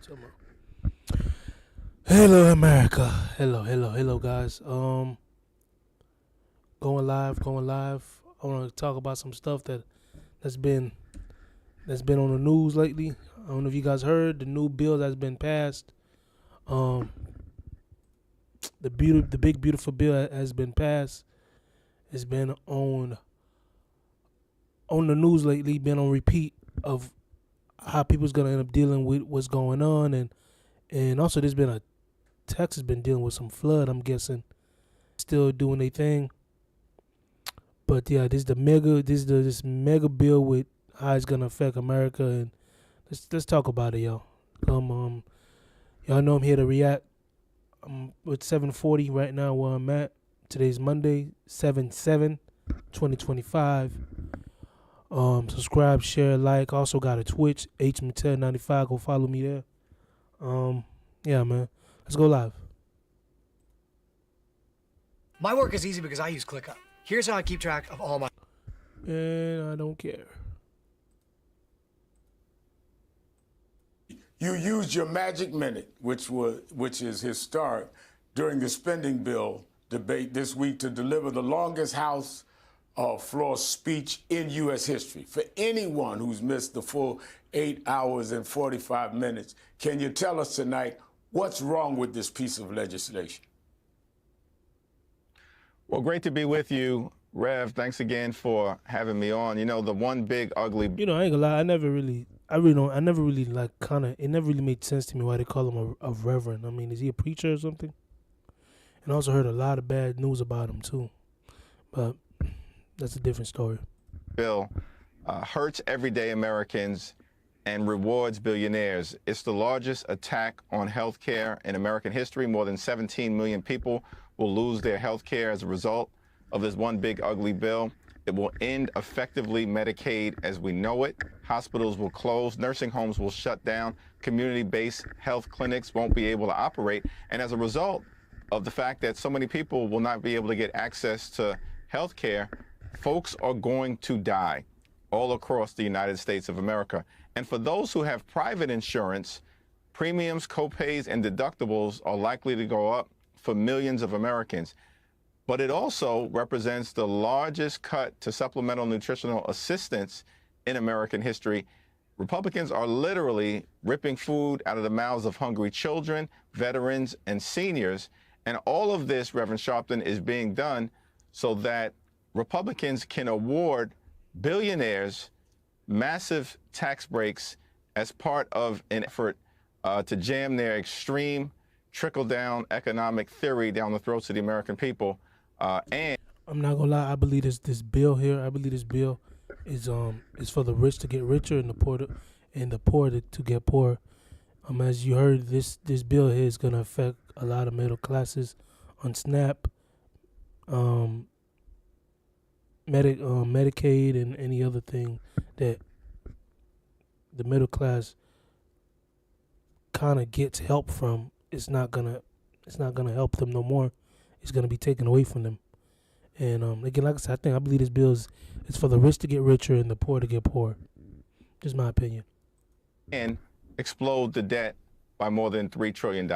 talking about? Hello, America. Hello, guys. Going live. I want to talk about some stuff that's been that's been on the news lately. I don't know if you guys heard the new bill that's been passed. Um, the big beautiful bill has been passed. It's been on the news lately. Been on repeat of how people's gonna end up dealing with what's going on, and also there's been a Texas been dealing with some flood. I'm guessing still doing their thing. But yeah, this mega bill with how it's gonna affect America, and let's talk about it, y'all. Y'all know I'm here to react. I'm with 7:40 right now where I'm at. Today's Monday, 7/7/2025. Subscribe, share, like. Also got a Twitch, HMatel95. Go follow me there. Yeah, man. Let's go live. My work is easy because I use ClickUp. Here's how I keep track of all my... And I don't care. You used your magic minute, which is historic, during the spending bill debate this week to deliver the longest House floor speech in U.S. history. For anyone who's missed the full 8 hours and 45 minutes, can you tell us tonight what's wrong with this piece of legislation? Well, great to be with you, Rev. Thanks again for having me on. You know, the one big ugly... I ain't gonna lie, I never really like it never really made sense to me why they call him a reverend. I mean, is he a preacher or something? And I also heard a lot of bad news about him too. But that's a different story. Bill hurts everyday Americans and rewards billionaires. It's the largest attack on health care in American history. More than 17 million people will lose their health care as a result of this one big ugly bill. It will end effectively Medicaid as we know it. Hospitals will close, nursing homes will shut down, community-based health clinics won't be able to operate. And as a result of the fact that so many people will not be able to get access to health care, folks are going to die all across the United States of America. And for those who have private insurance, premiums, copays, and deductibles are likely to go up for millions of Americans. But it also represents the largest cut to supplemental nutritional assistance in American history. Republicans are literally ripping food out of the mouths of hungry children, veterans, and seniors. And all of this, Reverend Sharpton, is being done so that Republicans can award billionaires massive tax breaks as part of an effort to jam their extreme trickle-down economic theory down the throats of the American people. And I'm not gonna lie, I believe this bill here. I believe this bill is for the rich to get richer and the poor to get poorer. As you heard, this bill here is gonna affect a lot of middle classes on SNAP, Medicaid, and any other thing that the middle class kind of gets help from. It's not gonna help them no more. It's gonna be taken away from them. And again, like I said, I believe this bill is for the rich to get richer and the poor to get poorer. Just my opinion. and explode the debt by more than $3 trillion.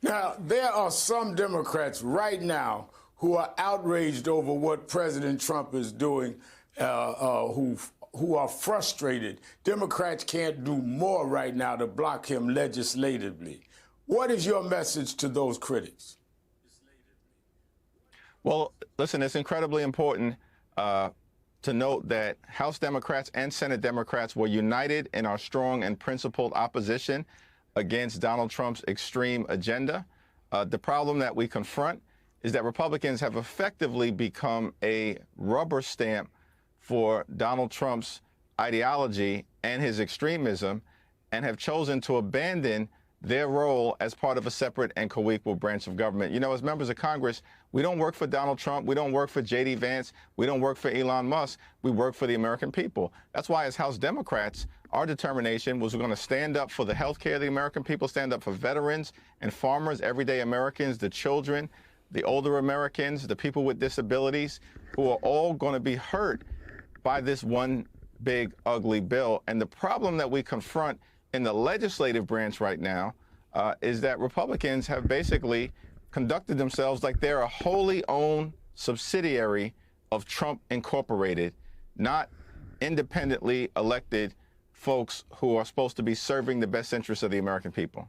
Now, there are some Democrats right now who are outraged over what President Trump is doing, who are frustrated. Democrats can't do more right now to block him legislatively. What is your message to those critics? Well, listen, it's incredibly important to note that House Democrats and Senate Democrats were united in our strong and principled opposition against Donald Trump's extreme agenda. The problem that we confront is that Republicans have effectively become a rubber stamp for Donald Trump's ideology and his extremism, and have chosen to abandon their role as part of a separate and co-equal branch of government. You know, as members of Congress, we don't work for Donald Trump. We don't work for J.D. Vance. We don't work for Elon Musk. We work for the American people. That's why, as House Democrats, our determination was we're going to stand up for the health care of the American people, stand up for veterans and farmers, everyday Americans, the children, the older Americans, the people with disabilities, who are all going to be hurt by this one big, ugly bill. And the problem that we confront in the legislative branch right now is that Republicans have basically conducted themselves like they're a wholly owned subsidiary of Trump Incorporated, not independently elected folks who are supposed to be serving the best interests of the American people.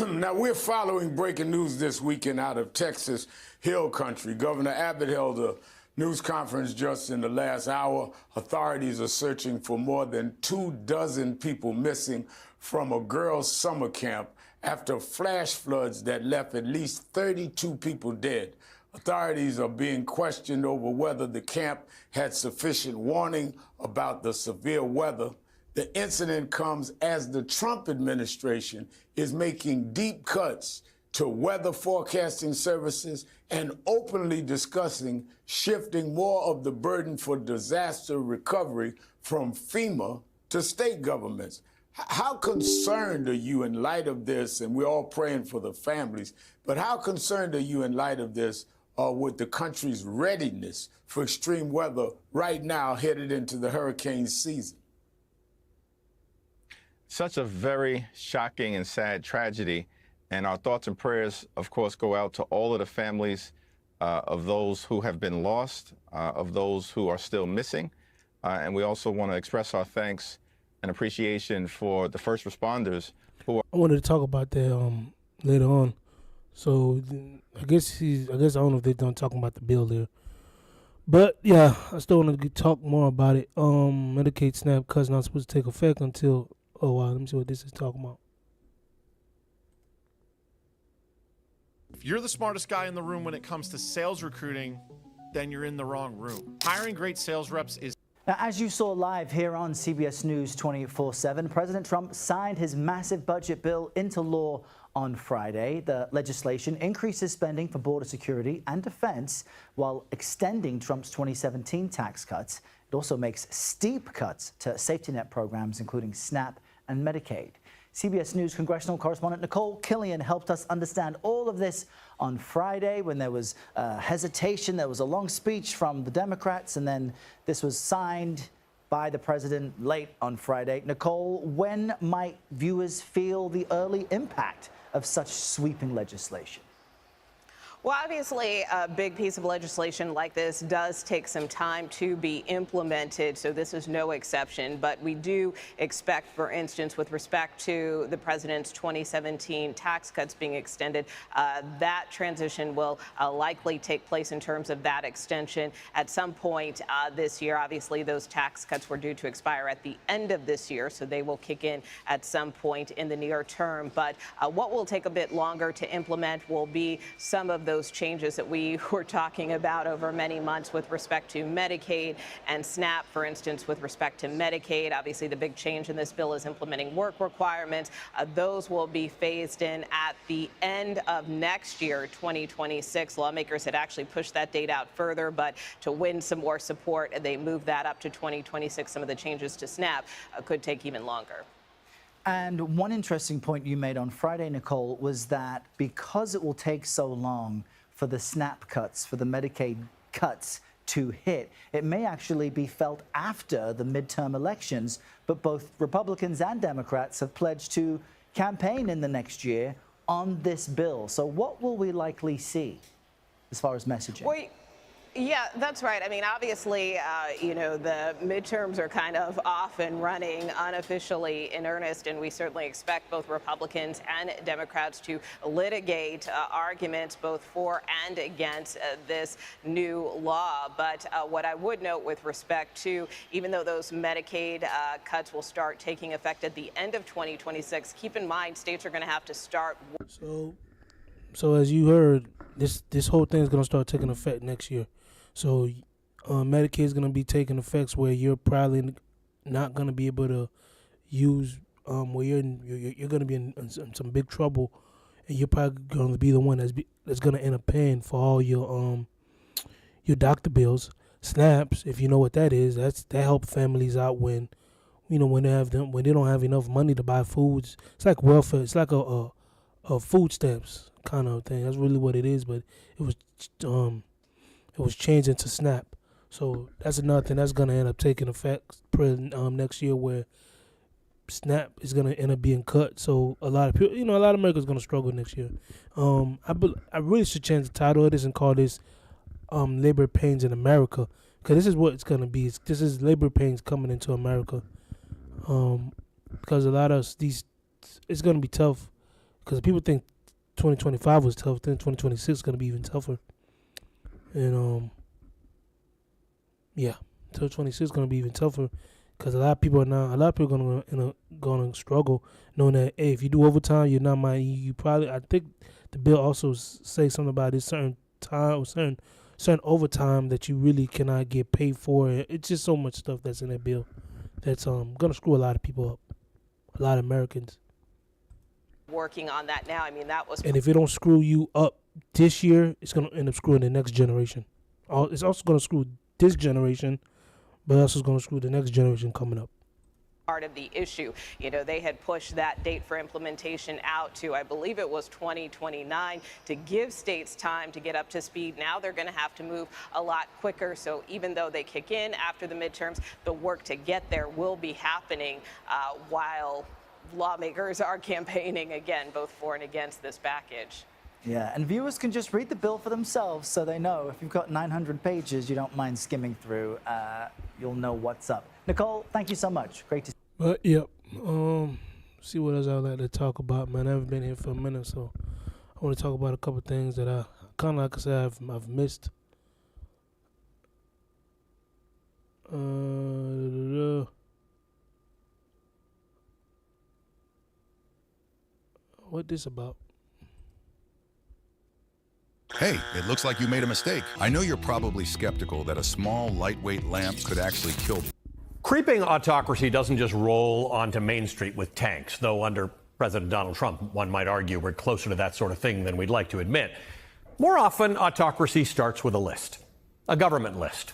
Now, we're following breaking news this weekend out of Texas Hill Country. Governor Abbott held a news conference just in the last hour. Authorities are searching for more than 24 people missing from a girls' summer camp after flash floods that left at least 32 people dead. Authorities are being questioned over whether the camp had sufficient warning about the severe weather. The incident comes as the Trump administration is making deep cuts to weather forecasting services and openly discussing shifting more of the burden for disaster recovery from FEMA to state governments. How concerned are you in light of this? And we're all praying for the families, but how concerned are you in light of this with the country's readiness for extreme weather right now headed into the hurricane season? Such a very shocking and sad tragedy. And our thoughts and prayers, of course, go out to all of the families of those who have been lost, of those who are still missing. And we also want to express our thanks and appreciation for the first responders who are. I wanted to talk about that later on. So I guess I don't know if they're done talking about the bill there. But yeah, I still want to talk more about it. Medicaid SNAP cuts not supposed to take effect until, oh wow, let me see what this is talking about. If you're the smartest guy in the room when it comes to sales recruiting, then you're in the wrong room. Hiring great sales reps is. Now, as you saw live here on CBS News 24/7, President Trump signed his massive budget bill into law on Friday. The legislation increases spending for border security and defense while extending Trump's 2017 tax cuts. It also makes steep cuts to safety net programs, including SNAP and Medicaid. CBS News congressional correspondent Nicole Killian helped us understand all of this on Friday when there was hesitation. There was a long speech from the Democrats, and then this was signed by the president late on Friday. Nicole, when might viewers feel the early impact of such sweeping legislation? Well, obviously, a big piece of legislation like this does take some time to be implemented, so this is no exception. But we do expect, for instance, with respect to the president's 2017 tax cuts being extended, that transition will likely take place in terms of that extension at some point this year. Obviously, those tax cuts were due to expire at the end of this year, so they will kick in at some point in the near term. But what will take a bit longer to implement will be some of those changes that we were talking about over many months with respect to Medicaid and SNAP. For instance, with respect to Medicaid, obviously the big change in this bill is implementing work requirements. Those will be phased in at the end of next year, 2026. Lawmakers had actually pushed that date out further, but to win some more support, they moved that up to 2026. Some of the changes to SNAP could take even longer. And one interesting point you made on Friday, Nicole, was that because it will take so long for the SNAP cuts, for the Medicaid cuts to hit, it may actually be felt after the midterm elections. But both Republicans and Democrats have pledged to campaign in the next year on this bill. So what will we likely see as far as messaging? Well, yeah, that's right. I mean, obviously, the midterms are kind of off and running unofficially in earnest, and we certainly expect both Republicans and Democrats to litigate arguments both for and against this new law. But what I would note with respect to, even though those Medicaid cuts will start taking effect at the end of 2026, keep in mind states are going to have to start. So as you heard, this whole thing is going to start taking effect next year. So Medicaid is going to be taking effects where you're probably not going to be able to use, where you're going to be in some big trouble, and you're probably going to be the one that's going to end up paying for all your doctor bills. SNAPs, if you know what that is, that help families out when they don't have enough money to buy foods. It's like welfare. It's like a food stamps kind of thing. That's really what it is. But it was changed into SNAP. So that's another thing that's going to end up taking effect next year, where SNAP is gonna end up being cut. So a lot of people, a lot of Americans gonna struggle next year. I really should change the title of this and call this labor pains in America, because this is what it's gonna be. This is labor pains coming into America. Because a lot of it's gonna be tough. Because people think 2025 was tough, then 2026 is gonna be even tougher. And yeah, 2026 is gonna be even tougher. Because a lot of people gonna struggle, knowing that, hey, if you do overtime, you're not you probably. I think the bill also say something about this certain time or certain overtime that you really cannot get paid for. It's just so much stuff that's in that bill that's gonna screw a lot of people up, a lot of Americans. Working on that now. I mean, that was. And if it don't screw you up this year, it's gonna end up screwing the next generation. It's also gonna screw this generation, but also it's going to screw the next generation coming up. Part of the issue, they had pushed that date for implementation out to, I believe it was 2029, to give states time to get up to speed. Now they're going to have to move a lot quicker. So even though they kick in after the midterms, the work to get there will be happening while lawmakers are campaigning again, both for and against this package. Yeah, and viewers can just read the bill for themselves, so they know if you've got 900 pages you don't mind skimming through, you'll know what's up. Nicole, thank you so much. Great to see you. But yep, see what else I'd like to talk about, man. I haven't been here for a minute, so I want to talk about a couple of things that I kind of, like I said, I've missed. What this about? Hey, it looks like you made a mistake. I know you're probably skeptical that a small, lightweight lamp could actually kill. Creeping autocracy doesn't just roll onto Main Street with tanks, though under President Donald Trump, one might argue we're closer to that sort of thing than we'd like to admit. More often, autocracy starts with a list, a government list,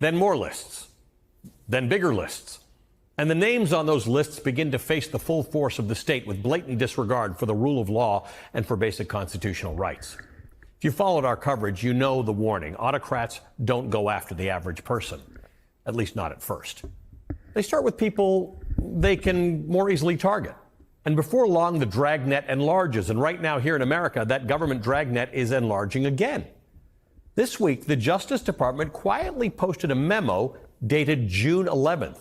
then more lists, then bigger lists. And the names on those lists begin to face the full force of the state with blatant disregard for the rule of law and for basic constitutional rights. If you followed our coverage, you know the warning. Autocrats don't go after the average person, at least not at first. They start with people they can more easily target. And before long, the dragnet enlarges. And right now here in America, that government dragnet is enlarging again. This week, the Justice Department quietly posted a memo dated June 11th.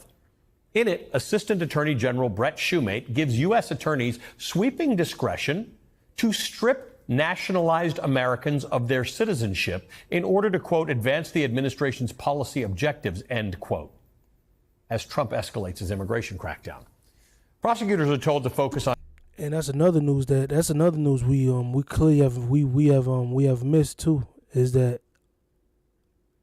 In it, Assistant Attorney General Brett Shumate gives U.S. attorneys sweeping discretion to strip nationalized Americans of their citizenship in order to, quote, advance the administration's policy objectives, end quote, as Trump escalates his immigration crackdown. Prosecutors are told to focus on. And that's another news we clearly have missed too, is that,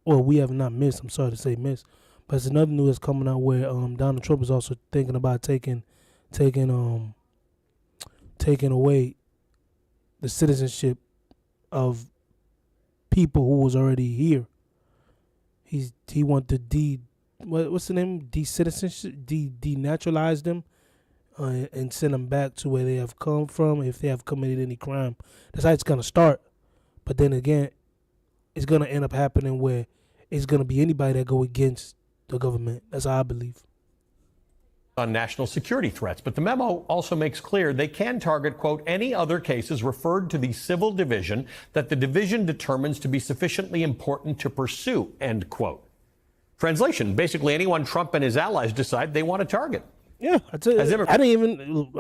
well, we have not missed, I'm sorry to say missed, but it's another news that's coming out where Donald Trump is also thinking about taking away the citizenship of people who was already here. He want to what's the name? De-citizenship, denaturalize them, and send them back to where they have come from if they have committed any crime. That's how it's gonna start. But then again, it's gonna end up happening where it's gonna be anybody that go against the government. That's how I believe. On national security threats, but the memo also makes clear they can target, quote, any other cases referred to the civil division that the division determines to be sufficiently important to pursue, end quote. Translation, basically anyone Trump and his allies decide they want to target. Yeah, I didn't even.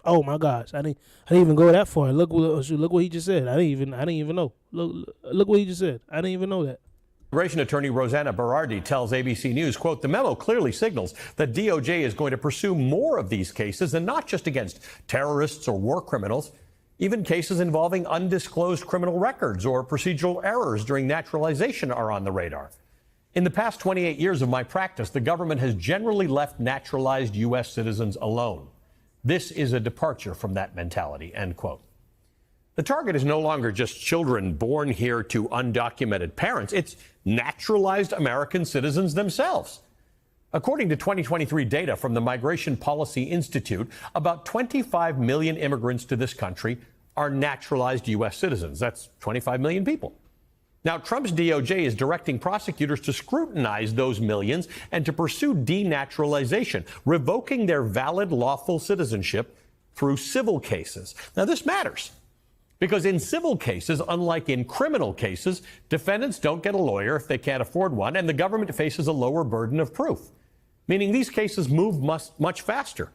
Oh my gosh, I didn't even go that far. Look what he just said. I didn't even know. Look what he just said. I didn't even know that. Immigration attorney Rosanna Berardi tells ABC News, quote, the memo clearly signals that DOJ is going to pursue more of these cases, and not just against terrorists or war criminals, even cases involving undisclosed criminal records or procedural errors during naturalization are on the radar. In the past 28 years of my practice, the government has generally left naturalized U.S. citizens alone. This is a departure from that mentality, end quote. The target is no longer just children born here to undocumented parents. It's naturalized American citizens themselves. According to 2023 data from the Migration Policy Institute, about 25 million immigrants to this country are naturalized U.S. citizens. That's 25 million people. Now, Trump's DOJ is directing prosecutors to scrutinize those millions and to pursue denaturalization, revoking their valid lawful citizenship through civil cases. Now, this matters because in civil cases, unlike in criminal cases, defendants don't get a lawyer if they can't afford one, and the government faces a lower burden of proof, meaning these cases move much faster.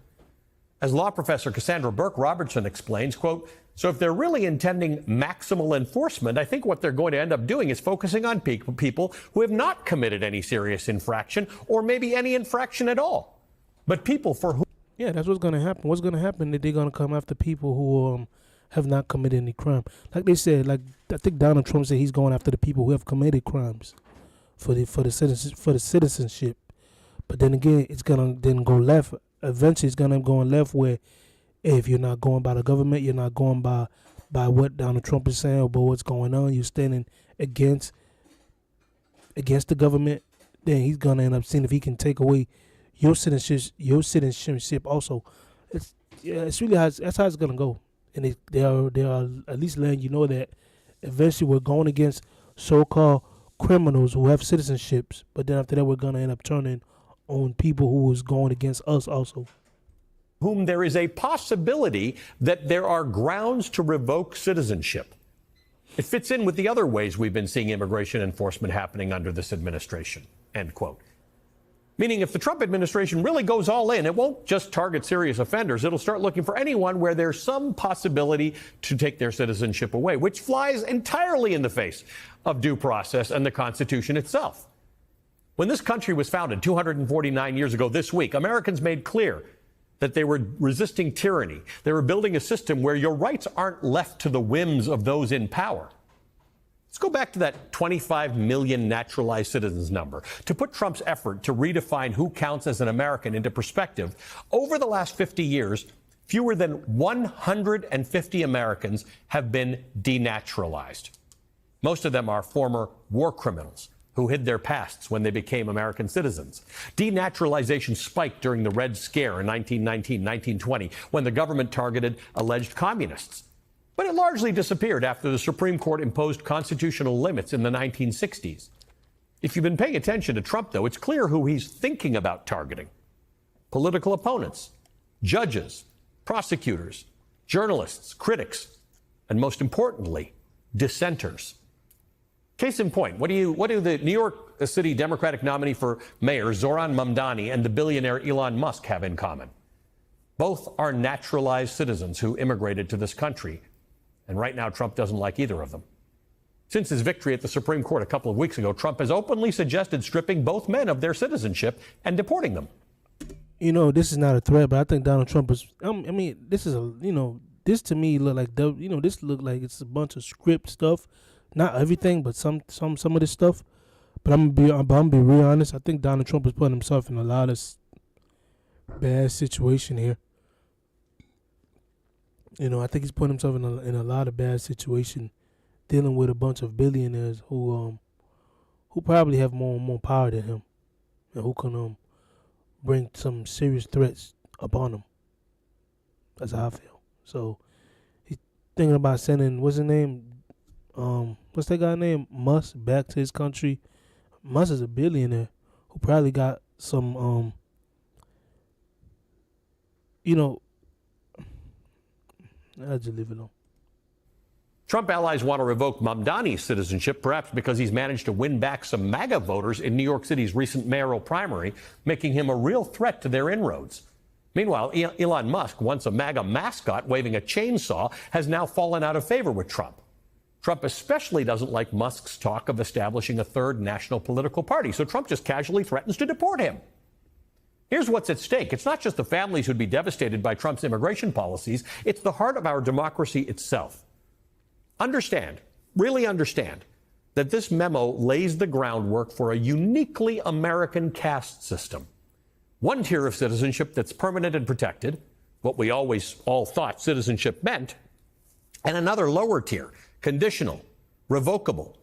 As law professor Cassandra Burke Robertson explains, quote, so if they're really intending maximal enforcement, I think what they're going to end up doing is focusing on people who have not committed any serious infraction or maybe any infraction at all, but people for whom. Yeah, that's what's going to happen. What's going to happen is they're going to come after people who have not committed any crime. Like they said, like I think Donald Trump said he's going after the people who have committed crimes for the citizenship. But then again, it's going to then go left. Eventually, it's going to go left where if you're not going by the government, you're not going by what Donald Trump is saying or by what's going on, you're standing against the government, then he's going to end up seeing if he can take away your citizenship also. It's really that's how it's going to go. And they are at least letting you know that eventually we're going against so-called criminals who have citizenships, but then after that we're going to end up turning on people who is going against us also. Whom there is a possibility that there are grounds to revoke citizenship. It fits in with the other ways we've been seeing immigration enforcement happening under this administration, end quote. Meaning if the Trump administration really goes all in, it won't just target serious offenders. It'll start looking for anyone where there's some possibility to take their citizenship away, which flies entirely in the face of due process and the Constitution itself. When this country was founded 249 years ago this week, Americans made clear that they were resisting tyranny. They were building a system where your rights aren't left to the whims of those in power. Let's go back to that 25 million naturalized citizens number. To put Trump's effort to redefine who counts as an American into perspective, over the last 50 years, fewer than 150 Americans have been denaturalized. Most of them are former war criminals who hid their pasts when they became American citizens. Denaturalization spiked during the Red Scare in 1919, 1920, when the government targeted alleged communists. But it largely disappeared after the Supreme Court imposed constitutional limits in the 1960s. If you've been paying attention to Trump, though, it's clear who he's thinking about targeting. Political opponents, judges, prosecutors, journalists, critics, and most importantly, dissenters. Case in point, what do the New York City Democratic nominee for mayor, Zoran Mamdani, and the billionaire Elon Musk have in common? Both are naturalized citizens who immigrated to this country. And right now, Trump doesn't like either of them. Since his victory at the Supreme Court a couple of weeks ago, Trump has openly suggested stripping both men of their citizenship and deporting them. You know, this is not a threat, but I think Donald Trump is, this is this to me look like, this look like it's a bunch of script stuff. Not everything, but some of this stuff. But I'm gonna be real honest. I think Donald Trump is putting himself in a lot of bad situation here. I think he's putting himself in a lot of bad situation, dealing with a bunch of billionaires who probably have more power than him, and who can bring some serious threats upon him. That's how I feel. So he's thinking about sending what's that guy name? Musk back to his country. Musk is a billionaire who probably got some I'll just leave it alone. Trump allies want to revoke Mamdani's citizenship, perhaps because he's managed to win back some MAGA voters in New York City's recent mayoral primary, making him a real threat to their inroads. Meanwhile, Elon Musk, once a MAGA mascot waving a chainsaw, has now fallen out of favor with Trump. Trump especially doesn't like Musk's talk of establishing a third national political party, so Trump just casually threatens to deport him. Here's what's at stake. It's not just the families who'd be devastated by Trump's immigration policies. It's the heart of our democracy itself. Really understand, that this memo lays the groundwork for a uniquely American caste system. One tier of citizenship that's permanent and protected, what we always all thought citizenship meant, and another lower tier, conditional, revocable,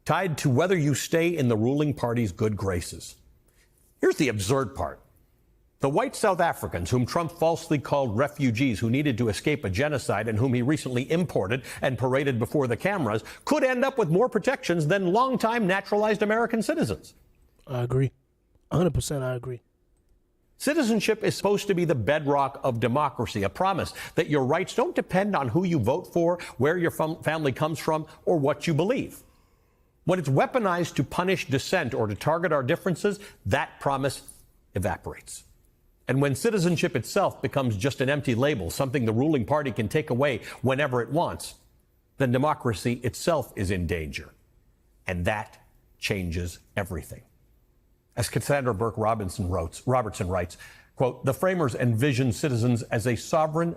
tied to whether you stay in the ruling party's good graces. Here's the absurd part. The white South Africans, whom Trump falsely called refugees who needed to escape a genocide and whom he recently imported and paraded before the cameras, could end up with more protections than longtime naturalized American citizens. I agree. 100% I agree. Citizenship is supposed to be the bedrock of democracy, a promise that your rights don't depend on who you vote for, where your family comes from, or what you believe. When it's weaponized to punish dissent or to target our differences, that promise evaporates. And when citizenship itself becomes just an empty label, something the ruling party can take away whenever it wants, then democracy itself is in danger. And that changes everything. As Cassandra Burke Robertson writes, quote, the framers envisioned citizens as a sovereign,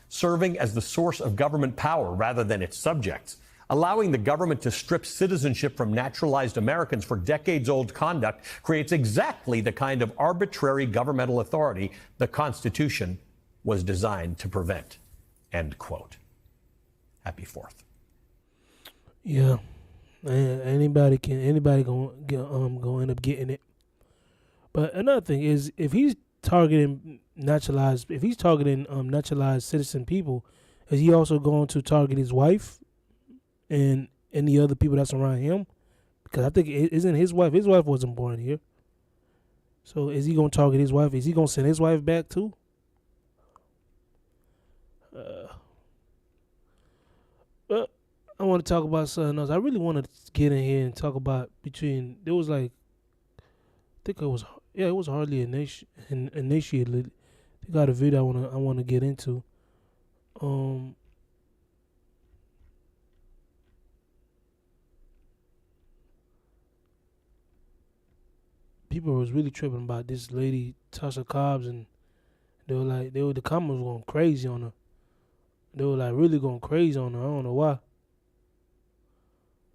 serving as the source of government power rather than its subjects. Allowing the government to strip citizenship from naturalized Americans for decades-old conduct creates exactly the kind of arbitrary governmental authority the Constitution was designed to prevent. End quote. Happy 4th. Yeah. Anybody gonna end up getting it. But another thing is, if he's targeting naturalized citizen people, is he also going to target his wife and any other people that's around him? Because I think isn't his wife wasn't born here. So is he gonna target his wife? Is he gonna send his wife back too? But I want to talk about something else. I really want to get in here and talk about it was hardly initiated. They got a video I want to get into. People was really tripping about this lady Tasha Cobbs, and the comments were going crazy on her. They were like really going crazy on her. I don't know why.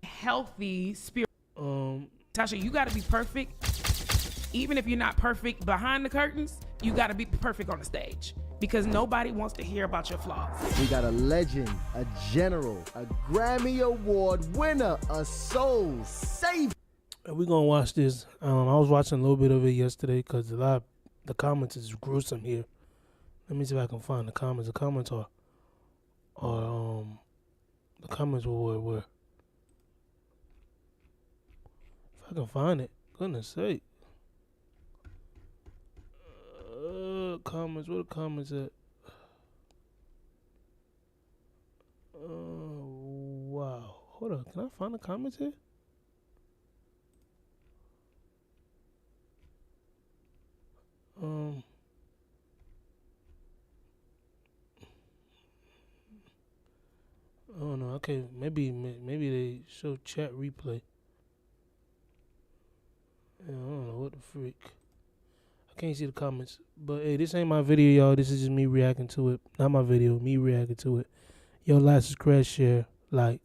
Healthy spirit. Tasha, you got to be perfect. Even if you're not perfect behind the curtains, you got to be perfect on the stage, because nobody wants to hear about your flaws. We got a legend, a general, a Grammy Award winner, a soul saver. We're going to watch this. I was watching a little bit of it yesterday because the comments is gruesome here. Let me see if I can find the comments. The comments were if I can find it, goodness sake. Comments, where the comments at? Wow. Hold on, can I find the comments here? I don't know. Okay, maybe they show chat replay. Yeah, I don't know what the freak. I can't see the comments. But hey, this ain't my video, y'all. This is just me reacting to it. Not my video, me reacting to it. Yo, like, subscribe, share, like.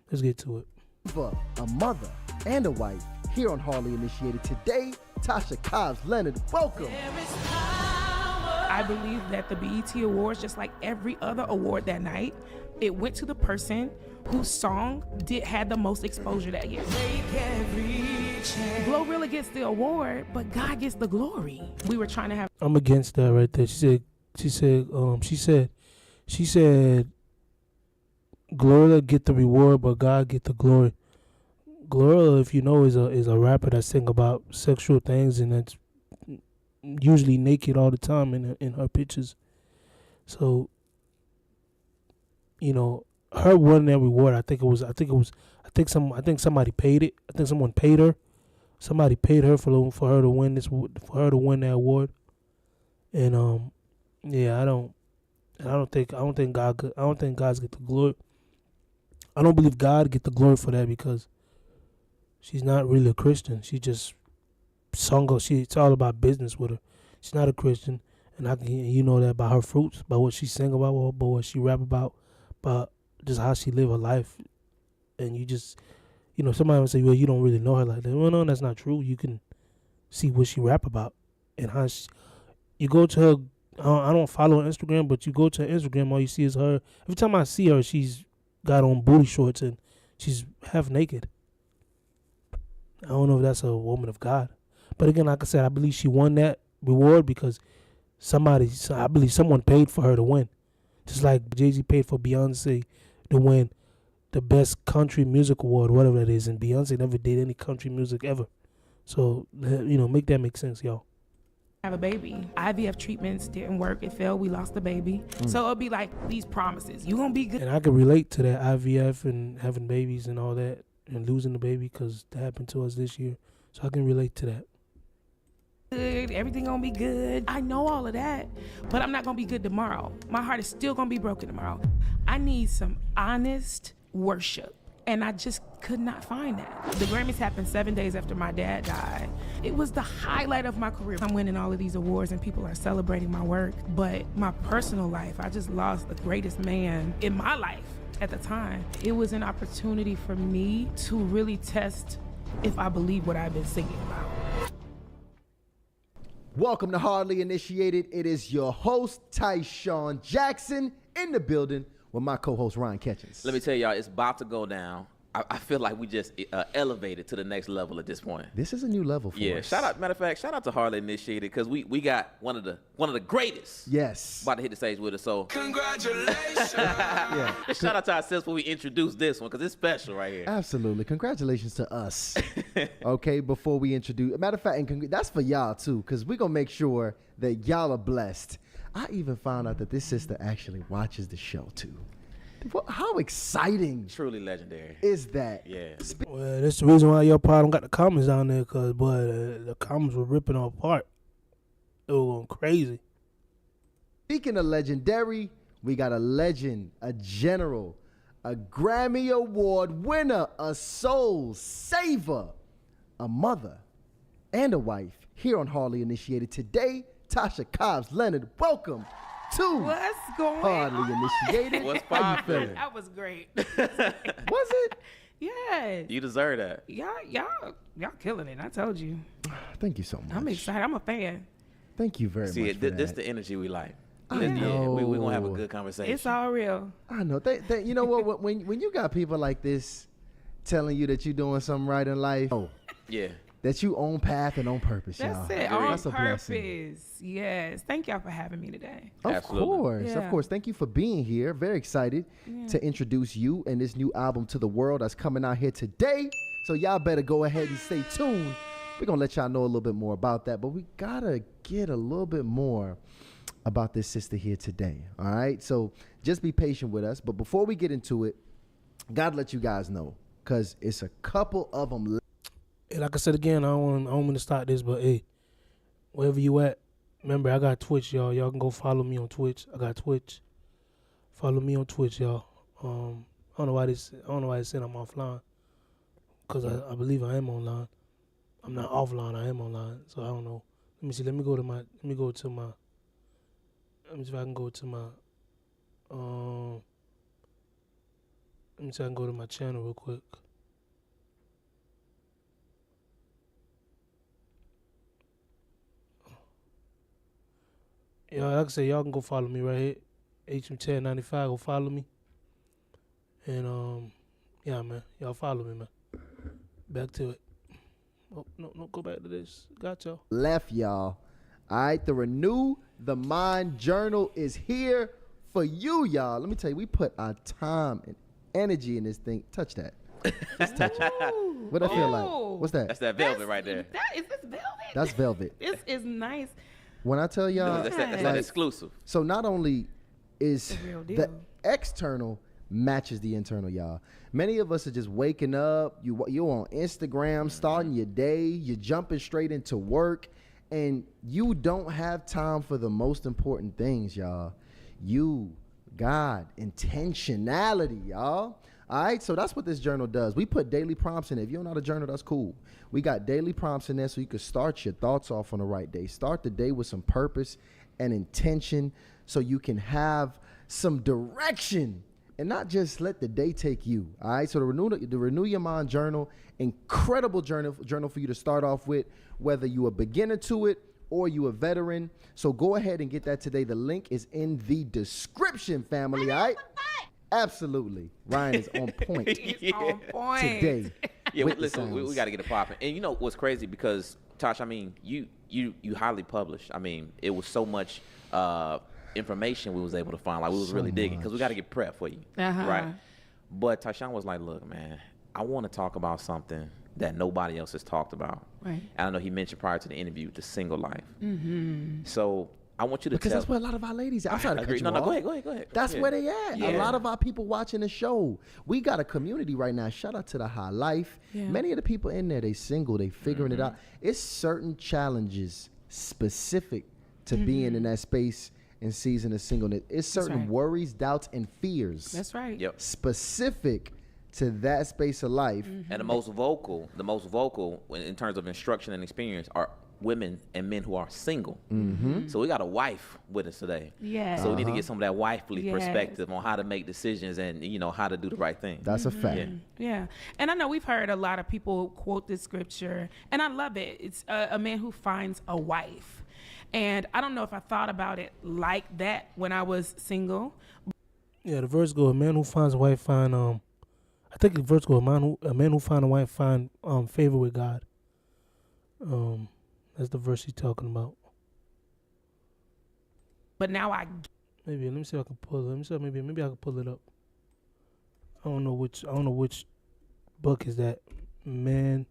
Let's get to it. A mother and a wife here on Hardly Initiated today. Tasha Cobbs Leonard, welcome. I believe that the BET Awards, just like every other award that night, it went to the person whose song had the most exposure that year. Glorilla gets the award, but God gets the glory. We were trying to have. I'm against that right there. She said, Glorilla get the reward, but God get the glory. Glorilla, if you know, is a rapper that sing about sexual things, and that's usually naked all the time in her pictures. So, you know, her winning that reward, I think somebody paid it. I think someone paid her. Somebody paid her for her to win that award. And yeah, I don't think God's get the glory. I don't believe God get the glory for that, because she's not really a Christian. She just it's all about business with her. She's not a Christian, and you know that by her fruits, by what she sing about, by what she rap about just how she live her life. And you just, you know, somebody would say, well, you don't really know her like that. Well, no, that's not true. You can see what she rap about, and how you go to her. I don't follow her Instagram, but you go to her Instagram, all you see is her. Every time I see her, she's got on booty shorts and she's half naked. I don't know if that's a woman of God. But again, like I said, I believe she won that reward because I believe someone paid for her to win. Just like Jay-Z paid for Beyonce to win the best country music award, whatever that is, and Beyonce never did any country music ever. So, make that make sense, y'all. Have a baby. IVF treatments didn't work. It failed. We lost the baby. So it'll be like these promises. You gonna be good. And I can relate to that IVF and having babies and all that and losing the baby because that happened to us this year. So I can relate to that. Good. Everything gonna be good. I know all of that, but I'm not gonna be good tomorrow. My heart is still gonna be broken tomorrow. I need some honest worship. And I just could not find that. The Grammys happened 7 days after my dad died. It was the highlight of my career. I'm winning all of these awards and people are celebrating my work. But my personal life, I just lost the greatest man in my life at the time. It was an opportunity for me to really test if I believe what I've been singing about. Welcome to Hardly Initiated. It is your host, Tyshawn Jackson, in the building with my co-host, Ryan Ketchens. Let me tell y'all, it's about to go down. I feel like we just elevated to the next level at this point. This is a new level for us. Shout out, matter of fact, shout out to Hardly Initiated because we got one of the greatest. Yes. About to hit the stage with us. So Congratulations. Shout out to ourselves when we introduce this one because it's special right here. Absolutely. Congratulations to us. Okay, before we introduce. Matter of fact, and that's for y'all too, because we're gonna make sure that y'all are blessed. I even found out that this sister actually watches the show too. How exciting! Truly legendary. Is that? Yeah. Well, that's the reason why your part don't got the comments down there, cause boy, the comments were ripping her apart. They were going crazy. Speaking of legendary, we got a legend, a general, a Grammy Award winner, a soul saver, a mother, and a wife here on Hardly Initiated today. Tasha Cobbs Leonard, welcome to What's going Hardly on? Initiated. What's How you poppin'? feeling? That was great. Was it? Yes. You deserve that. Y'all killing it. I told you. Thank you so much. I'm excited. I'm a fan. Thank you very See, much. For this that. the energy we like. I know. We're going to have a good conversation. It's all real. I know. You know what? When you got people like this telling you that you're doing something right in life, Yeah. that you on path and on purpose, y'all. That's it. That's On a blessing. purpose. Yes. Thank y'all for having me today. Of Absolutely. course, Yeah. of course. Thank you for being here. Very excited to introduce you and this new album to the world that's coming out here today. So y'all better go ahead and stay tuned. We're going to let y'all know a little bit more about that, but we got to get a little bit more about this sister here today. All right? So just be patient with us. But before we get into it, got to let you guys know because it's a couple of them. And like I said again, I don't want to start this, but hey, wherever you at, remember I got Twitch, y'all. Y'all can go follow me on Twitch. I got Twitch. Follow me on Twitch, y'all. I don't know why they said I'm offline, cause I believe I am online. I'm not offline. I am online, so I don't know. Let me see. Let me see if I can go to my. Let me see if I can go to my channel real quick. Y'all, like I said, y'all can go follow me right here. HM1095, go follow me. And, yeah, man. Y'all follow me, man. Back to it. Oh, no, go back to this. Got y'all. Left, y'all. All right, the Renew the Mind Journal is here for you, y'all. Let me tell you, we put our time and energy in this thing. Touch that. Just touch it. What I feel like? What's that? That's that velvet right there. Is this velvet? That's velvet. This is nice. When I tell y'all, That's that exclusive. so not only is The real deal. the external matches the internal, y'all. Many of us are just waking up. You're on Instagram, starting your day. You're jumping straight into work, and you don't have time for the most important things, y'all. You, God, intentionality, y'all. All right, so that's what this journal does. We put daily prompts in it. If you don't know how to journal, that's cool. We got daily prompts in there so you can start your thoughts off on the right day. Start the day with some purpose and intention so you can have some direction and not just let the day take you. All right, so the Renew Your Mind Journal, incredible journal for you to start off with, whether you a beginner to it or you a veteran. So go ahead and get that today. The link is in the description, family, all right? Absolutely. Ryan is on point He's on point. today. Yeah, with the listen, we sounds. got to get it popping. And you know what's crazy? Because Tosh, I mean, you highly published. I mean, it was so much information we was able to find. Like, we was really digging because we got to get prepped for you, right? But Tyshawn was like, look, man, I want to talk about something that nobody else has talked about. Right. And I know he mentioned prior to the interview, the single life. So I want you to Because tell. that's where a lot of our ladies are. I'm trying to cut you No, off. go ahead. That's where they at. Yeah. A lot of our people watching the show. We got a community right now. Shout out to the High Life. Yeah. Many of the people in there, they single, they figuring it out. It's certain challenges specific to being in that space and season of singleness. It's certain worries, doubts, and fears. That's right. Yep. Specific to that space of life. And the most vocal in terms of instruction and experience are women and men who are single. So we got a wife with us today. Yeah. So we need to get some of that wifely Yes. perspective on how to make decisions and, you know, how to do the right thing. That's a fact. Yeah. And I know we've heard a lot of people quote this scripture, and I love it. It's a man who finds a wife. And I don't know if I thought about it like that when I was single. Yeah, the verse go, a man who finds a wife find I think the verse go, a man who find a wife find favor with God. That's the verse he's talking about. But now Maybe let me see if I can pull it. Let me see, maybe I can pull it up. I don't know which book is that. Man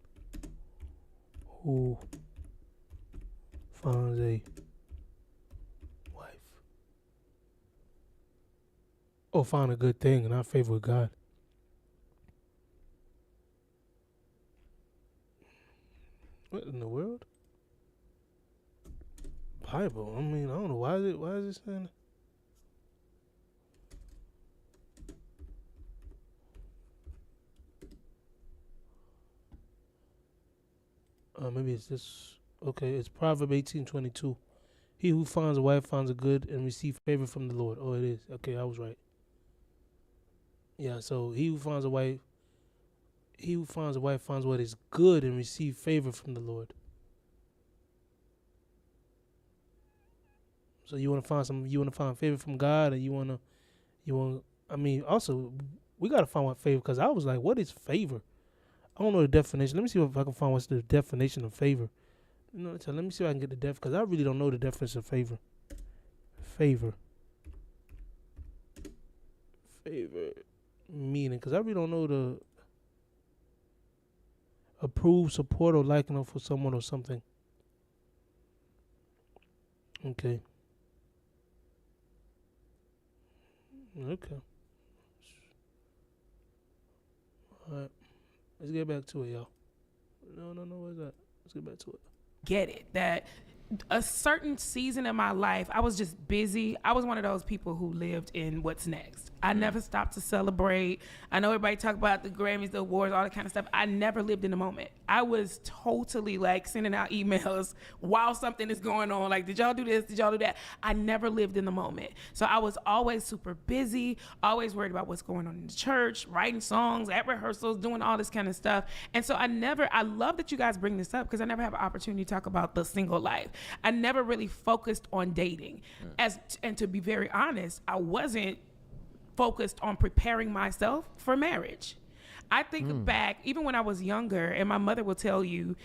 who finds a wife. Oh, find a good thing and not favor with God. What in the world? Bible. I mean, I don't know why is it saying maybe it's this. Okay, it's Proverb 18:22. He who finds a wife finds a good and receive favor from the Lord. Oh, it is. Okay, I was right. Yeah, so he who finds a wife finds what is good and receive favor from the Lord. So you want to find favor from God, and I mean, also we got to find what favor, because I was like, what is favor? I don't know the definition. Let me see if I can find what's the definition of favor. You know, so let me see if I can get the because I really don't know the definition of favor. Favor meaning, because I really don't know the approve, support, or liking for someone or something. Okay. All right. Let's get back to it, y'all. No, where's that? Let's get back to it. get it that a certain season in my life, I was just busy. I was one of those people who lived in what's next. I never stopped to celebrate. I know everybody talk about the Grammys, the awards, all that kind of stuff. I never lived in the moment. I was totally like sending out emails while something is going on. Like, did y'all do this? Did y'all do that? I never lived in the moment. So I was always super busy, always worried about what's going on in the church, writing songs, at rehearsals, doing all this kind of stuff. And so I love that you guys bring this up because I never have an opportunity to talk about the single life. I never really focused on dating. And to be very honest, I wasn't focused on preparing myself for marriage. I think back, even when I was younger, and my mother will tell you,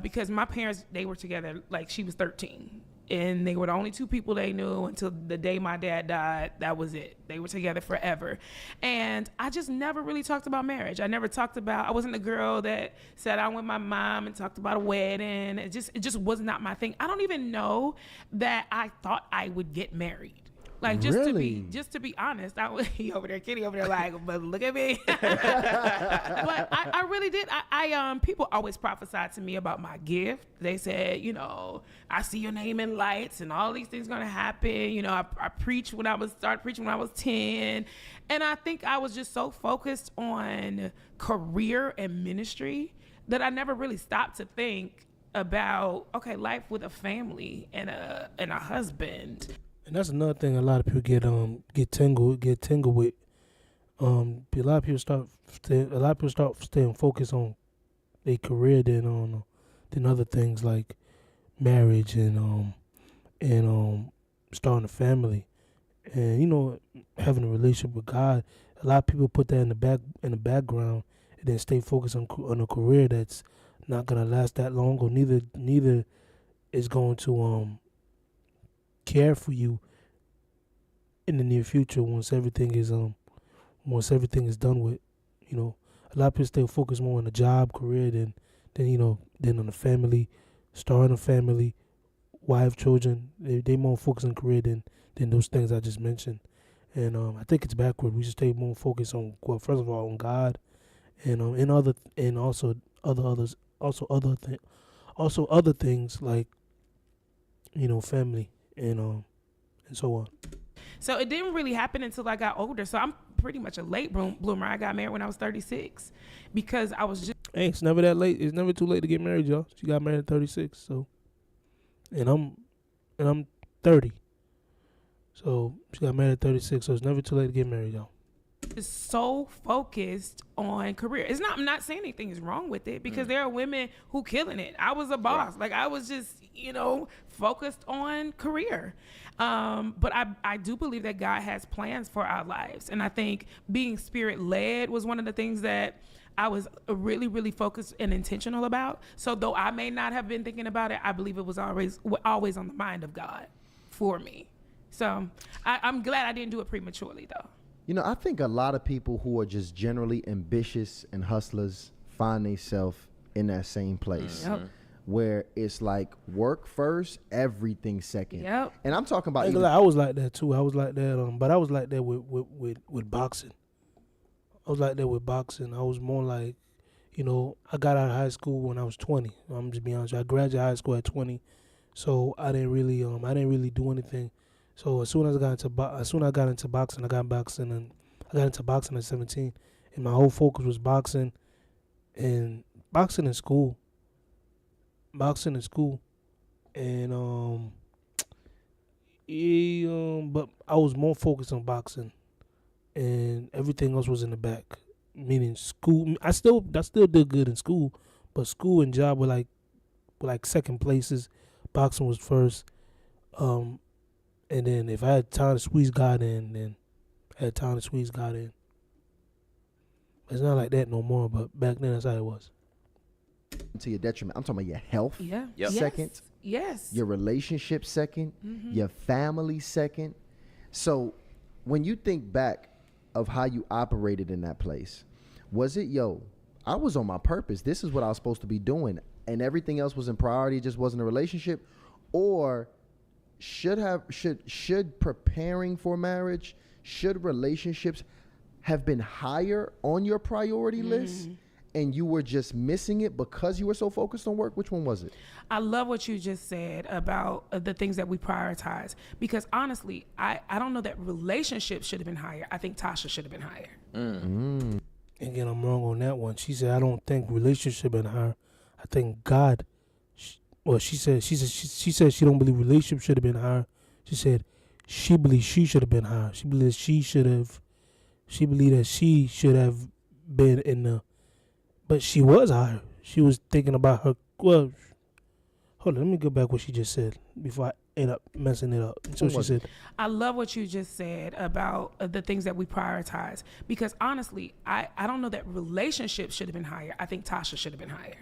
because my parents, they were together, like she was 13. And they were the only two people they knew until the day my dad died. That was it. They were together forever. And I just never really talked about marriage. I wasn't the girl that sat down with my mom and talked about a wedding. It just was not my thing. I don't even know that I thought I would get married. Like, just to be honest, Kitty over there like, but look at me. But I really did. People always prophesied to me about my gift. They said, I see your name in lights and all these things gonna happen. I preached started preaching when I was 10. And I think I was just so focused on career and ministry that I never really stopped to think about, life with a family and a husband. And that's another thing a lot of people get tangled with. A lot of people start staying focused on their career than other things like marriage and starting a family, and having a relationship with God. A lot of people put that in the background and then stay focused on a career that's not gonna last that long, or neither is going to care for you in the near future once everything is done with. You know, a lot of people still focus more on the job, career than on the family, starting a family, wife, children. They more focused on career than those things I just mentioned. And I think it's backward. We should stay more focused on, well, first of all, on God, and other things like, you know, family and so on. So it didn't really happen until I got older. So I'm pretty much a late bloomer. I got married when I was 36 because I was just. Hey, it's never that late. It's never too late to get married, y'all. She got married at 36, so, and I'm 30. So she got married at 36, so it's never too late to get married, y'all. Is so focused on career. I'm not saying anything is wrong with it, because there are women who killing it. I was a boss. Like, I was just, focused on career. But I do believe that God has plans for our lives. And I think being spirit led was one of the things that I was really, really focused and intentional about. So though I may not have been thinking about it, I believe it was always on the mind of God for me. So I'm glad I didn't do it prematurely, though. I think a lot of people who are just generally ambitious and hustlers find themselves in that same place. Yep. Where it's like work first, everything second. Yep. And I'm talking about I was like that too. I was like that, but I was like that with boxing. I was like that with boxing. I was more like, I got out of high school when I was 20. I'm just being honest. I graduated high school at 20, so I didn't really do anything. So as soon as I got into boxing, I got into boxing at 17, and my whole focus was boxing in school. And but I was more focused on boxing, and everything else was in the back. Meaning school, I still did good in school, but school and job were like second places. Boxing was first. And then if I had time to squeeze God in, then I had time to squeeze God in. It's not like that no more, but back then that's how it was. To your detriment. I'm talking about your health second. Yes. Your relationship second. Mm-hmm. Your family second. So when you think back of how you operated in that place, was it, I was on my purpose. This is what I was supposed to be doing, and everything else was in priority, it just wasn't a relationship? Or should preparing for marriage, should relationships have been higher on your priority list, and you were just missing it because you were so focused on work? Which one was it? I love what you just said about the things that we prioritize, because honestly, I don't know that relationships should have been higher. I think Tasha should have been higher. Again, I'm wrong on that one. She said, I don't think relationship been higher. I think God. She said she don't believe relationship should have been higher. She said she believes she should have been higher. She believes she believed that she should have been in the, but she was higher. She was thinking about her. Well, hold on, let me go back what she just said before I end up messing it up. So she said, I love what you just said about the things that we prioritize, because honestly, I don't know that relationships should have been higher. I think Tasha should have been higher.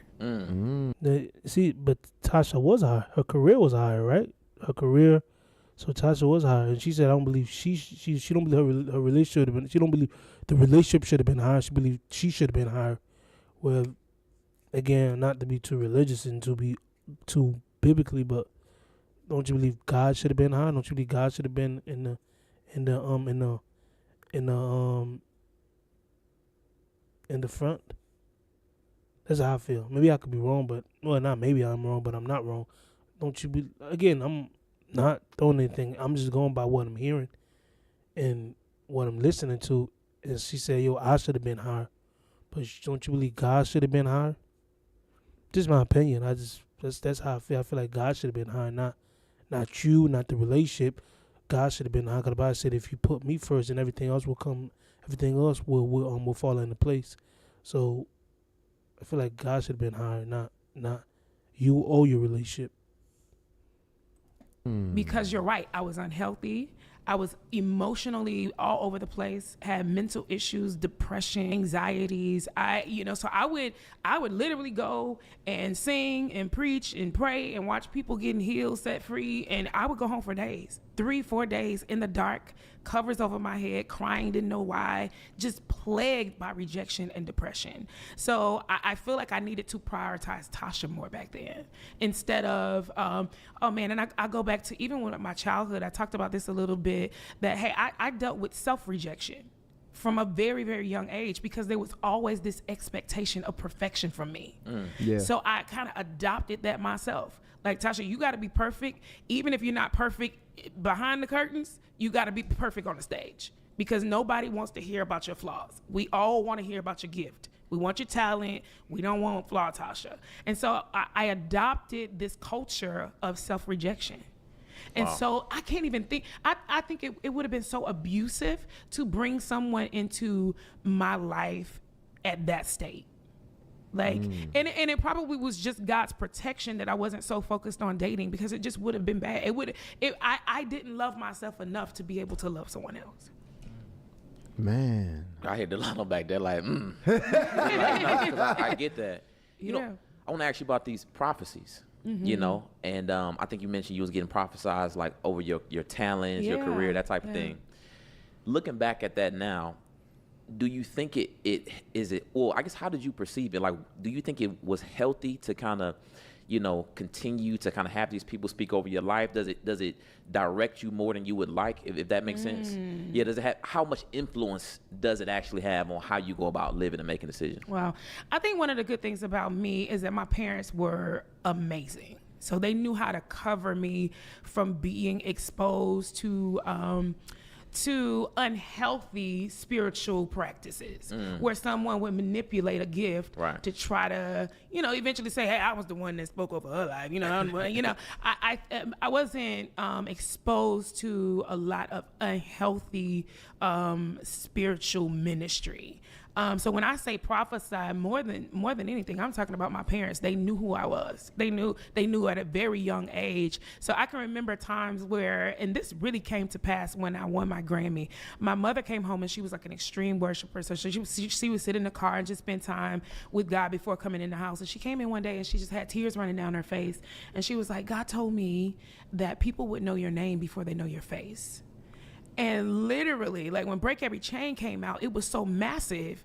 See, but Tasha was higher. Her career was higher, right? Her career. So Tasha was higher, and she said, I don't believe she don't believe her relationship should have been. She don't believe the relationship should have been higher. She believed she should have been higher. Well, again, not to be too religious and to be too biblically, but don't you believe God should have been higher? Don't you believe God should have been in the front? That's how I feel. Maybe I could be wrong, but not maybe I'm wrong, but I'm not wrong. Don't you be again? I'm not throwing anything. I'm just going by what I'm hearing and what I'm listening to. And she said, I should have been higher, but don't you believe God should have been higher? Just my opinion. That's how I feel. I feel like God should have been higher, not you, not the relationship. God should have been higher. Because the Bible said, if you put me first, and everything else will come. Everything else will fall into place. So I feel like God should have been higher, not you or your relationship. Because you're right. I was unhealthy. I was emotionally all over the place, had mental issues, depression, anxieties. So I would literally go and sing and preach and pray and watch people getting healed, set free. And I would go home for days, 3-4 days in the dark, covers over my head, crying, didn't know why, just plagued by rejection and depression. So I feel like I needed to prioritize Tasha more back then instead of, and I go back to even when my childhood, I talked about this a little bit, that, hey, I dealt with self-rejection from a very, very young age because there was always this expectation of perfection from me. Yeah. So I kind of adopted that myself. Like, Tasha, you got to be perfect. Even if you're not perfect behind the curtains, you got to be perfect on the stage because nobody wants to hear about your flaws. We all want to hear about your gift. We want your talent. We don't want flaw, Tasha. And so I adopted this culture of self-rejection. And so I can't even think, I think it would have been so abusive to bring someone into my life at that state. Like, and it probably was just God's protection that I wasn't so focused on dating because it just would have been bad. I didn't love myself enough to be able to love someone else. Man. I hit the line back there like, I get that. You know, I want to ask you about these prophecies, you know, and I think you mentioned you was getting prophesized like over your talents, your career, that type of thing. Looking back at that now, do you think I guess how did you perceive it? Like, do you think it was healthy to kind of, you know, continue to kind of have these people speak over your life? Does it direct you more than you would like, if that makes sense? Yeah, does it have, how much influence does it actually have on how you go about living and making decisions? Wow. I think one of the good things about me is that my parents were amazing. So they knew how to cover me from being exposed to unhealthy spiritual practices where someone would manipulate a gift to try to, you know, eventually say, hey, I was the one that spoke over her life. You know, I wasn't exposed to a lot of unhealthy spiritual ministry. So when I say prophesy, more than anything, I'm talking about my parents. They knew who I was. They knew at a very young age. So I can remember times where, and this really came to pass when I won my Grammy. My mother came home and she was like an extreme worshiper. So she would sit in the car and just spend time with God before coming in the house. And she came in one day and she just had tears running down her face. And she was like, God told me that people would know your name before they know your face. And literally, like when Break Every Chain came out, it was so massive.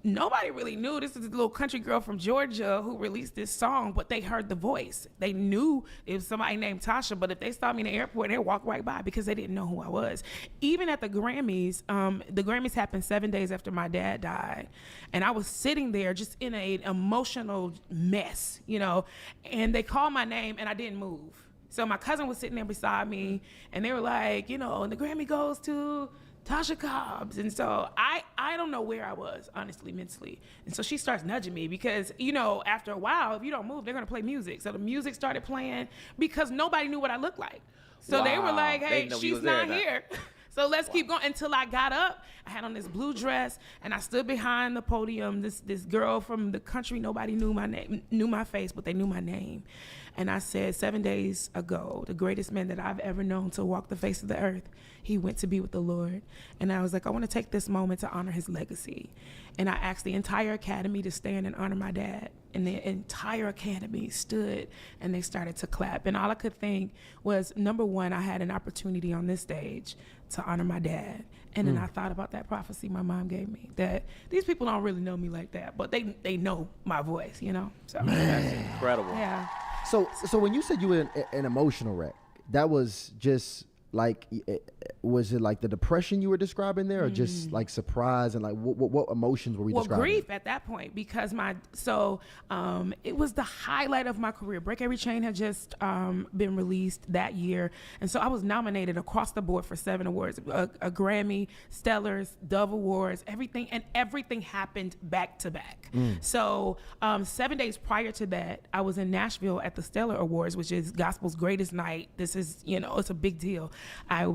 Nobody really knew this is a little country girl from Georgia who released this song, but they heard the voice. They knew it was somebody named Tasha, but if they saw me in the airport, they'd walk right by because they didn't know who I was. Even at the Grammys happened 7 days after my dad died. And I was sitting there just in an emotional mess, you know, and they called my name and I didn't move. So my cousin was sitting there beside me and they were like, you know, and the Grammy goes to Tasha Cobbs. And so I don't know where I was, honestly, mentally. And so she starts nudging me because, you know, after a while, if you don't move, they're going to play music. So the music started playing because nobody knew what I looked like. So they were like, hey, she's not here. So let's keep going until I got up. I had on this blue dress and I stood behind the podium. This girl from the country, nobody knew my name, knew my face, but they knew my name. And I said, 7 days ago, the greatest man that I've ever known to walk the face of the earth, he went to be with the Lord. And I was like, I want to take this moment to honor his legacy. And I asked the entire academy to stand and honor my dad. And the entire academy stood and they started to clap. And all I could think was, number one, I had an opportunity on this stage to honor my dad. And then I thought about that prophecy my mom gave me, that these people don't really know me like that, but they know my voice, you know? So that's incredible. Yeah. So when you said you were an emotional wreck, that was just like, was it like the depression you were describing there, or just like surprise, and like what emotions were we describing? Well, grief at that point, because it was the highlight of my career. Break Every Chain had just been released that year, and so I was nominated across the board for 7 awards, a Grammy, Stellars, Dove Awards, everything happened back to back. So 7 days prior to that, I was in Nashville at the Stellar Awards, which is gospel's greatest night. This is, you know, it's a big deal. I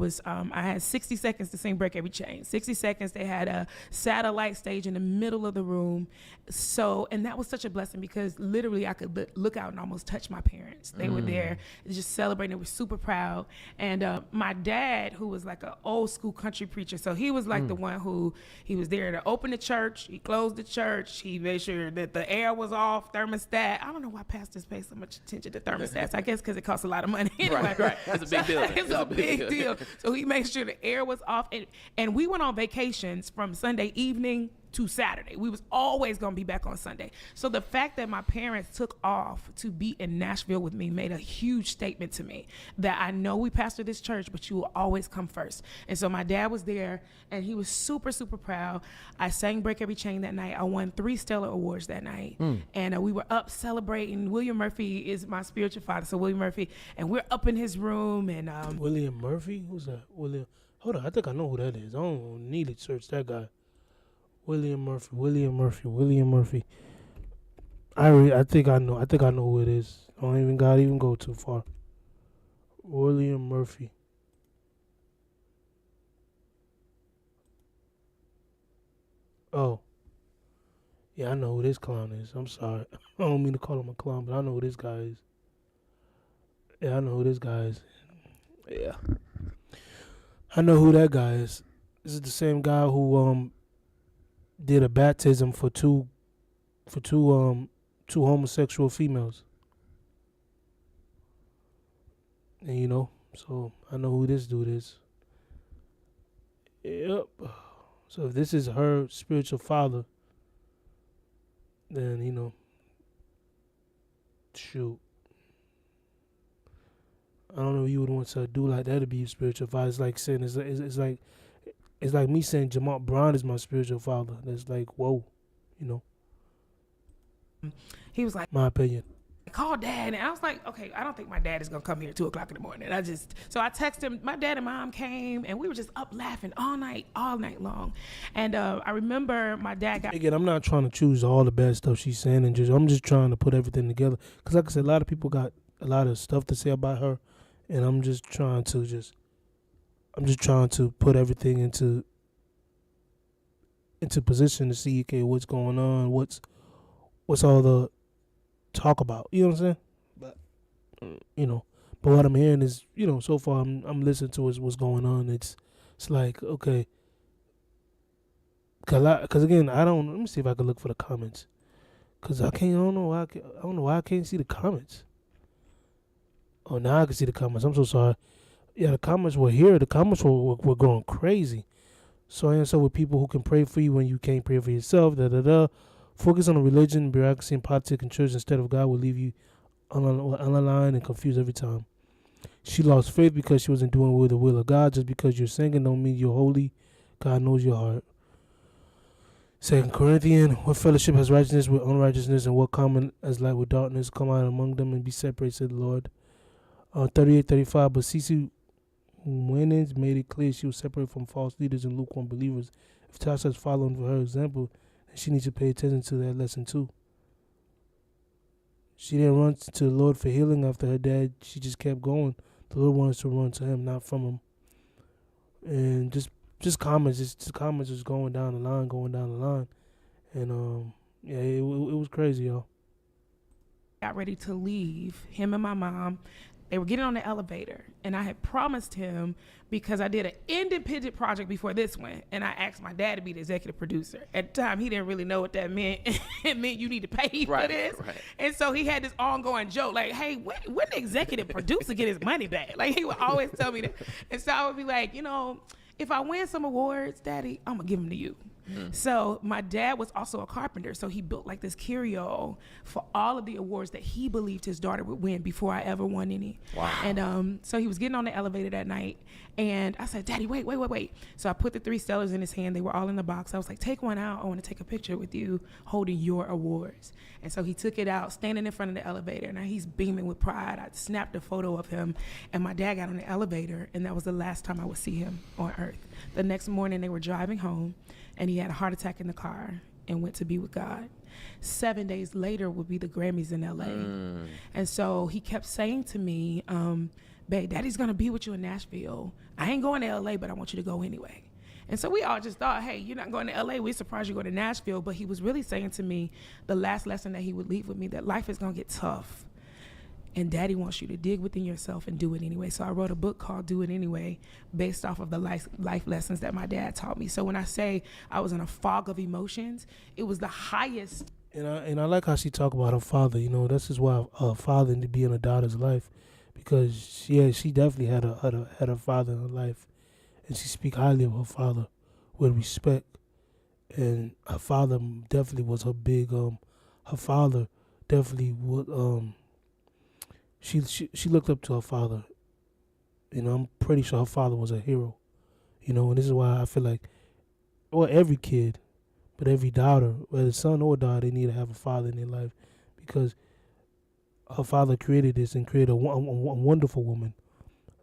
had 60 seconds to sing Break Every Chain. 60 seconds. They had a satellite stage in the middle of the room. So, and that was such a blessing because literally I could look out and almost touch my parents. They were there just celebrating. They were super proud. And my dad, who was like an old school country preacher, so he was like the one who, he was there to open the church. He closed the church. He made sure that the air was off, thermostat. I don't know why pastors pay so much attention to thermostats. I guess because it costs a lot of money. Anyway. Right. It's a big deal. It's a big deal. So he made sure the air was off. And we went on vacations from Sunday evening to Saturday. We was always going to be back on Sunday. So the fact that my parents took off to be in Nashville with me made a huge statement to me that I know we pastor this church, but you will always come first. And so my dad was there and he was super, super proud. I sang Break Every Chain that night. I won 3 Stellar Awards that night. And we were up celebrating. William Murphy is my spiritual father. So William Murphy, and we're up in his room and William Murphy? Who's that? William. Hold on, I think I know who that is. I don't need to search that guy. William Murphy. I think I know who it is. I don't even gotta go too far. William Murphy. Oh. Yeah, I know who this clown is. I'm sorry. I don't mean to call him a clown, but I know who this guy is. Yeah, I know who this guy is. Yeah. I know who that guy is. This is the same guy who did a baptism for two homosexual females. And so I know who this dude is. Yep. So if this is her spiritual father, then shoot. I don't know if you would want to do like that to be your spiritual father. It's like saying it's like me saying Jamal Brown is my spiritual father. That's like, whoa, he was like, my opinion. Call dad. And I was like, okay, I don't think my dad is going to come here at 2 o'clock in the morning. So I texted him. My dad and mom came and we were just up laughing all night long. And I remember my dad got. Again, I'm not trying to choose all the bad stuff she's saying I'm just trying to put everything together. Because like I said, a lot of people got a lot of stuff to say about her. And I'm just trying to put everything into position to see, okay, what's going on, what's all the talk about, you know what I'm saying? But what I'm hearing is, so far I'm listening to what's going on. It's like, okay, because again, let me see if I can look for the comments, because I don't know why I can't see the comments. Oh, now I can see the comments. I'm so sorry. Yeah, the comments were here. The comments were going crazy. So I answer with people who can pray for you when you can't pray for yourself. Focus on religion, bureaucracy, and politics and church instead of God will leave you unaligned and confused every time. She lost faith because she wasn't doing the will of God. Just because you're singing don't mean you're holy. God knows your heart. 2 Corinthians, what fellowship has righteousness with unrighteousness, and what common as light with darkness? Come out among them and be separated, said the Lord. 38-35, but Cece Winans made it clear she was separated from false leaders and lukewarm believers. If Tasha's following her example, then she needs to pay attention to that lesson too. She didn't run to the Lord for healing after her dad. She just kept going. The Lord wanted to run to him, not from him. And just comments just going down the line. And yeah, it was crazy, y'all. Got ready to leave, him and my mom. They were getting on the elevator, and I had promised him, because I did an independent project before this one, and I asked my dad to be the executive producer. At the time, he didn't really know what that meant. It meant you need to pay for this. Right. And so he had this ongoing joke, like, hey, when the executive producer get his money back? Like, he would always tell me that. And so I would be like, if I win some awards, Daddy, I'm going to give them to you. So my dad was also a carpenter, so he built like this carry-all for all of the awards that he believed his daughter would win before I ever won any. Wow. And so he was getting on the elevator that night, and I said, Daddy, wait. So I put the 3 Stellars in his hand. They were all in the box. I was like, take one out. I want to take a picture with you holding your awards. And so he took it out, standing in front of the elevator. Now he's beaming with pride. I snapped a photo of him, and my dad got on the elevator, and that was the last time I would see him on earth. The next morning, they were driving home, and he had a heart attack in the car and went to be with God. 7 days later would be the Grammys in LA. And so he kept saying to me babe, daddy's going to be with you in Nashville. I ain't going to LA, but I want you to go anyway. And so we all just thought, hey, you're not going to LA. We're surprised you go to Nashville. But he was really saying to me, the last lesson that he would leave with me, that life is going to get tough. And daddy wants you to dig within yourself and do it anyway. So I wrote a book called Do It Anyway, based off of the life lessons that my dad taught me. So when I say I was in a fog of emotions, it was the highest. And I like how she talked about her father. You know, this is why a father need to be in a daughter's life, because she definitely had her father in her life, and she speak highly of her father with respect. And her father definitely was her big. Her father definitely would. She looked up to her father. You know, I'm pretty sure her father was a hero. You know, and this is why I feel like, well, every kid, but every daughter, whether son or daughter, they need to have a father in their life, because her father created this and created a wonderful woman,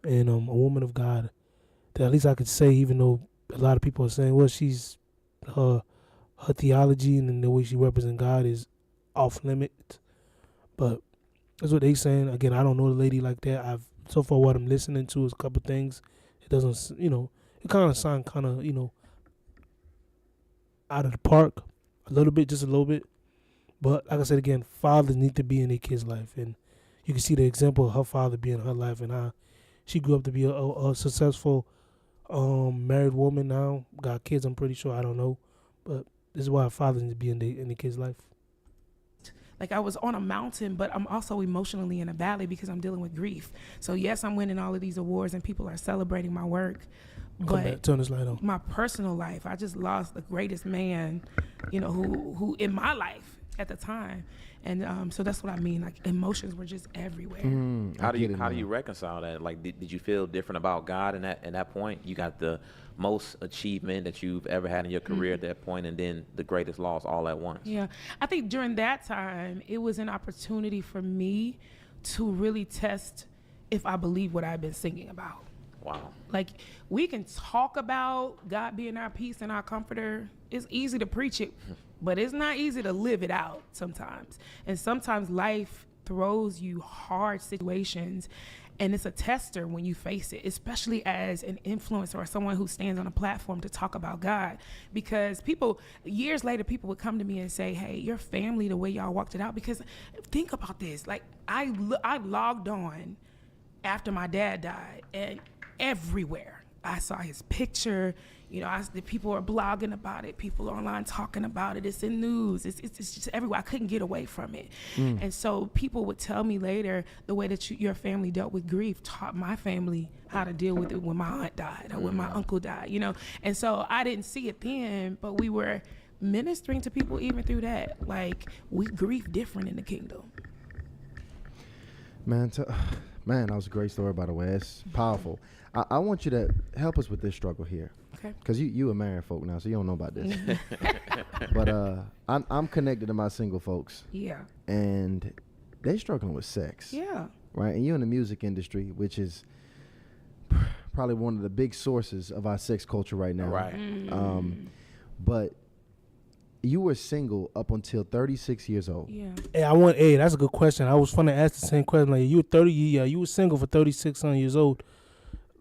and a woman of God. That at least I could say, even though a lot of people are saying, well, she's her theology and the way she represents God is off limit, but that's what they saying. Again, I don't know the lady like that. So far what I'm listening to is a couple things. It doesn't, you know, it kind of sound kind of, you know, out of the park a little bit, just a little bit. But like I said again, fathers need to be in their kids' life, and you can see the example of her father being in her life and how she grew up to be a successful married woman now. Got kids, I'm pretty sure. I don't know, but this is why fathers need to be in the kids' life. Like, I was on a mountain, but I'm also emotionally in a valley because I'm dealing with grief. So yes, I'm winning all of these awards and people are celebrating my work. But turn this light on. My personal life, I just lost the greatest man, you know, who in my life at the time. And so that's what I mean. Like, emotions were just everywhere. How do you reconcile that? Like, did you feel different about God in that point? You got the most achievement that you've ever had in your career at that point, and then the greatest loss all at once. Yeah, I think during that time, it was an opportunity for me to really test if I believe what I've been singing about. Wow. Like, we can talk about God being our peace and our comforter. It's easy to preach it, but it's not easy to live it out sometimes. And sometimes life throws you hard situations, and it's a tester when you face it, especially as an influencer or someone who stands on a platform to talk about God. Because years later, people would come to me and say, hey, your family, the way y'all walked it out. Because think about this. Like, I logged on after my dad died, and everywhere I saw his picture. You know, the people are blogging about it. People are online talking about it. It's in news. It's just everywhere. I couldn't get away from it. And so people would tell me later, the way that your family dealt with grief taught my family how to deal with it when my aunt died or when my uncle died, you know. And so I didn't see it then, but we were ministering to people even through that. Like, we grieve different in the kingdom. Man, that was a great story, by the way. It's powerful. I want you to help us with this struggle here. Okay. Because you a married folk now, so you don't know about this. But I'm connected to my single folks. Yeah. And they struggling with sex. Yeah. Right? And you're in the music industry, which is probably one of the big sources of our sex culture right now. Right. But you were single up until 36 years old. Yeah. Hey, that's a good question. I was going to ask the same question. Like, you were 30, you were single for 36 years old.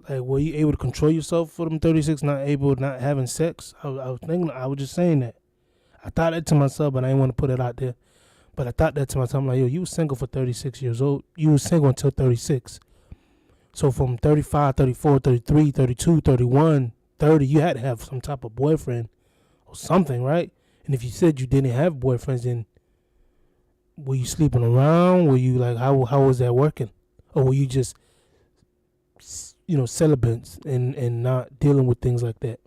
Like, were you able to control yourself for them 36, not having sex? I was just saying that. I thought that to myself, but I didn't want to put it out there. But I thought that to myself. I'm like, yo, you were single for 36 years old. You were single until 36. So from 35, 34, 33, 32, 31, 30, you had to have some type of boyfriend or something, right? And if you said you didn't have boyfriends, then were you sleeping around? Were you like, how was that working? Or were you just, you know, celibates and not dealing with things like that?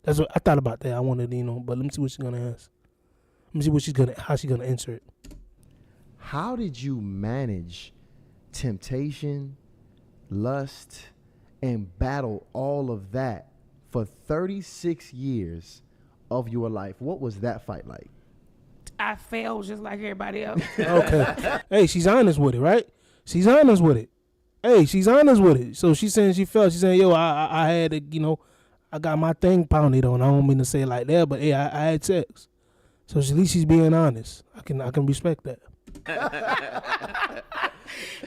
That's what I thought about that. I wanted to, you know, but let me see what she's gonna ask. Let me see how she's gonna answer it. How did you manage temptation, lust, and battle all of that for 36 years of your life? What was that fight like? I failed just like everybody else. Okay. Hey, she's honest with it, right? She's honest with it. Hey, she's honest with it. So she's saying she felt. She's saying, yo, I had, you know, I got my thing pounded on. I don't mean to say it like that, but hey, I had sex. So at least she's being honest. I can respect that.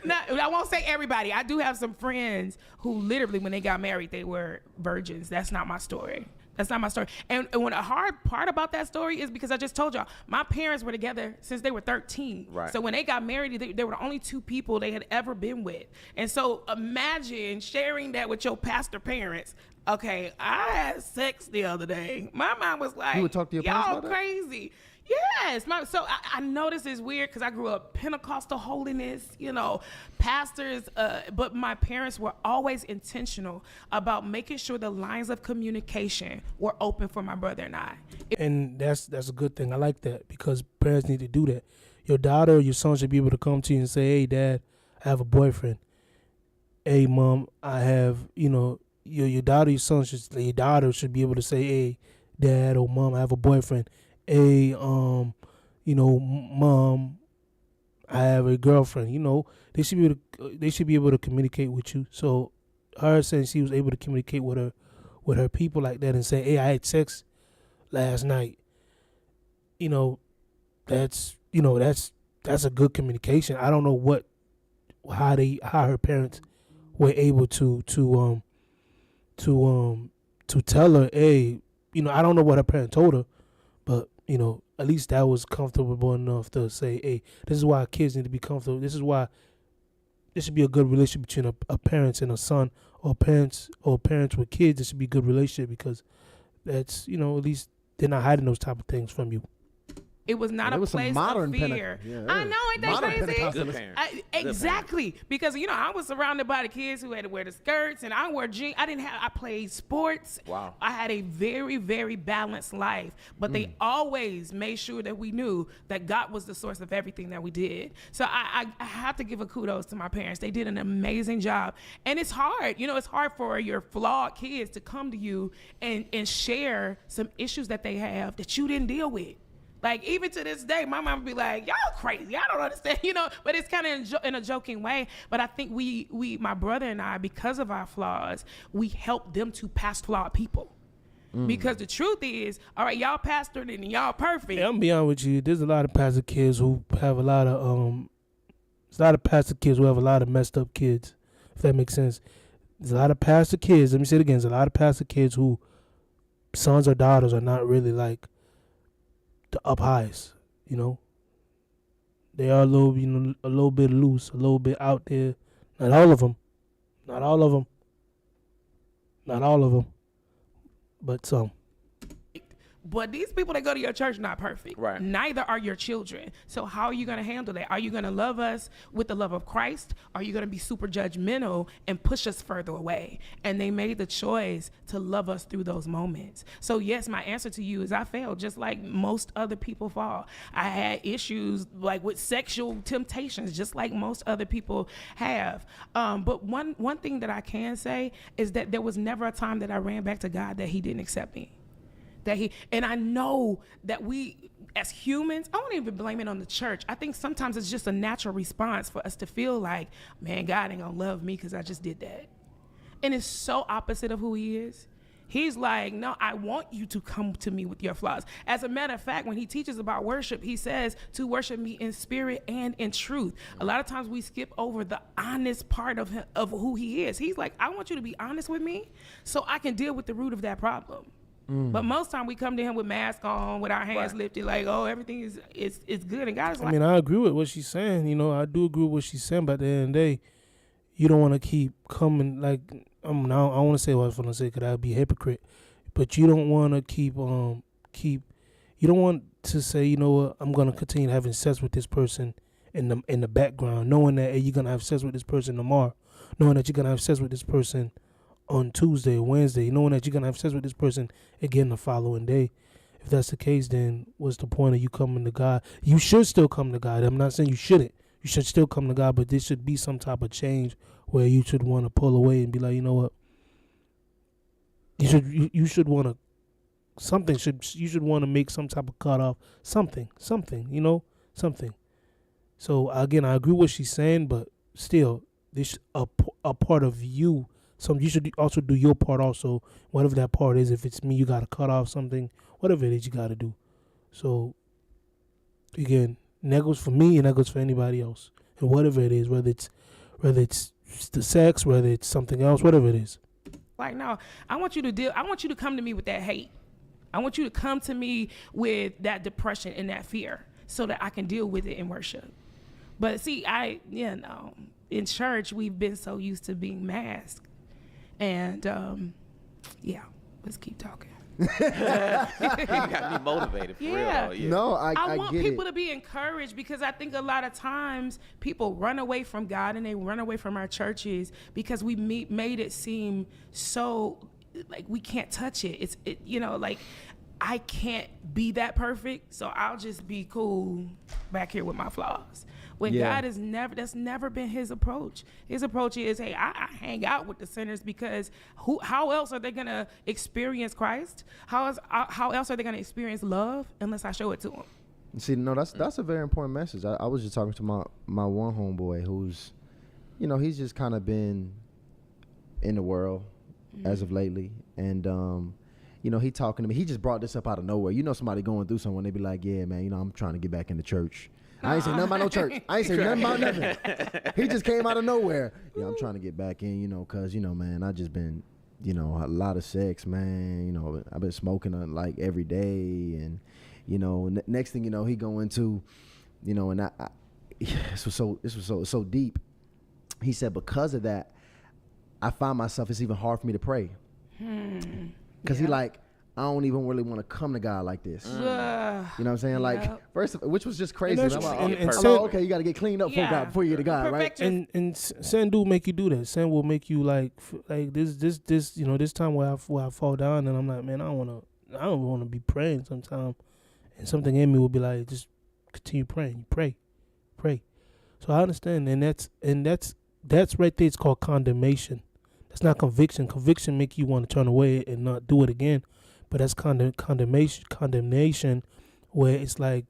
No, I won't say everybody. I do have some friends who literally, when they got married, they were virgins. That's not my story. That's not my story. And when a hard part about that story is because I just told y'all, my parents were together since they were 13. Right. So when they got married, they were the only two people they had ever been with. And so imagine sharing that with your pastor parents. Okay, I had sex the other day. My mom was like, You would talk to your parents y'all about that? crazy. Yes. So I know this is weird because I grew up Pentecostal holiness, pastors, but my parents were always intentional about making sure the lines of communication were open for my brother and I. And that's a good thing. I like that because parents need to do that. Your daughter or your son should be able to come to you and say, hey, Dad, I have a boyfriend. Hey, Mom, I have, your daughter, your daughter should be able to say, hey, Dad or Mom, I have a boyfriend. Hey, Mom, I have a girlfriend. They should be able to communicate with you. So her saying she was able to communicate with her people like that and say, hey, I had sex last night. That's a good communication. I don't know how her parents were able to tell her, hey, I don't know what her parents told her, but at least that was comfortable enough to say, hey, this is why kids need to be comfortable. This is why this should be a good relationship between a parents and a son, or parents with kids. This should be a good relationship because that's, at least they're not hiding those type of things from you. It was not a place of fear. I know, ain't that crazy? Exactly. Because, I was surrounded by the kids who had to wear the skirts, and I wore jeans. I played sports. Wow. I had a very, very balanced life. But they always made sure that we knew that God was the source of everything that we did. So I have to give a kudos to my parents. They did an amazing job. And it's hard. It's hard for your flawed kids to come to you and share some issues that they have that you didn't deal with. Like, even to this day, my mom would be like, y'all crazy. I don't understand, but it's kind of in a joking way. But I think we, my brother and I, because of our flaws, we help them to past flawed people. Because the truth is, all right, y'all pastored and y'all perfect. Yeah, I'm gonna be honest with you. There's a lot of pastor kids who have a lot of messed up kids, if that makes sense. There's a lot of pastor kids, let me say it again, there's a lot of pastor kids who sons or daughters are not really like the up highs, They are a little bit loose, a little bit out there. Not all of them, but some. But these people that go to your church not perfect. Right. Neither are your children. So how are you going to handle that? Are you going to love us with the love of Christ? Are you going to be super judgmental and push us further away? And they made the choice to love us through those moments. So yes, my answer to you is I failed just like most other people fall. I had issues like with sexual temptations just like most other people have. But one thing that I can say is that there was never a time that I ran back to God that he didn't accept me. And I know that we, as humans, I won't even blame it on the church. I think sometimes it's just a natural response for us to feel like, man, God ain't gonna love me because I just did that. And it's so opposite of who he is. He's like, no, I want you to come to me with your flaws. As a matter of fact, when he teaches about worship, he says to worship me in spirit and in truth. A lot of times we skip over the honest part of who he is. He's like, I want you to be honest with me so I can deal with the root of that problem. But most time we come to him with mask on, with our hands lifted, like, oh, everything is good. And God is like, I mean, I agree with what she's saying. I do agree with what she's saying. But at the end of the day, you don't want to keep coming like I don't want to say what I was going to say because I'd be a hypocrite. But you don't want to keep. You don't want to say, you know what, I'm going to continue having sex with this person in the background, knowing that you're going to have sex with this person tomorrow, knowing that you're going to have sex with this person on Tuesday, Wednesday, knowing that you're going to have sex with this person again the following day. If that's the case, then what's the point of you coming to God? You should still come to God. I'm not saying you shouldn't. You should still come to God, but there should be some type of change where you should want to pull away and be like, you know what? You should want to you should want to make some type of cutoff, something, something. So again, I agree with what she's saying, but still, this a part of you. So you should also do your part also, whatever that part is. If it's me, you got to cut off something, whatever it is you got to do. So, again, and that goes for me and that goes for anybody else. and whatever it is, whether it's the sex, whether it's something else, whatever it is. Like, no, I want you to come to me with that hate. I want you to come to me with that depression and that fear so that I can deal with it in worship. But see, in church, we've been so used to being masked. And, let's keep talking. You got me motivated for real. Though. Yeah. No, I want get people it. to be encouraged, because I think a lot of times people run away from God and they run away from our churches because we made it seem so like we can't touch it. Like I can't be that perfect, so I'll just be cool back here with my flaws. When God that's never been his approach. His approach is, hey, I hang out with the sinners because how else are they going to experience Christ? How else are they going to experience love unless I show it to them? See, no, that's a very important message. I was just talking to my one homeboy who's, he's just kind of been in the world as of lately. And, he talking to me. He just brought this up out of nowhere. Somebody going through something, they be like, yeah, man, I'm trying to get back into church. I ain't say nothing about no church. I ain't say nothing about nothing. He just came out of nowhere. Yeah, I'm trying to get back in, because, man, I just been, a lot of sex, man. I've been smoking like every day. And, next thing you know, he go into, and this was so deep. He said, because of that, I find myself, it's even hard for me to pray. Because he like, I don't even really want to come to God like this. You know what I'm saying? Like, which was just crazy. I'm like, okay, you got to get cleaned up before you get to God, right? And sin do make you do that. Sin will make you like this. This time where I fall down and I'm like, man, I don't want to be praying sometimes, and something in me will be like, just continue praying. Pray. So I understand, and that's right there. It's called condemnation. That's not conviction. Conviction make you want to turn away and not do it again. But that's condemnation, where it's like,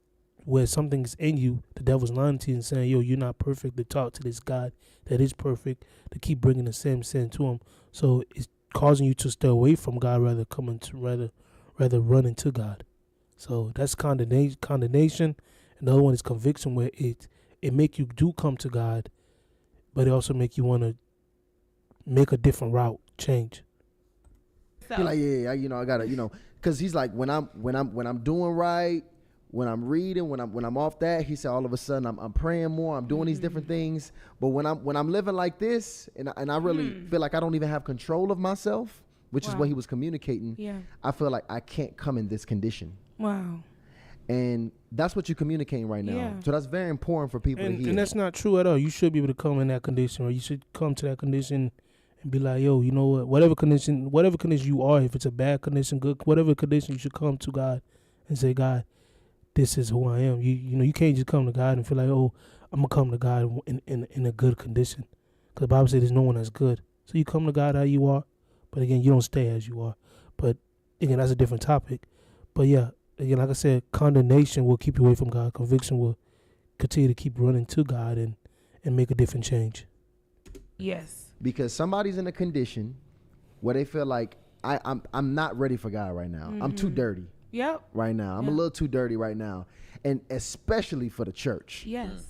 where something's in you, the devil's lying to you and saying, yo, you're not perfect, to talk to this God that is perfect, to keep bringing the same sin to him. So it's causing you to stay away from God rather running to God. So that's condemnation. Another one is conviction, where it make you do come to God, but it also make you want to make a different route, change. He's like, I gotta, because he's like, when I'm doing right, when I'm reading, when I'm off that, he said, all of a sudden I'm praying more, I'm doing these different things. But when I'm living like this, and I really feel like I don't even have control of myself, which is what he was communicating. Yeah. I feel like I can't come in this condition. Wow. And that's what you're communicating right now. Yeah. So that's very important for people to hear. And that's not true at all. You should be able to come in that condition, or you should come to that condition and be like, yo, you know what? Whatever condition you are, if it's a bad condition, good, whatever condition, you should come to God and say, God, this is who I am. You can't just come to God and feel like, oh, I'm gonna come to God in a good condition, because the Bible says there's no one that's good. So you come to God how you are, but again, you don't stay as you are. But again, that's a different topic. But yeah, again, like I said, condemnation will keep you away from God. Conviction will continue to keep running to God and make a different change. Yes. Because somebody's in a condition where they feel like I'm not ready for God right now. I'm too dirty. Yep. Right now. I'm a little too dirty right now. And especially for the church. Yes.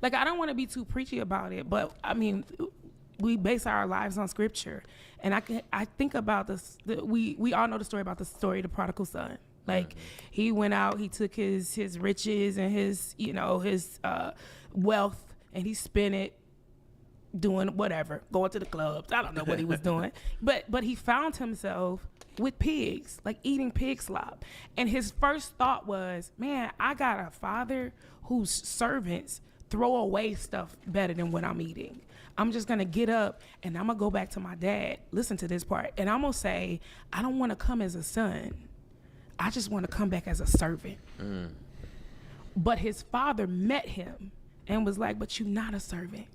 Like, I don't want to be too preachy about it, but I mean, we base our lives on scripture. And I think about this. We all know the story about the prodigal son. Like, he went out, he took his riches and his wealth, and he spent it doing whatever, going to the clubs. I don't know what he was doing. But he found himself with pigs, like eating pig slop. And his first thought was, man, I got a father whose servants throw away stuff better than what I'm eating. I'm just going to get up and I'm going to go back to my dad. Listen to this part. And I'm going to say, I don't want to come as a son. I just want to come back as a servant. But his father met him and was like, but you're not a servant.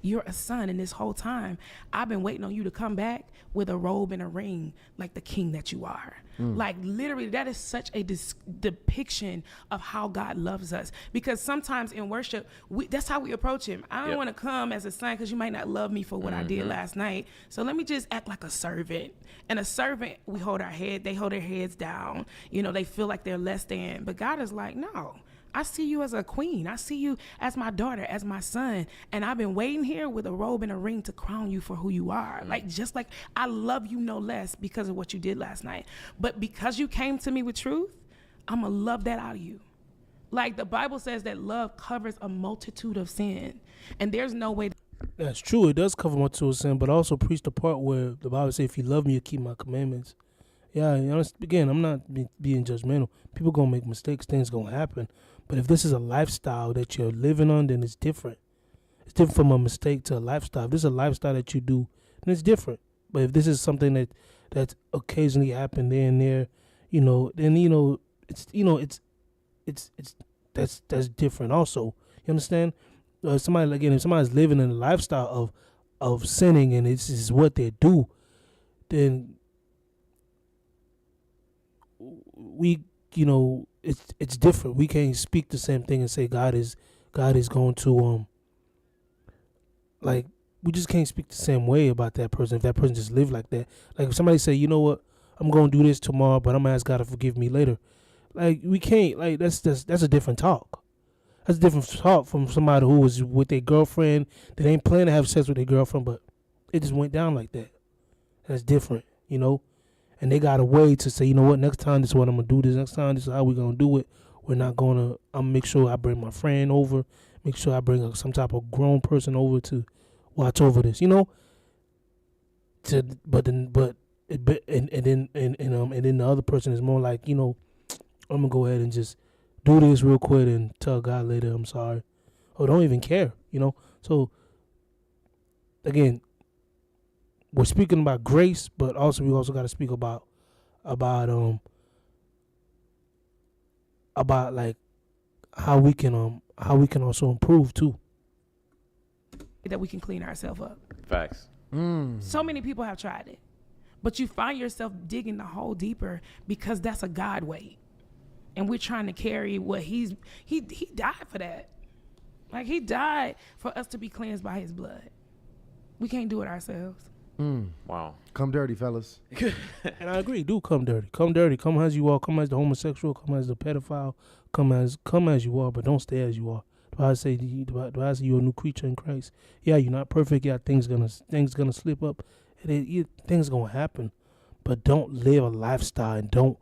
You're a son, and this whole time, I've been waiting on you to come back with a robe and a ring like the king that you are. Like, literally, that is such a depiction of how God loves us. Because sometimes in worship, that's how we approach him. I don't want to come as a son because you might not love me for what I did last night. So let me just act like a servant. And a servant, they hold their heads down. They feel like they're less than. But God is like, no. I see you as a queen. I see you as my daughter, as my son. And I've been waiting here with a robe and a ring to crown you for who you are. Like, just like I love you no less because of what you did last night. But because you came to me with truth, I'm going to love that out of you. Like the Bible says that love covers a multitude of sin. And there's no way. That's true. It does cover multitude of sin, but also preach the part where the Bible says, if you love me, you keep my commandments. Yeah, you know, again, I'm not being judgmental. People going to make mistakes. Things going to happen. But if this is a lifestyle that you're living on, then it's different. It's different from a mistake to a lifestyle. If this is a lifestyle that you do, then it's different. But if this is something that's occasionally happened there and there, you know, then that's different. Also, you understand? If somebody's living in a lifestyle of sinning and this is what they do, then it's different. We can't speak the same thing and say God is going to we just can't speak the same way about that person if that person just lived like that. Like if somebody say, you know what, I'm gonna do this tomorrow, but I'm gonna ask God to forgive me later. Like we can't, like that's a different talk. That's a different talk from somebody who was with their girlfriend. They ain't planning to have sex with their girlfriend, but it just went down like that. That's different, you know? And they got a way to say, you know what, next time this is what I'm going to do. This next time this is how we're going to do it. We're not going to, I'm going to make sure I bring my friend over. Make sure I bring some type of grown person over to watch over this, you know? And then the other person is more like, you know, I'm going to go ahead and just do this real quick and tell God later I'm sorry. Or don't even care, you know? So, again, we're speaking about grace, but also we also got to speak about like how we can also improve too. That we can clean ourselves up. Facts. So many people have tried it, but you find yourself digging the hole deeper because that's a God way, and we're trying to carry what he died for that. Like he died for us to be cleansed by his blood. We can't do it ourselves. Wow. Come dirty, fellas. And I agree. Do come dirty. Come dirty. Come as you are. Come as the homosexual. Come as the pedophile. Come as you are, but don't stay as you are. The Bible say you're a new creature in Christ. Yeah, you're not perfect. Yeah, things gonna slip up. Things gonna happen, but don't live a lifestyle and don't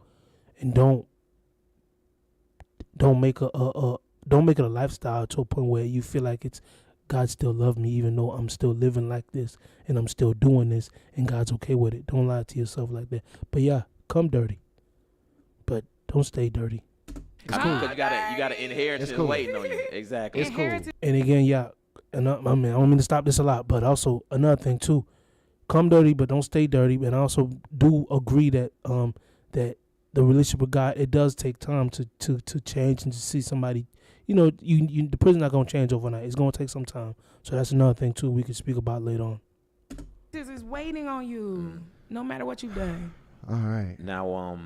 make it a lifestyle to a point where you feel like it's God still love me even though I'm still living like this and I'm still doing this and God's okay with it. Don't lie to yourself like that. But yeah, come dirty, but don't stay dirty. It's cool. You got an inheritance waiting on you. Exactly. It's cool. And again, yeah, and I don't mean to stop this a lot, but also another thing too, come dirty, but don't stay dirty. And I also do agree that that the relationship with God, it does take time to change and to see somebody. You know, the person's not gonna change overnight. It's gonna take some time. So that's another thing too we can speak about later on. This is waiting on you, no matter what you've done. All right. Now,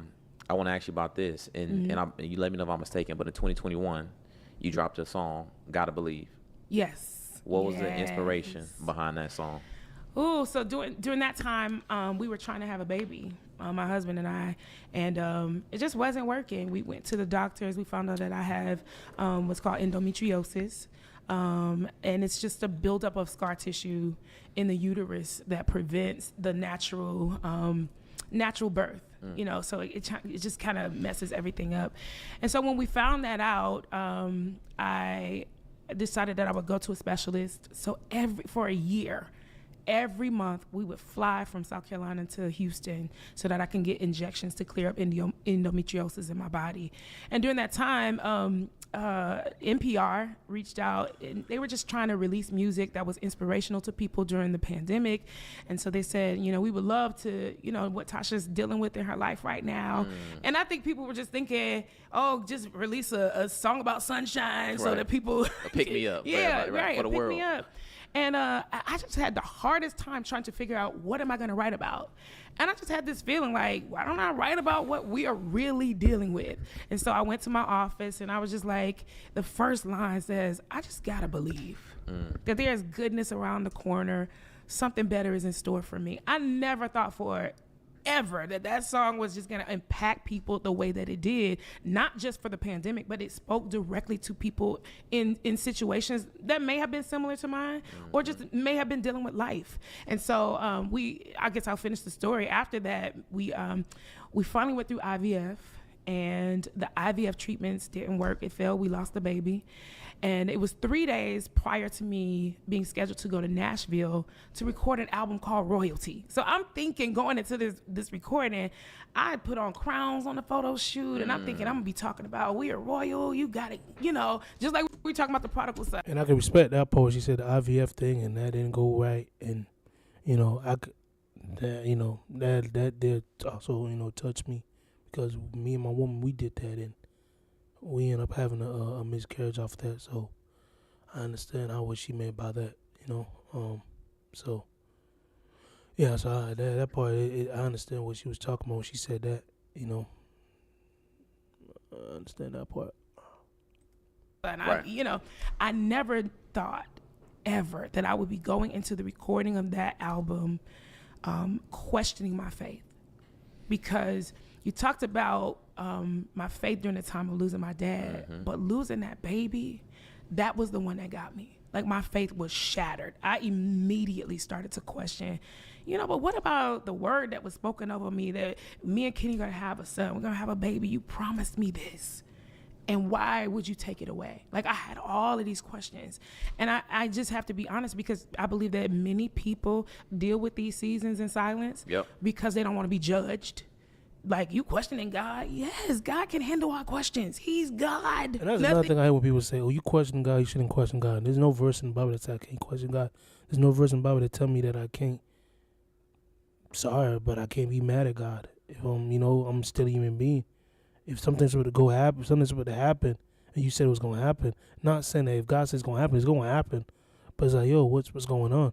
I want to ask you about this, and you let me know if I'm mistaken. But in 2021, you dropped a song, "Gotta Believe." Yes. What was the inspiration behind that song? Oh, so during that time, we were trying to have a baby, my husband and I, and it just wasn't working. We went to the doctors. We found out that I have what's called endometriosis, and it's just a buildup of scar tissue in the uterus that prevents the natural birth. You know, so it just kind of messes everything up. And so when we found that out, I decided that I would go to a specialist. So for a year, every month we would fly from South Carolina to Houston so that I can get injections to clear up endometriosis in my body. And during that time, NPR reached out, and they were just trying to release music that was inspirational to people during the pandemic. And so they said, you know, we would love to, you know, what Tasha's dealing with in her life right now. And I think people were just thinking, oh, just release a song about sunshine so that people pick me up. Yeah, right. For the pick world. me up. And I just had the hardest time trying to figure out what am I going to write about. And I just had this feeling like, why don't I write about what we are really dealing with? And so I went to my office and I was just like, the first line says, I just got to believe that there's goodness around the corner. Something better is in store for me. I never thought for ever that song was just going to impact people the way that it did, not just for the pandemic, but it spoke directly to people in situations that may have been similar to mine or just may have been dealing with life. And so I guess I'll finish the story. After that, we finally went through IVF, and the IVF treatments didn't work. It failed. We lost the baby. And it was 3 days prior to me being scheduled to go to Nashville to record an album called Royalty. So I'm thinking going into this recording, I put on crowns on the photo shoot, and I'm thinking I'm gonna be talking about we are royal, you got it, just like we talking about the prodigal son. And I can respect that part. She said the IVF thing, and that didn't go right, and that did also touch me, because me and my woman, we did that, and we ended up having a miscarriage off that. So I understand what she meant by that, so yeah, so that part, I understand what she was talking about when she said that, I understand that part. And Right. I never thought ever that I would be going into the recording of that album questioning my faith, because you talked about my faith during the time of losing my dad, but losing that baby, that was the one that got me. Like, my faith was shattered. I immediately started to question, but what about the word that was spoken over me that me and Kenny are gonna have a son, we're gonna have a baby, you promised me this. And why would you take it away? Like, I had all of these questions. And I just have to be honest, because I believe that many people deal with these seasons in silence because they don't want to be judged. Like, you questioning God? Yes, God can handle our questions. He's God. And that's another thing I hear when people say, you question God, you shouldn't question God. There's no verse in the Bible that says I can't question God. There's no verse in the Bible that tell me that I can't. Sorry, but I can't be mad at God. If I'm still a human being. If something's were to happen, and you said it was going to happen, not saying that if God says it's going to happen, it's going to happen. But it's like, what's going on?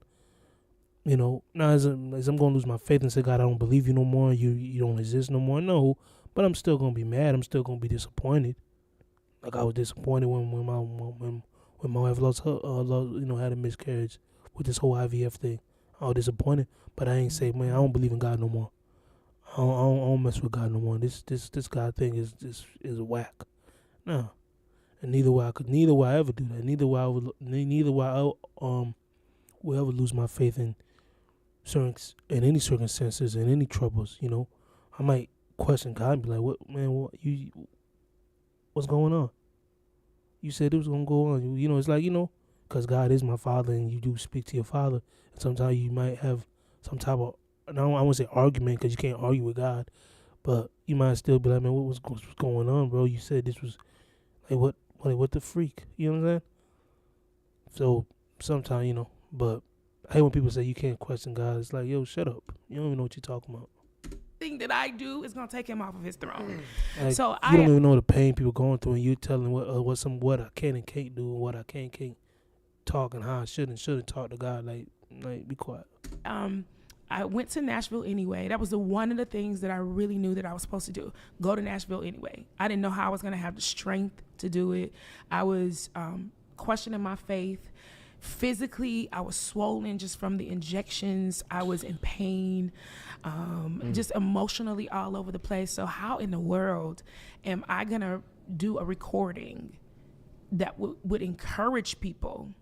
Now as I'm going to lose my faith and say, God, I don't believe you no more. You don't exist no more. No, but I'm still going to be mad. I'm still going to be disappointed. Like, I was disappointed when my wife lost her, had a miscarriage with this whole IVF thing. I was disappointed, but I ain't say, man, I don't believe in God no more. I don't mess with God no more. This God thing is whack. No, and neither will I ever do that. Neither will I ever lose my faith in any circumstances, in any troubles. I might question God and be like, what's going on? You said it was gonna go on. It's like, because God is my Father, and you do speak to your Father, and sometimes you might have some type of, I won't say argument, because you can't argue with God, but you might still be like, man, what's going on, bro? You said this was, like, what the freak? You know what I'm saying? So sometimes, but I hate when people say you can't question God. It's like, shut up. You don't even know what you're talking about. Thing that I do is gonna take him off of his throne. Like, So you don't even know the pain people going through, and you telling what I can and can't do, and what I can't talk, and how I shouldn't talk to God. Like be quiet. I went to Nashville anyway. That was one of the things that I really knew that I was supposed to do. Go to Nashville anyway. I didn't know how I was going to have the strength to do it. I was questioning my faith. Physically, I was swollen just from the injections. I was in pain, just emotionally all over the place. So how in the world am I going to do a recording that would encourage people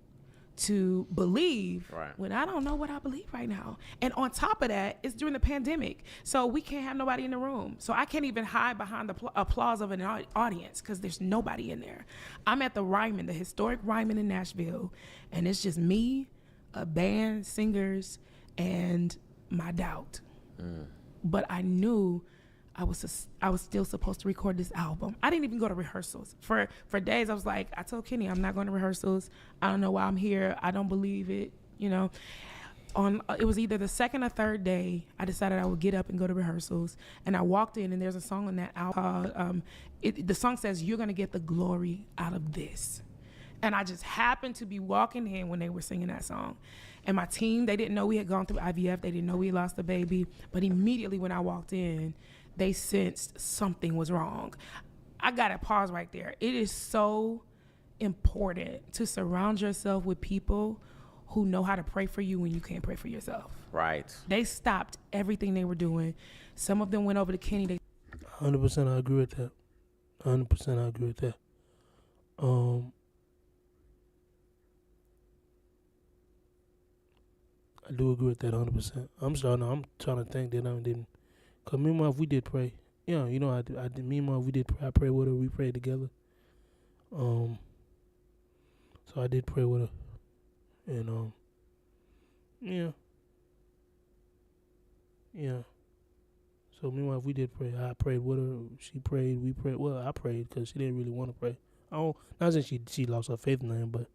to believe when I don't know what I believe right now? And on top of that, it's during the pandemic, so we can't have nobody in the room. So I can't even hide behind the applause of an audience, because there's nobody in there. I'm at the Ryman, the historic Ryman in Nashville, and it's just me, a band, singers, and my doubt. But I knew I was still supposed to record this album. I didn't even go to rehearsals. For days, I was like, I told Kenny, I'm not going to rehearsals. I don't know why I'm here. I don't believe it. It was either the second or third day, I decided I would get up and go to rehearsals. And I walked in, and there's a song on that album called, the song says, "You're going to get the glory out of this." And I just happened to be walking in when they were singing that song. And my team, they didn't know we had gone through IVF. They didn't know we lost the baby. But immediately when I walked in, they sensed something was wrong. I got to pause right there. It is so important to surround yourself with people who know how to pray for you when you can't pray for yourself. Right. They stopped everything they were doing. Some of them went over to Kenny. They 100% I agree with that. 100% I agree with that. I do agree with that 100%. I'm trying to think that I didn't. Cause me and my wife, we did pray. Yeah, you know, I did. Me and my wife, we did pray. I prayed with her. We prayed together. So I did pray with her, and yeah. So me and my wife, we did pray. I prayed with her. She prayed. We prayed. Well, I prayed because she didn't really want to pray. Not that she lost her faith in nothing, but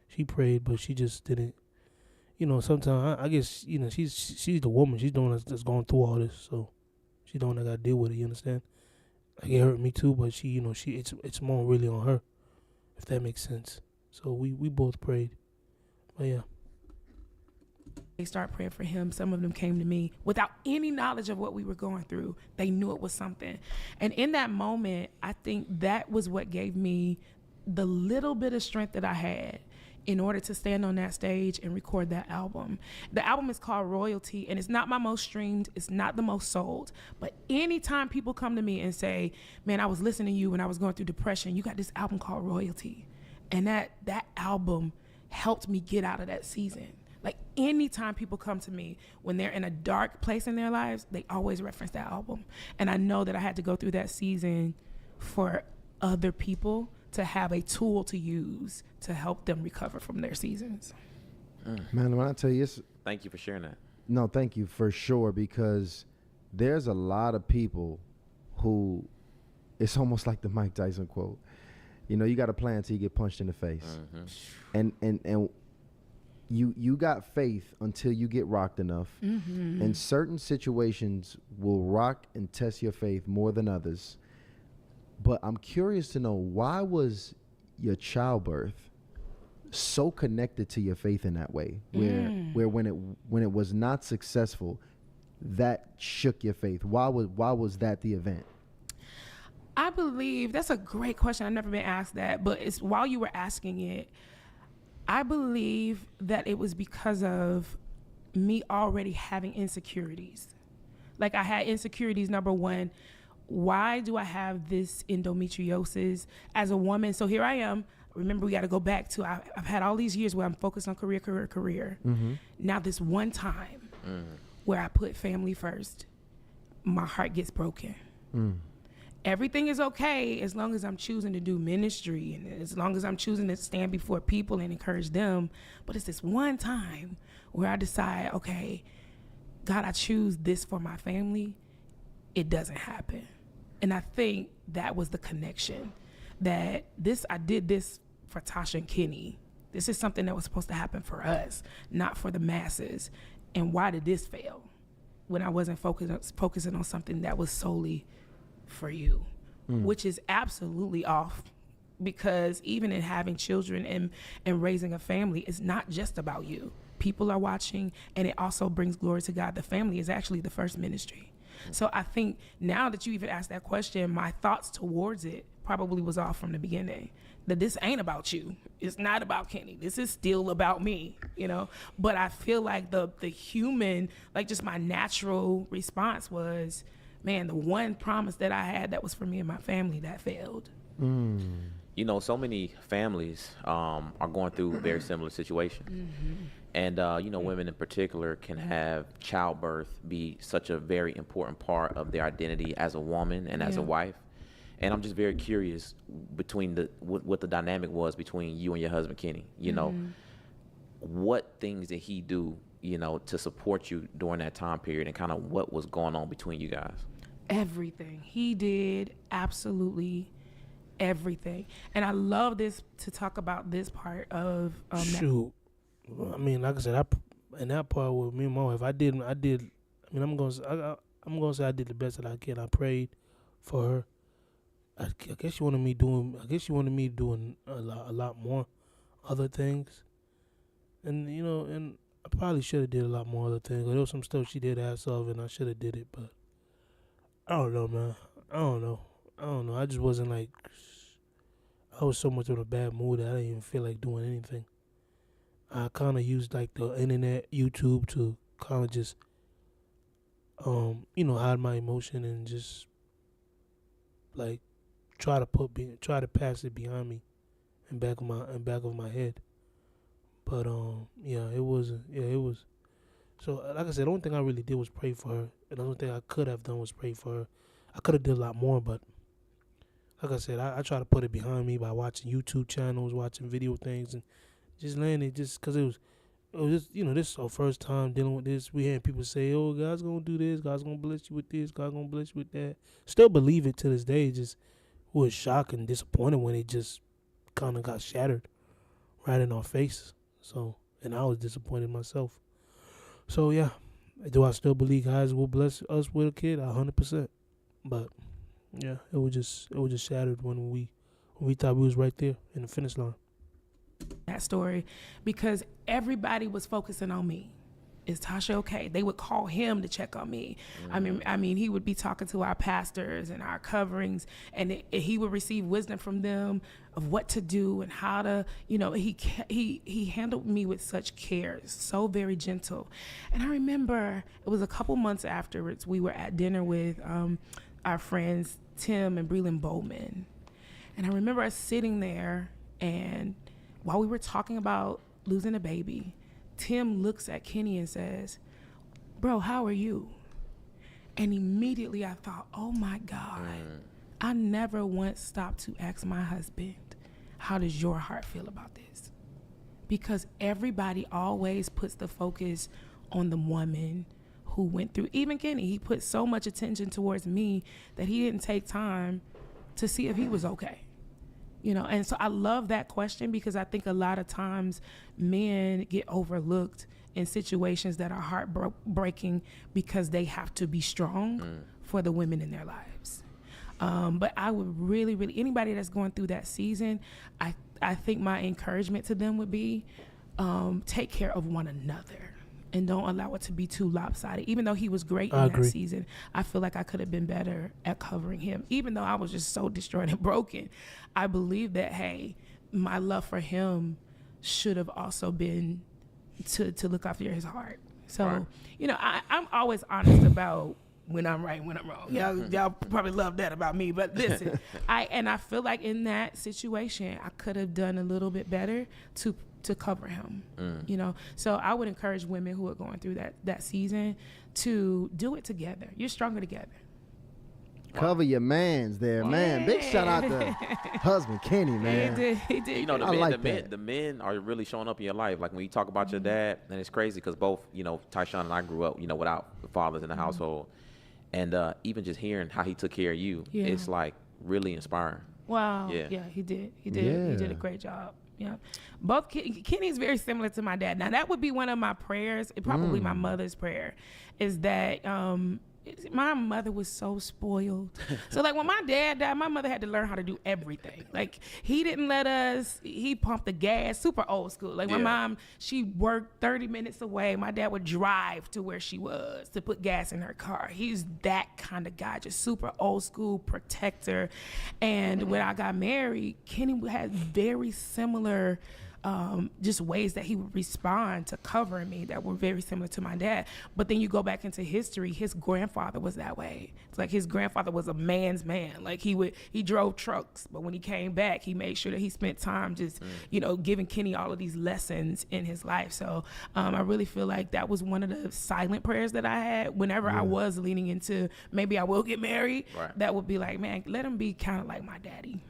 she prayed, but she just didn't. You know, sometimes I guess she's the woman. She's the one that's going through all this, so she's the one that got to deal with it. You understand? Like, it hurt me too, but it's more really on her, if that makes sense. So we both prayed, but yeah. They started praying for him. Some of them came to me without any knowledge of what we were going through. They knew it was something, and in that moment, I think that was what gave me the little bit of strength that I had in order to stand on that stage and record that album. The album is called Royalty, and it's not my most streamed, it's not the most sold, but anytime people come to me and say, man, I was listening to you when I was going through depression, you got this album called Royalty, and that album helped me get out of that season. Like, anytime people come to me when they're in a dark place in their lives, they always reference that album. And I know that I had to go through that season for other people to have a tool to use to help them recover from their seasons. Man, when I tell you, thank you for sharing that. No, thank you for sure, because there's a lot of people who, it's almost like the Mike Tyson quote. You know, you got to play until you get punched in the face. And you got faith until you get rocked enough. And certain situations will rock and test your faith more than others. But I'm curious to know, why was your childbirth so connected to your faith in that way, where when it was not successful, that shook your faith? Why was that the event? I believe that's a great question. I've never been asked that, but it's while you were asking it, I believe that it was because of me already having insecurities. Like, I had insecurities. Number one, why do I have this endometriosis as a woman? So here I am. Remember, we got to go back to, I've had all these years where I'm focused on career. Now this one time where I put family first, my heart gets broken. Everything is okay as long as I'm choosing to do ministry and as long as I'm choosing to stand before people and encourage them. But it's this one time where I decide, okay, God, I choose this for my family. It doesn't happen. And I think that was the connection, that I did this for Tasha and Kenny. This is something that was supposed to happen for us, not for the masses. And why did this fail when I wasn't focusing on something that was solely for you, which is absolutely off, because even in having children and raising a family, it's not just about you. People are watching, and it also brings glory to God. The family is actually the first ministry. So I think now that you even asked that question, my thoughts towards it probably was off from the beginning. That this ain't about you. It's not about Kenny. This is still about me, you know? But I feel like the human, like, just my natural response was, man, the one promise that I had that was for me and my family, that failed. You know, so many families are going through very similar situations. And, you know, women in particular can have childbirth be such a very important part of their identity as a woman and as a wife. And I'm just very curious between what the dynamic was between you and your husband, Kenny. You know, what things did he do, you know, to support you during that time period, and kind of what was going on between you guys? Everything. He did absolutely everything. And I love this, to talk about this part of shoot. I mean, like I said, in that part with me and my wife, I did. I mean, I'm gonna say I did the best that I can. I prayed for her. I guess she wanted me doing a lot more other things, and you know, and I probably should have did a lot more other things. There was some stuff she did ask of, and I should have did it, but I don't know, man. I don't know. I just wasn't like. I was so much in a bad mood that I didn't even feel like doing anything. I kind of used like the internet, YouTube, to kind of just, hide my emotion and just like try to pass it behind me and back of my head. But it was. So like I said, the only thing I really did was pray for her, and the only thing I could have done was pray for her. I could have did a lot more, but like I said, I try to put it behind me by watching YouTube channels, watching video things, and just letting it, just because it was just, this is our first time dealing with this. We had people say, oh, God's going to do this, God's going to bless you with this, God's going to bless you with that. Still believe it to this day. It just was shocked and disappointed when it just kind of got shattered right in our faces. So, and I was disappointed myself. So, yeah, do I still believe God will bless us with a kid? 100%. But yeah, it was just shattered when we thought we was right there in the finish line. That story, because everybody was focusing on me. Is Tasha okay? They would call him to check on me. I mean, he would be talking to our pastors and our coverings, and he would receive wisdom from them of what to do and how to, he handled me with such care, so very gentle. And I remember it was a couple months afterwards, we were at dinner with our friends Tim and Breland Bowman, and I remember us sitting there, and while we were talking about losing a baby, Tim looks at Kenny and says, bro, how are you? And immediately I thought, oh my God, I never once stopped to ask my husband, how does your heart feel about this? Because everybody always puts the focus on the woman who went through, even Kenny, he put so much attention towards me that he didn't take time to see if he was okay. And so I love that question, because I think a lot of times men get overlooked in situations that are heartbreaking because they have to be strong for the women in their lives. But I would really, really, anybody that's going through that season, I think my encouragement to them would be take care of one another. And don't allow it to be too lopsided. Even though he was great in that season, I feel like I could have been better at covering him. Even though I was just so destroyed and broken, I believe that, hey, my love for him should have also been to look after his heart. So, I'm always honest about when I'm right and when I'm wrong. Y'all probably love that about me. But listen, I feel like in that situation, I could have done a little bit better to cover him, So I would encourage women who are going through that season to do it together. You're stronger together. Cover your mans there, man. Big shout out to husband Kenny, man. He did. The men are really showing up in your life. Like when you talk about your dad, and it's crazy because both, Tyshawn and I grew up, without fathers in the household. And even just hearing how he took care of you, it's like really inspiring. Wow. Yeah, he did. He did a great job. Yeah, both Kenny's very similar to my dad. Now that would be one of my prayers, probably my mother's prayer, is that my mother was so spoiled. So like when my dad died, my mother had to learn how to do everything. Like he didn't let us, he pumped the gas, super old school. Like my mom, she worked 30 minutes away. My dad would drive to where she was to put gas in her car. He's that kind of guy, just super old school protector. And when I got married, Kenny had very similar just ways that he would respond to covering me that were very similar to my dad. But then you go back into history, his grandfather was that way. It's like his grandfather was a man's man. Like he drove trucks, but when he came back, he made sure that he spent time just, giving Kenny all of these lessons in his life. So I really feel like that was one of the silent prayers that I had whenever I was leaning into maybe I will get married. Right. That would be like, man, let him be kind of like my daddy.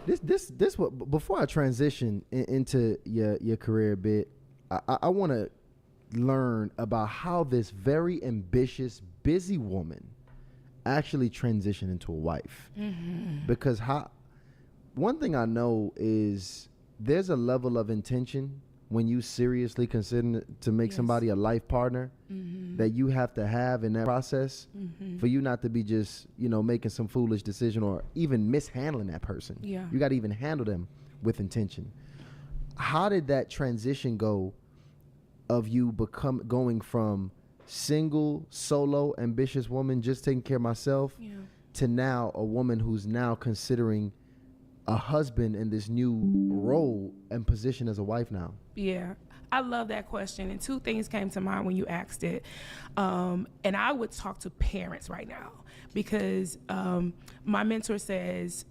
This what before I transition into your career a bit, I want to learn about how this very ambitious, busy woman actually transitioned into a wife. Because one thing I know is there's a level of intention when you seriously consider to make somebody a life partner that you have to have in that process for you not to be just, making some foolish decision or even mishandling that person. Yeah. You got to even handle them with intention. How did that transition go of you going from single, solo, ambitious woman, just taking care of myself, to now a woman who's now considering a husband in this new role and position as a wife now? Yeah. I love that question. And two things came to mind when you asked it. And I would talk to parents right now because my mentor says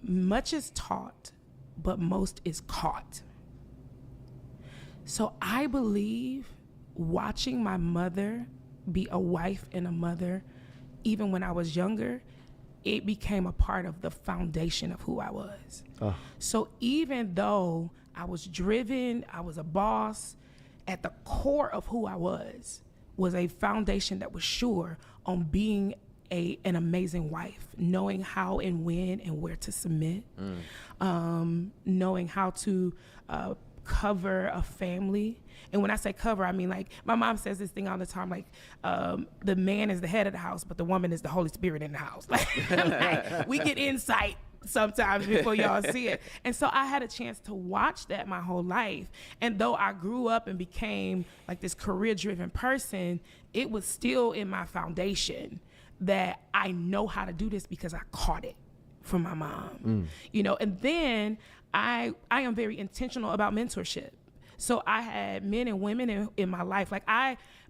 much is taught, but most is caught. So I believe watching my mother be a wife and a mother, even when I was younger, it became a part of the foundation of who I was. So even though I was driven, I was a boss, at the core of who I was a foundation that was sure on being an amazing wife, knowing how and when and where to submit, knowing how to cover a family. And when I say cover, I mean, like, my mom says this thing all the time, like, the man is the head of the house, but the woman is the Holy Spirit in the house. Like, we get insight sometimes before y'all see it. And so I had a chance to watch that my whole life. And though I grew up and became like this career-driven person, it was still in my foundation that I know how to do this because I caught it from my mom. You know, and then I am very intentional about mentorship. So I had men and women in my life. Like,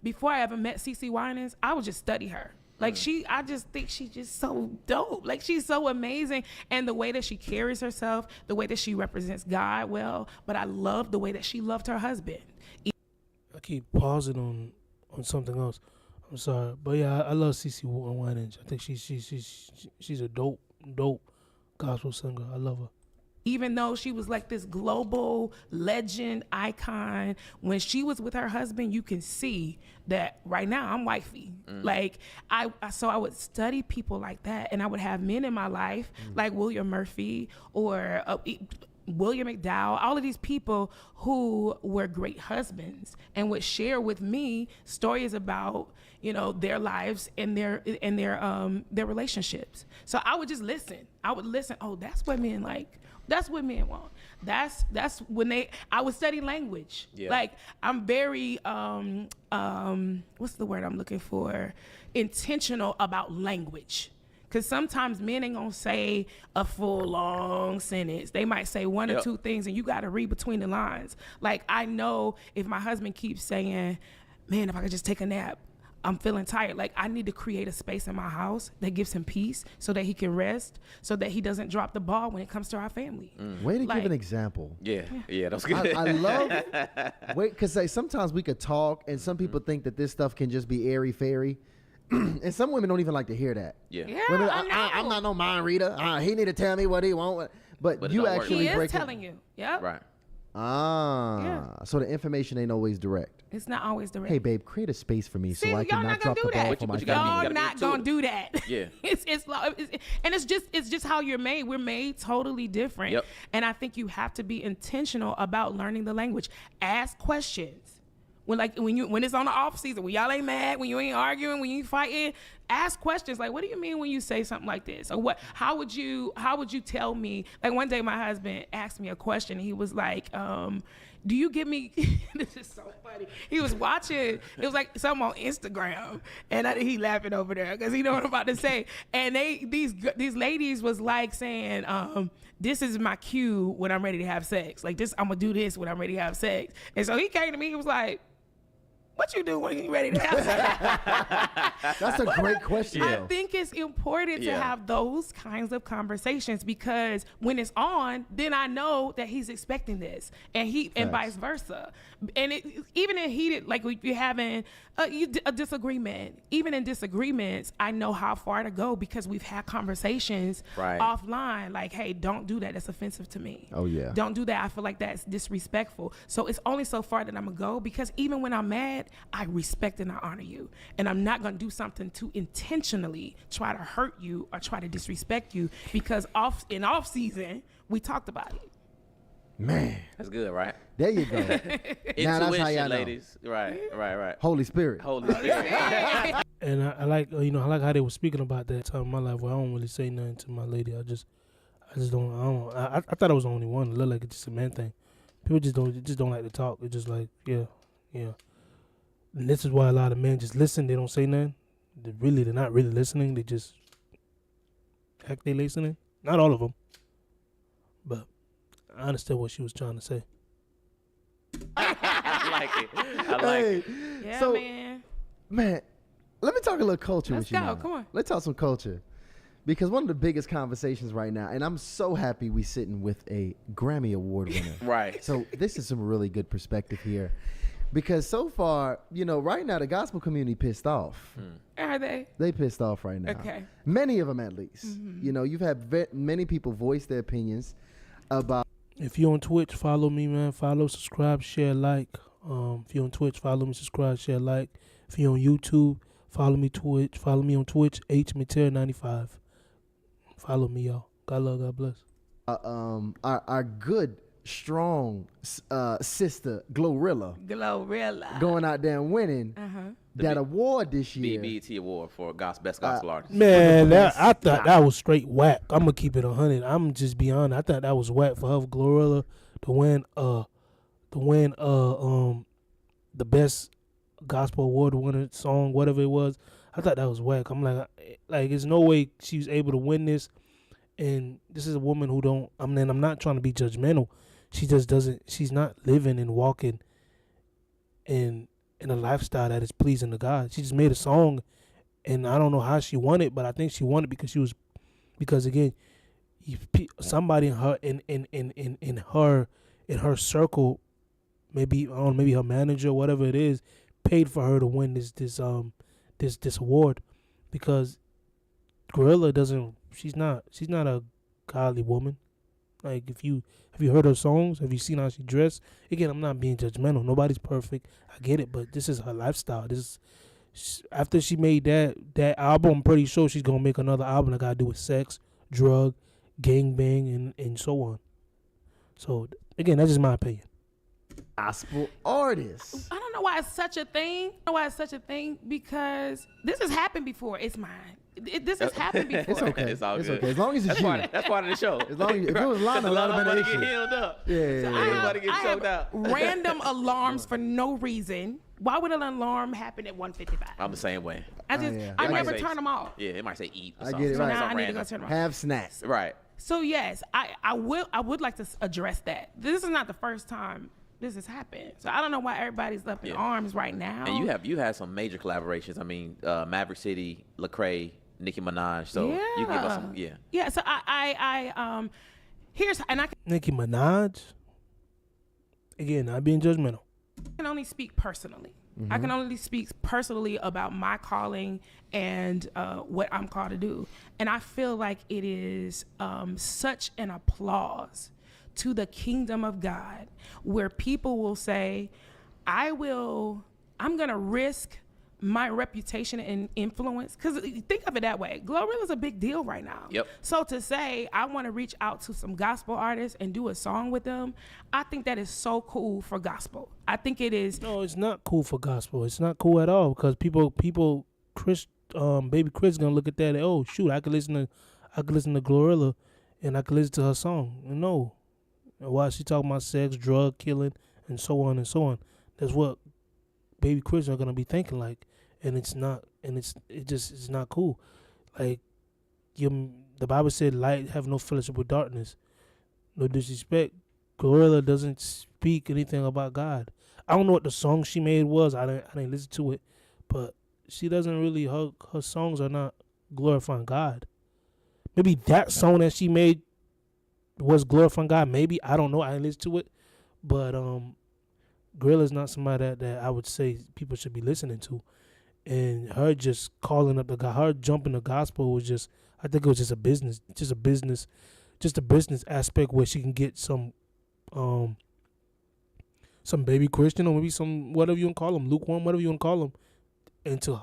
before I ever met CeCe Winans, I would just study her. Like, I just think she's just so dope. Like, she's so amazing. And the way that she carries herself, the way that she represents God well, but I love the way that she loved her husband. I keep pausing on something else. I'm sorry. But yeah, I love CeCe Winans. I think she's a dope gospel singer. I love her. Even though she was like this global legend icon, when she was with her husband, you can see that right now I'm wifey. Like, so I would study people like that, and I would have men in my life like William Murphy or William McDowell, all of these people who were great husbands and would share with me stories about, you know, their lives and their relationships. So I would just listen. I would listen. Oh, that's what men like. That's what men want. That's when I would study language. Yeah. Like, I'm very, what's the word I'm looking for? Intentional about language. Because sometimes men ain't gonna say a full long sentence. They might say one or two things and you gotta read between the lines. Like, I know if my husband keeps saying, man, if I could just take a nap, I'm feeling tired. Like, I need to create a space in my house that gives him peace so that he can rest, so that he doesn't drop the ball when it comes to our family. Way to give an example. Yeah, that's good. I love because sometimes we could talk and some people think that this stuff can just be airy-fairy. And some women don't even like to hear that. Women, I'm not no mind reader. He need to tell me what he want. But you actually break it. He is telling you. Yep. Right. So the information ain't always direct. It's not always direct. Hey, babe, create a space for me so I can not drop the ball for my family. Y'all not gonna do that. Yeah. It's just how you're made. We're made totally different. Yep. And I think you have to be intentional about learning the language. Ask questions. When it's on the off season, when y'all ain't mad, when you ain't arguing, when you ain't fighting, ask questions like, what do you mean when you say something like this? Or what? How would you tell me? Like, one day my husband asked me a question. And he was like, do you give me? This is so funny. He was watching. It was like something on Instagram, and he laughing over there because he know what I'm about to say. And these ladies was like saying, this is my cue when I'm ready to have sex. Like, this, I'm gonna do this when I'm ready to have sex. And so he came to me. He was like, what you do when you ready to have sex? That's a great question. I think it's important to have those kinds of conversations, because when it's on, then I know that he's expecting this, and vice versa. And even in heated, like, if you're having a disagreement, even in disagreements, I know how far to go because we've had conversations offline. Like, hey, don't do that. That's offensive to me. Oh yeah. Don't do that. I feel like that's disrespectful. So it's only so far that I'm gonna go, because even when I'm mad, I respect and I honor you. And I'm not gonna do something to intentionally try to hurt you or try to disrespect you, because in off season, we talked about it. Man. That's good, right? There you go. Intuition, ladies. Right. Holy Spirit. And I like, I like how they were speaking about that time in my life where I don't really say nothing to my lady. I just don't. I thought I was the only one. It looked like it's just a man thing. People just don't like to talk. It's just like, yeah. And this is why a lot of men just listen. They don't say nothing. They're not really listening. They just act they listening. Not all of them, but I understand what she was trying to say. like Yeah, so, man. Let me talk a little culture Let's with you go. now. Come on. Let's talk some culture. Because one of the biggest conversations right now, and I'm so happy we sitting with a Grammy Award winner. Right. So this is some really good perspective here. Because so far, right now the gospel community pissed off. Are they? They pissed off right now. Okay. Many of them at least. You've had many people voice their opinions about. If you're on Twitch, follow me, man. Follow, subscribe, share, like. If you're on Twitch, follow me, subscribe, share, like. If you're on YouTube, follow me on Twitch, HMater95. Follow me, y'all. God love, God bless. Our good, strong sister, Glorilla, going out there and winning that award this year. BET Award for Best Gospel Artist. Man, I thought that was straight whack. I'm going to keep it 100. I'm just be honest. I thought that was whack for her, Glorilla, to win the best gospel award winner song, whatever it was. I thought that was whack. I'm like there's no way she was able to win this. And this is a woman who don't. I'm not trying to be judgmental. She just doesn't. She's not living and walking in a lifestyle that is pleasing to God. She just made a song, and I don't know how she won it, but I think she won it because again, somebody in her circle, maybe her manager, whatever it is, paid for her to win this award, because Gorilla doesn't. She's not a godly woman. Like, have you heard her songs? Have you seen how she dressed? Again, I'm not being judgmental. Nobody's perfect. I get it, but this is her lifestyle. After she made that album, I'm pretty sure she's gonna make another album that got to do with sex, drug, gangbang, and so on. So again, that's just my opinion. Gospel artists. I don't know why it's such a thing. Because this has happened before. It's mine. This has happened before. It's okay. It's all it's good. Okay. As long as it's That's part of the show. As long as if it was Lana, that would have been an issue. Get healed up. Yeah. Everybody get choked out. Random alarms for no reason. Why would an alarm happen at 1:55? I'm the same way. I never turn them off. Yeah, it might say eat. Or I something. get it. So Right. now I need to go turn them off. Have snacks. Right. So yes, I would like to address that. This is not the first time this has happened. So I don't know why everybody's up in arms right now. And you had some major collaborations. I mean, Maverick City, Lecrae, Nicki Minaj. So you give us some, Yeah. So I here's and I Nicki Minaj. Again, not being judgmental. can only speak personally. I can only speak personally about my calling and what I'm called to do. And I feel like it is such an applause to the kingdom of God, where people will say, I'm going to risk my reputation and influence. Because think of it that way. Glorilla's a big deal right now. Yep. So to say, I want to reach out to some gospel artists and do a song with them, I think that is so cool for gospel. I think it is. No, it's not cool for gospel. It's not cool at all, because people, baby Chris gonna look at that and, oh shoot, I could listen to Glorilla and I could listen to her song. No. Why she talking about sex, drug, killing, and so on and so on. That's what baby Chris are gonna be thinking like, and it's not, and it's not cool. Like, the Bible said, "Light have no fellowship with darkness." No disrespect, Glorilla doesn't speak anything about God. I don't know what the song she made was. I didn't listen to it, but she doesn't really. Her songs are not glorifying God. Maybe that song that she made was glorifying God. Maybe, I don't know. I didn't listen to it, but Gorilla's not somebody that I would say people should be listening to. And her just calling up the God, her jumping the gospel was just, I think it was just a business aspect where she can get some baby Christian, or maybe some, whatever you want to call them, lukewarm, whatever you want to call them, into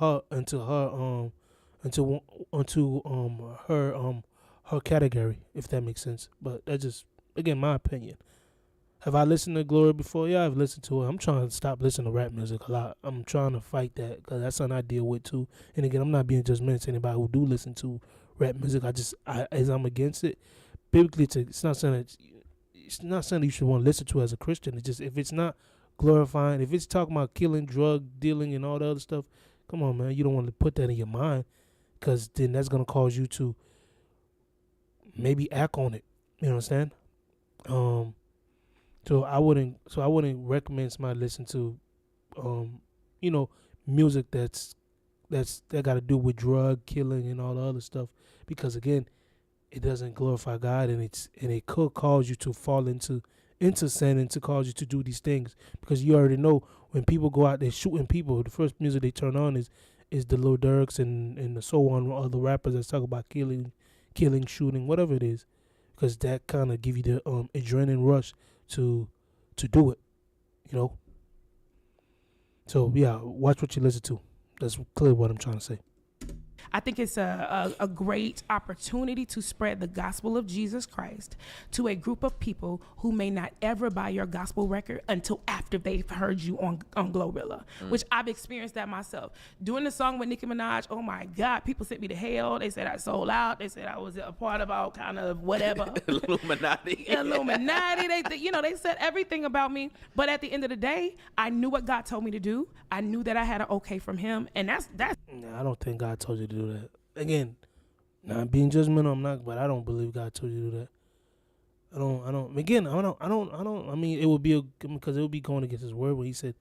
her category, if that makes sense. But that's just, again, my opinion. Have I listened to Glory before? Yeah, I've listened to it. I'm trying to stop listening to rap music a lot. I'm trying to fight that, because that's something I deal with too. And again, I'm not being judgmental to anybody who do listen to rap music. As I'm against it. Biblically, it's not something you should want to listen to as a Christian. It's just, if it's not glorifying, if it's talking about killing, drug dealing, and all the other stuff, come on, man, you don't want to put that in your mind, because then that's gonna cause you to maybe act on it. You know what I'm saying? So I wouldn't recommend somebody listen to you know, music that got to do with drug killing and all the other stuff, because again, it doesn't glorify God, and it could cause you to fall into sin and to cause you to do these things, because you already know when people go out there shooting people, the first music they turn on is the Lil Durks and the so on, other rappers that talk about killing, shooting, whatever it is, because that kind of give you the adrenaline rush to do it, you know. So yeah, watch what you listen to. That's clearly what I'm trying to say. I think it's a great opportunity to spread the gospel of Jesus Christ to a group of people who may not ever buy your gospel record until after they've heard you on Glorilla, which I've experienced that myself. Doing the song with Nicki Minaj, oh my God, people sent me to hell. They said I sold out. They said I was a part of all kind of whatever. Illuminati. They said everything about me. But at the end of the day, I knew what God told me to do. I knew that I had an okay from him. And that's. Nah, I don't think God told you to do that. Again, not being judgmental, I'm not, but I don't believe God told you to do that. I don't. I mean, it would be because it would be going against His word when He said,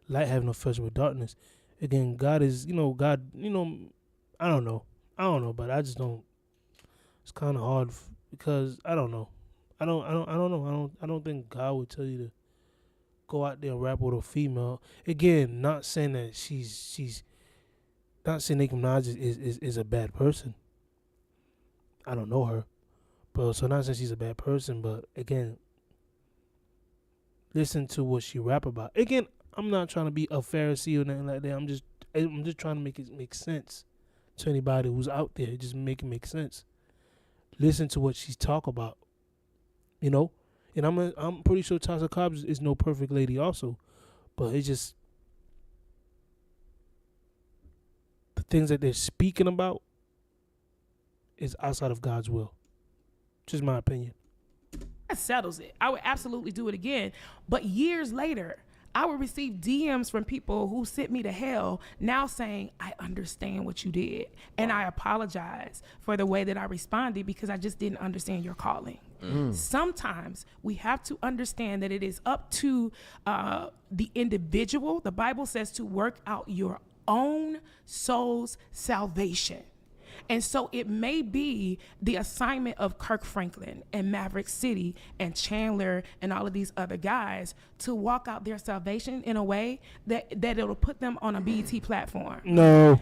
"Light have no fellowship with darkness." Again, God is, God. I don't know, but I just don't. It's kind of hard because I don't know. I don't think God would tell you to go out there and rap with a female. Again, not saying that she's. Not saying Nicki Minaj is a bad person. I don't know her. But so not saying she's a bad person, but again, listen to what she rap about. Again, I'm not trying to be a Pharisee or nothing like that. I'm just trying to make it make sense to anybody who's out there. Just make it make sense. Listen to what she's talk about. And I'm pretty sure Tasha Cobbs is no perfect lady also. But it's just the things that they're speaking about is outside of God's will. Just my opinion. That settles it. I would absolutely do it again. But years later, I would receive DMs from people who sent me to hell now saying, I understand what you did. And I apologize for the way that I responded because I just didn't understand your calling. Sometimes we have to understand that it is up to the individual. The Bible says to work out your own soul's salvation. And so it may be the assignment of Kirk Franklin and Maverick City and Chandler and all of these other guys to walk out their salvation in a way that it'll put them on a BET platform. No.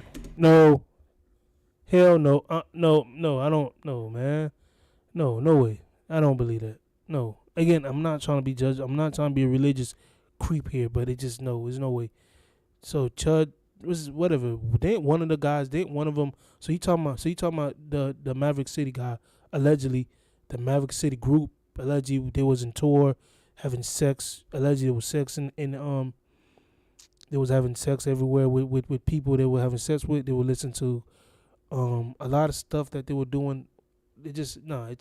Hell no. No, I don't know, man. No way. I don't believe that. No. Again, I'm not trying to be judged. I'm not trying to be a religious creep here, but there's no way. So Chud was whatever. They ain't one of the guys. They ain't one of them. So you talking about the Maverick City guy? Allegedly, the Maverick City group. Allegedly, they was in tour, having sex. Allegedly, there was sex in they was having sex everywhere with people they were having sex with. They would listen to a lot of stuff that they were doing. It just I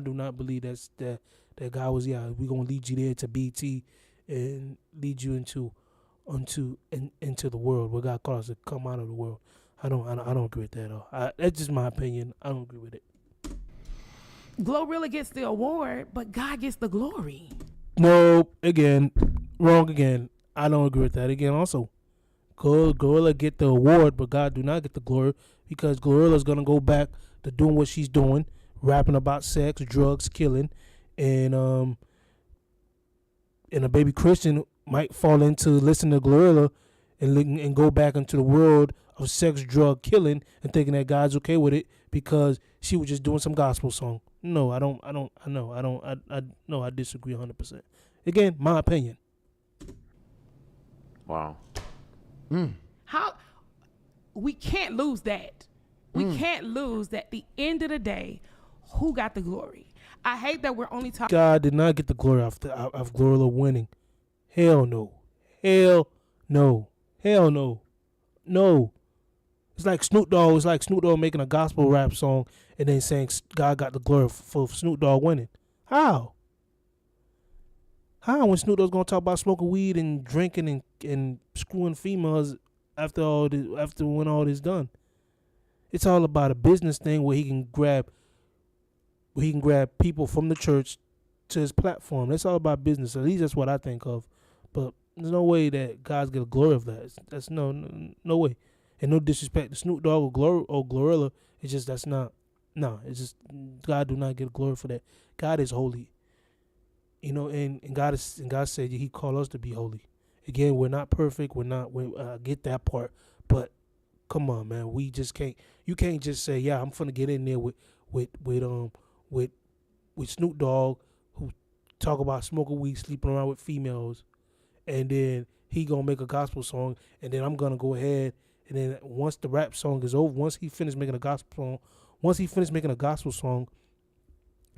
do not believe that guy was we gonna lead you there to BT and lead you into the world where God calls us to come out of the world. I don't agree with that at all. That's just my opinion. I don't agree with it. Glorilla gets the award, but God gets the glory. No, wrong again. I don't agree with that again. Also, Glorilla get the award, but God do not get the glory because Glorilla's gonna go back to doing what she's doing, rapping about sex, drugs, killing, and a baby Christian might fall into listening to Glorilla and go back into the world of sex, drug, killing, and thinking that God's okay with it because she was just doing some gospel song. No, I disagree 100%. Again, my opinion. Wow. How we can't lose that. We can't lose that. At the end of the day, who got the glory? I hate that we're only talking. God did not get the glory of Glorilla winning. Hell no. Hell no. Hell no. No. It's like Snoop Dogg. It's like Snoop Dogg making a gospel rap song and then saying God got the glory for Snoop Dogg winning. How? How when Snoop Dogg's gonna talk about smoking weed and drinking and screwing females after when all this done? It's all about a business thing where he can grab people from the church to his platform. That's all about business. At least that's what I think of. But There's no way that God's get a glory of that. That's no way. And no disrespect to Snoop Dogg or Glorilla. It's just that's not. No, it's just God do not get glory for that. God is holy. And God said He called us to be holy. Again, we're not perfect. I get that part, but come on, man. We just can't. You can't just say, yeah, I'm finna get in there with Snoop Dogg, who talk about smoking weed, sleeping around with females, and then he gonna make a gospel song, and then I'm gonna go ahead, and then once the rap song is over, once he finished making a gospel song,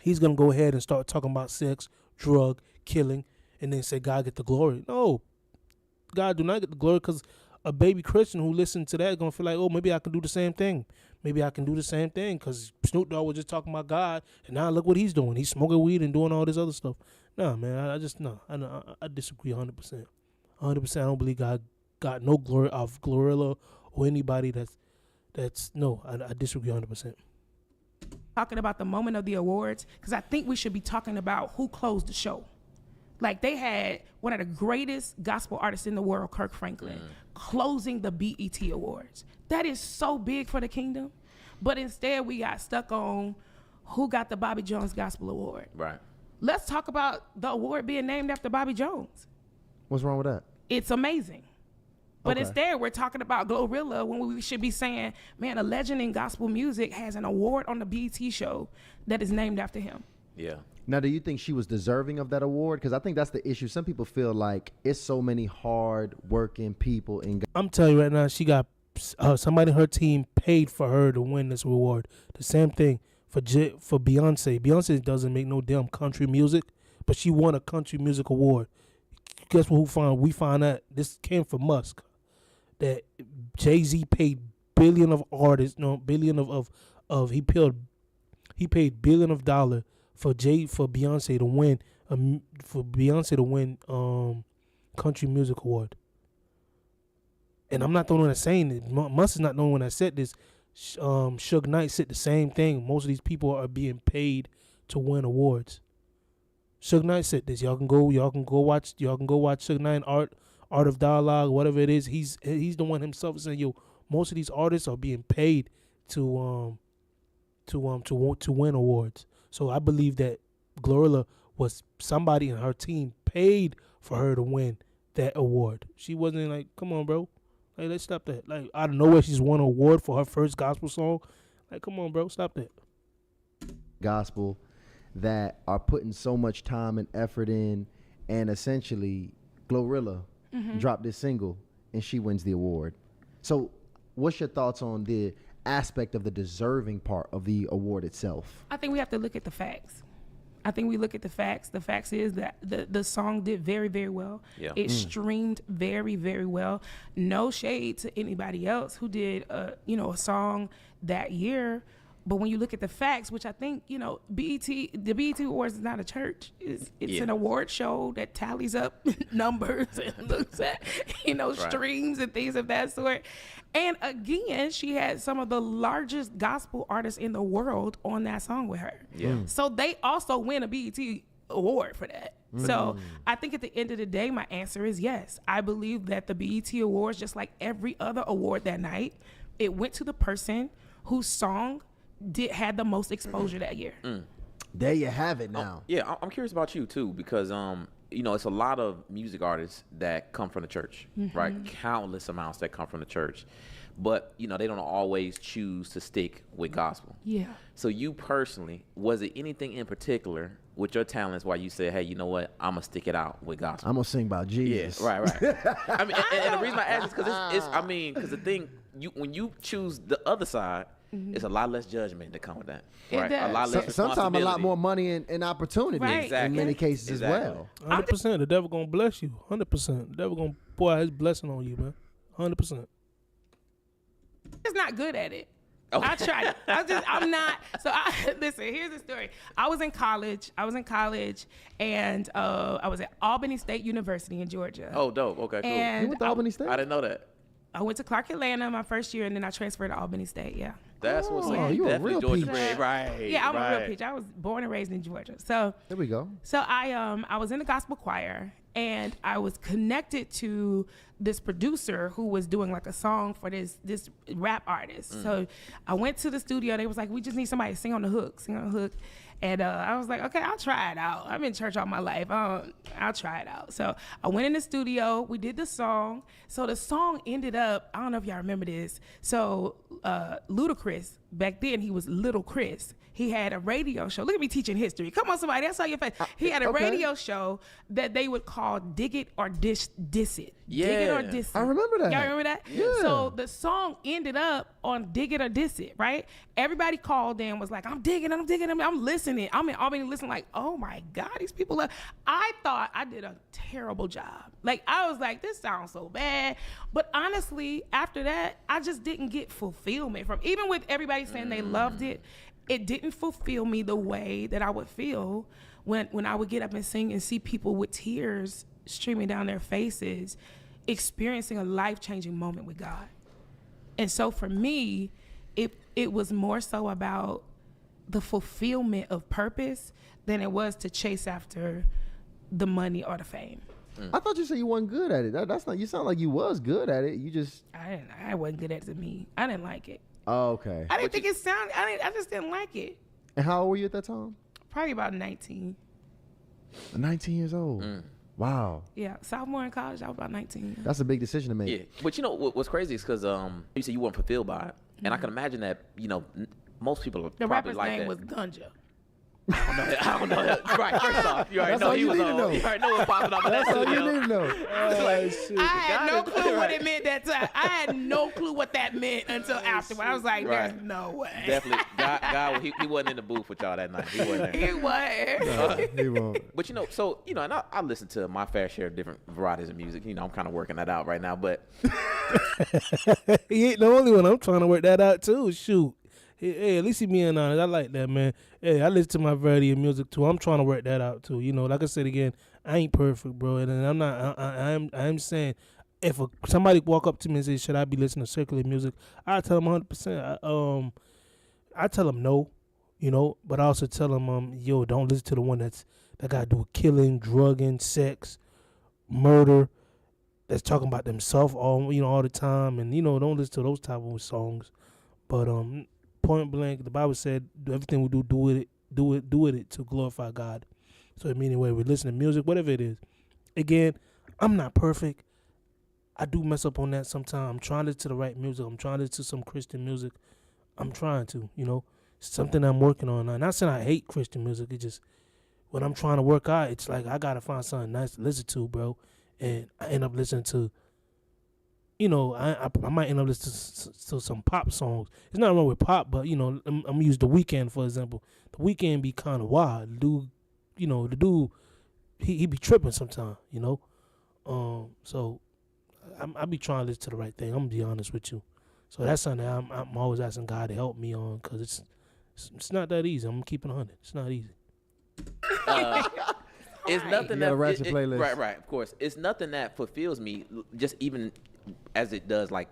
he's gonna go ahead and start talking about sex, drug, killing, and then say God get the glory. No, God do not get the glory, because a baby Christian who listens to that is gonna feel like, oh, maybe I can do the same thing. Maybe I can do the same thing, because Snoop Dogg was just talking about God, and now look what he's doing. He's smoking weed and doing all this other stuff. Nah, man, I disagree 100%. 100%. I don't believe God got no glory of Glorilla or anybody that's no. I disagree 100%. Talking about the moment of the awards, because I think we should be talking about who closed the show. Like, they had one of the greatest gospel artists in the world, Kirk Franklin, closing the BET Awards. That is so big for the kingdom. But instead, we got stuck on who got the Bobby Jones Gospel Award. Right. Let's talk about the award being named after Bobby Jones. What's wrong with that? It's amazing. But instead, we're talking about Glorilla when we should be saying, man, a legend in gospel music has an award on the BET show that is named after him. Yeah. Now, do you think she was deserving of that award? Because I think that's the issue. Some people feel like it's so many hard-working people in. I'm telling you right now, she got somebody in her team paid for her to win this award. The same thing for Beyonce. Beyonce doesn't make no damn country music, but she won a country music award. Guess what? We found out this came from Musk, that Jay-Z paid billion of he paid billion of dollars for Beyonce to win country music award. And I'm not the one that's saying it. Musk is not the one that said this. Suge Knight said the same thing. Most of these people are being paid to win awards. Suge Knight said this. Y'all can go watch Suge Knight Art of Dialogue, whatever it is. He's the one himself saying, yo, most of these artists are being paid to win awards. So I believe that Glorilla was somebody in her team paid for her to win that award. She wasn't like, come on, bro. Like, let's stop that. Like, out of nowhere, she's won an award for her first gospel song. Like, come on, bro. Stop that. Gospel that are putting so much time and effort in, and essentially Glorilla dropped this single and she wins the award. So what's your thoughts on the aspect of the deserving part of the award itself? I think we have to look at the facts. I think we look at the facts. The facts is that the song did very, very well. Yeah. It streamed very, very well. No shade to anybody else who did a song that year. But when you look at the facts, which I think, the BET Awards is not a church. It's an award show that tallies up numbers and looks at, streams and things of that sort. And again, she had some of the largest gospel artists in the world on that song with her. Yeah. So they also win a BET award for that. So I think at the end of the day, my answer is yes. I believe that the BET Awards, just like every other award that night, it went to the person whose song had the most exposure that year. There you have it now. I'm curious about you too, because it's a lot of music artists that come from the church, right? Countless amounts that come from the church, but they don't always choose to stick with gospel. Yeah. So you personally, was it anything in particular with your talents why you said, hey, you know what, I'm gonna stick it out with gospel? I'm gonna sing about Jesus. Yeah, right. I mean, and the reason I ask is because because the thing, when you choose the other side, it's a lot less judgment that come with that. Right? A lot less sometimes a lot more money and opportunity in many cases as well. 100%. The devil gonna bless you. 100%. The devil gonna pour out his blessing on you, man. 100%. Just not good at it. Okay. I tried it. I'm not. So listen, here's the story. I was in college and I was at Albany State University in Georgia. Oh, dope. Okay, cool. And you went to Albany State? I didn't know that. I went to Clark Atlanta my first year, and then I transferred to Albany State. Yeah. That's what's up. You a real Georgia peach. Right. Yeah, I'm a real peach. I was born and raised in Georgia. So there we go. So I was in the gospel choir, And I was connected to this producer who was doing like a song for this rap artist. So I went to the studio. They was like, we just need somebody to sing on the hook. And I was like, okay, I'll try it out. I'm in church all my life. I'll try it out. So I went in the studio. We did the song. So the song ended up, I don't know if y'all remember this. So Ludacris, back then he was Little Chris. He had a radio show. Look at me teaching history. Come on, somebody. That's how your face. He had a radio show that they would call Dig It or Diss It. Yeah. Dig It or Diss It. I remember that. Y'all remember that? Yeah. So the song ended up on Dig It or Diss It, right? Everybody called in, was like, I'm digging, I'm listening. I'm in Albany listening like, oh my God, these people are. I thought I did a terrible job. Like, I was like, this sounds so bad. But honestly, after that, I just didn't get fulfillment from, even with everybody saying they loved it, it didn't fulfill me the way that I would feel when I would get up and sing and see people with tears streaming down their faces, experiencing a life-changing moment with God. And so for me, it was more so about the fulfillment of purpose than it was to chase after the money or the fame. I thought you said you wasn't good at it. That's not. You sound like you was good at it. You just. I wasn't good at it to me. I didn't like it. Oh, okay. I didn't think it sounded. I just didn't like it. And how old were you at that time? Probably about 19. 19 years old. Wow. Yeah, sophomore in college, I was about 19. That's a big decision to make. Yeah, but you know what's crazy is because you said you weren't fulfilled by it, and I can imagine that most people are The probably rapper's like name that. was Gunja. I don't know. Right, first off, you already That's know all he you was need to on. know. You already know what popping up in that That's all studio. you need to know. Oh, shit. I had no clue what Right. it meant that time. I had no clue what that meant until afterward. I was like, there's Right. no way. Definitely, God, he wasn't in the booth with y'all that night. He wasn't there. He was. He won't. But and I listen to my fair share of different varieties of music. I'm kind of working that out right now. But He ain't the only one. I'm trying to work that out too. Shoot. Hey, at least he being honest. I like that, man. Hey, I listen to my variety of music too. I'm trying to work that out too. Like I said again, I ain't perfect, bro. And I'm not. I'm saying, if somebody walk up to me and say, "Should I be listening to secular music?" I tell them 100%. I tell them no, but I also tell them, yo, don't listen to the one that got to do with killing, drugging, sex, murder. That's talking about themselves all the time, and don't listen to those type of songs. But point blank, the Bible said, everything we do with it to glorify God. So meaning whether we listen to music, whatever it is. Again, I'm not perfect. I do mess up on that sometimes. I'm trying to listen to the right music. I'm trying to listen to some Christian music. I'm trying to, something I'm working on. Not saying I hate Christian music. It's just when I'm trying to work out, it's like I gotta find something nice to listen to, bro. And I end up listening to, I might end up listening to some pop songs. It's not wrong with pop, but I'm gonna use The Weeknd for example. The Weeknd be kind of wild, the dude, he be tripping sometimes, So I be trying to listen to the right thing. I'm gonna be honest with you. So that's something that I'm always asking God to help me on, because it's not that easy. I'm keeping 100. It's not easy. it's nothing You got a that ratchet playlist. right, of course. It's nothing that fulfills me, just even as it does, like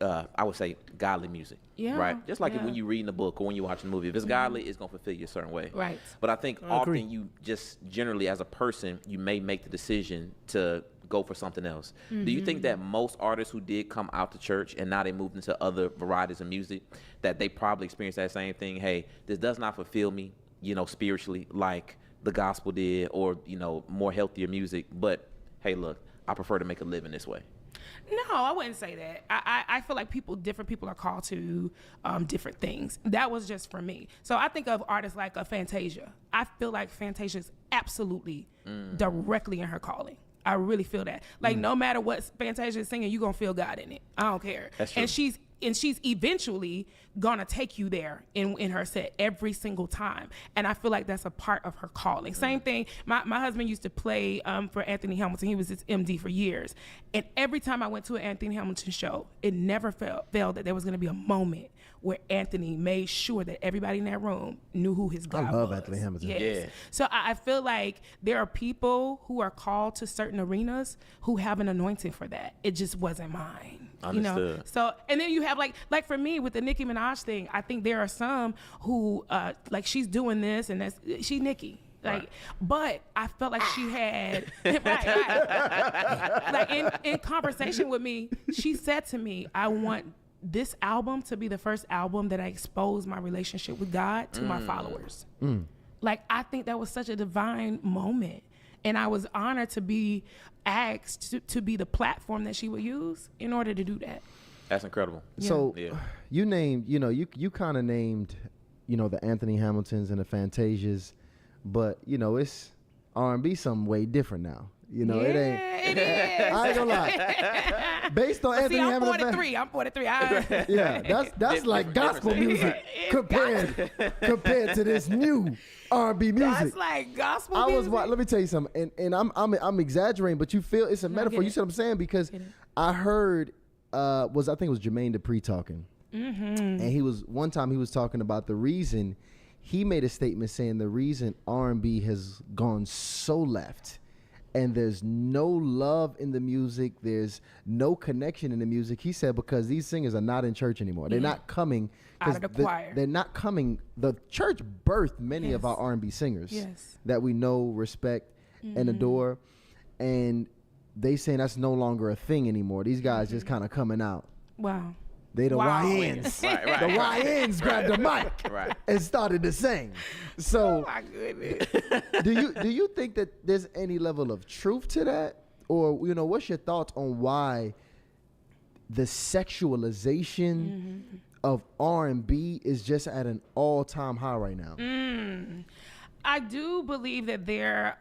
I would say, godly music. Yeah, right. Just like yeah. when you reading a book or when you watching a movie, if it's godly, it's gonna fulfill you a certain way. Right. But I think I agree. often you just generally, as a person, you may make the decision to go for something else. Do you think that most artists who did come out to church and now they moved into other varieties of music, that they probably experienced that same thing? Hey, this does not fulfill me, spiritually, like the gospel did, or more healthier music. But hey, look, I prefer to make a living this way. No, I wouldn't say that. I feel like different people are called to different things. That was just for me. So I think of artists like a Fantasia. I feel like Fantasia is absolutely directly in her calling. I really feel that. Like no matter what Fantasia is singing, you're gonna feel God in it. I don't care. That's true. And she's eventually gonna take you there in her set every single time. And I feel like that's a part of her calling. Same thing. My husband used to play for Anthony Hamilton. He was his MD for years. And every time I went to an Anthony Hamilton show, it never failed that there was gonna be a moment where Anthony made sure that everybody in that room knew who his God was. I love Anthony Hamilton. Yes. Yeah. So I feel like there are people who are called to certain arenas who have an anointing for that. It just wasn't mine. Understood. So, and then you have like for me with the Nicki Minaj thing, I think there are some who like she's doing this and she's Nicki. Like, but I felt like she had, right. Like in conversation with me, she said to me, I want this album to be the first album that I expose my relationship with God to my followers. Like, I think that was such a divine moment. And I was honored to be asked to be the platform that she would use in order to do that. That's incredible. So you named, you kind of named, the Anthony Hamiltons and the Fantasias, but, it's R&B something way different now. It ain't. It is. I ain't gonna lie. Based on Anthony Hamilton. I'm 43. Yeah, that's like gospel music compared to this new R&B music. That's like gospel music. Let me tell you something, and I'm exaggerating, but you feel it's a metaphor. You see what I'm saying? Because I heard I think it was Jermaine Dupri talking, and he was talking about the reason. He made a statement saying the reason R&B has gone so left, and there's no love in the music, there's no connection in the music. He said because these singers are not in church anymore. They're not coming out of the choir. They're not coming. The church birthed many of our R&B singers that we know, respect, and adore, and they saying that's no longer a thing anymore. These guys just kind of coming out. Wow. They the YNs. The YNs grabbed the mic and started to sing. So, oh my goodness. do you think that there's any level of truth to that, or what's your thoughts on why the sexualization of R&B is just at an all-time high right now? I do believe that there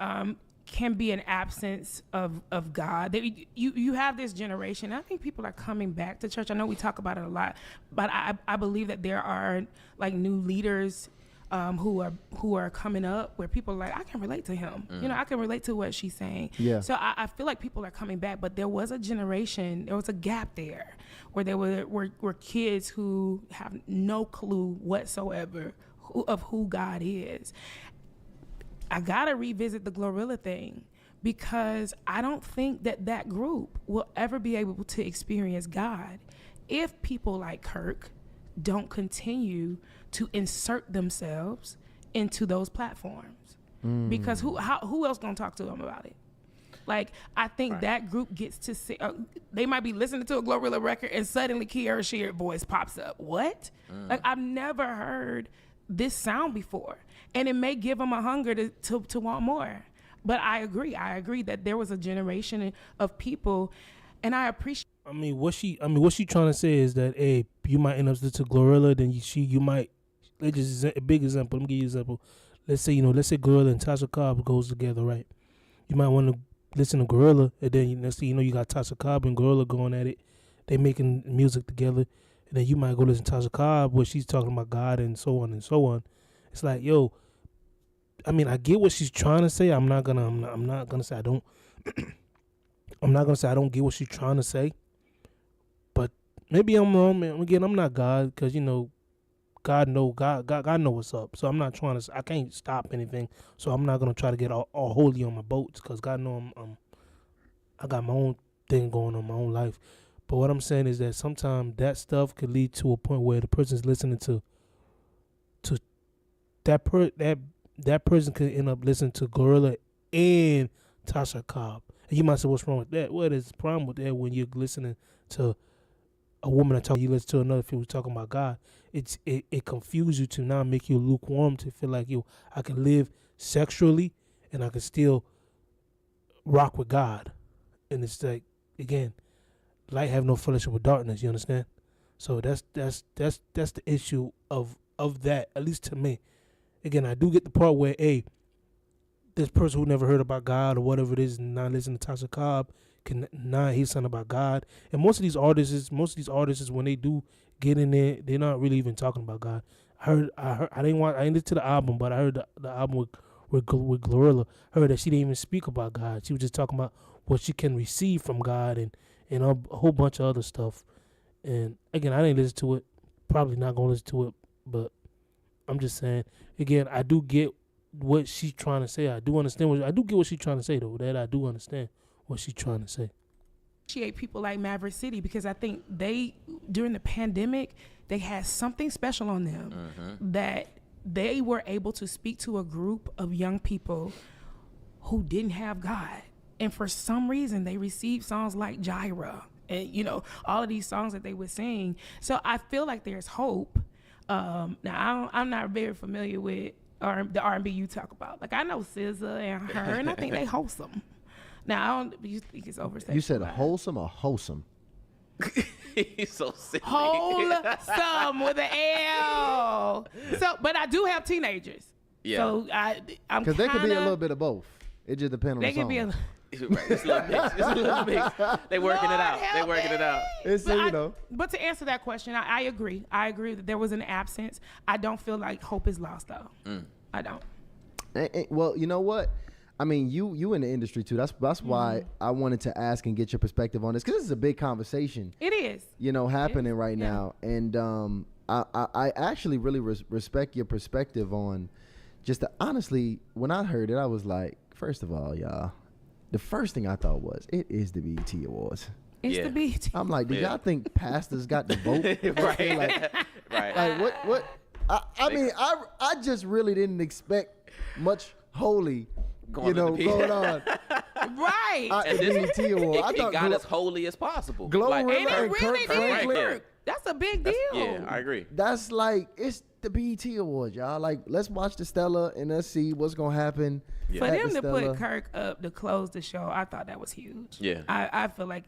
can be an absence of God. You have this generation. I think people are coming back to church. I know we talk about it a lot, but I believe that there are like new leaders who are coming up where people are like, I can relate to him. I can relate to what she's saying. Yeah. So I feel like people are coming back, but there was a generation, there was a gap there where there were kids who have no clue whatsoever of who God is. I gotta revisit the Glorilla thing because I don't think that group will ever be able to experience God if people like Kirk don't continue to insert themselves into those platforms. Because who else gonna talk to them about it? Like, I think that group gets to see, they might be listening to a Glorilla record and suddenly Kiara Sheard's voice pops up. What? Like, I've never heard this sound before. And it may give them a hunger to want more. But I agree that there was a generation of people, and I appreciate. What she trying to say is that, hey, you might end up listening to Glorilla, then you might. Let's just a big example. Let me give you an example. Let's say Glorilla and Tasha Cobb goes together, right? You might want to listen to Glorilla, and then let's say you got Tasha Cobb and Glorilla going at it. They making music together, and then you might go listen to Tasha Cobb where she's talking about God and so on and so on. It's like, yo. I get what she's trying to say. I'm not gonna say I don't. I'm not gonna say I don't get what she's trying to say. But maybe I'm wrong, man. Again, I'm not God, because God know what's up. So I'm not trying to. I can't stop anything. So I'm not gonna try to get all holy on my boats, because God know I got my own thing going on, my own life. But what I'm saying is that sometimes that stuff could lead to a point where the person's listening to that person could end up listening to Glorilla and Tasha Cobb. And you might say, what's wrong with that? Well, there's a problem with that when you're listening to a woman you listen to another who's talking about God. It confuses you to now make you lukewarm, to feel like, I can live sexually and I can still rock with God. And it's like, again, light have no fellowship with darkness, you understand? So that's the issue of that, at least to me. Again, I do get the part where, hey, this person who never heard about God or whatever it is, not listening to Tasha Cobb, can now hear something about God. And most of these artists, when they do get in there, they're not really even talking about God. I didn't listen to the album, but I heard the album with Glorilla. I heard that she didn't even speak about God. She was just talking about what she can receive from God and a whole bunch of other stuff. And again, I didn't listen to it. Probably not gonna listen to it, but I'm just saying, again, I do get what she's trying to say. I do understand I do get what she's trying to say, though. That I do understand what she's trying to say. Appreciate people like Maverick City, because I think during the pandemic, they had something special on them that they were able to speak to a group of young people who didn't have God. And for some reason, they received songs like Jireh and, you know, all of these songs that they would sing. So I feel like there's hope. Now, I'm not very familiar with the R&B you talk about. Like, I know SZA and her, and I think they wholesome. Now, I don't you think it's oversaturated. You said wholesome or wholesome? He's so sick. Wholesome with an L. So, but I do have teenagers. Yeah. So I'm Because they could be a little bit of both. It just depends on They the song. could be a. Right, it's a little mix. It's a little mix. They working it out. They working it out. It's, But, you know. but to answer that question, I agree. I agree that there was an absence. I don't feel like hope is lost, though. I don't. Well, you know what? I mean, you in the industry too. That's why I wanted to ask and get your perspective on this, because this is a big conversation. It is. You know, happening right now, and I actually really respect your perspective on just honestly. When I heard it, I was like, first of all, y'all, the first thing I thought was it is the BET Awards. It's the BET. I'm like, do y'all think pastors got the vote? Right. Like, like what? I mean, I just really didn't expect much holy. Going going on. Right. At the BET Award. I It thought got as holy as possible. Glorilla And it and really Kirk Franklin. did. That's a big deal. Yeah, I agree. That's like, it's the BET Awards, y'all. Like, let's watch the Stella and let's see what's gonna happen. For at them the to Stella. put Kirk up to close the show, I thought that was huge. Yeah. I feel like,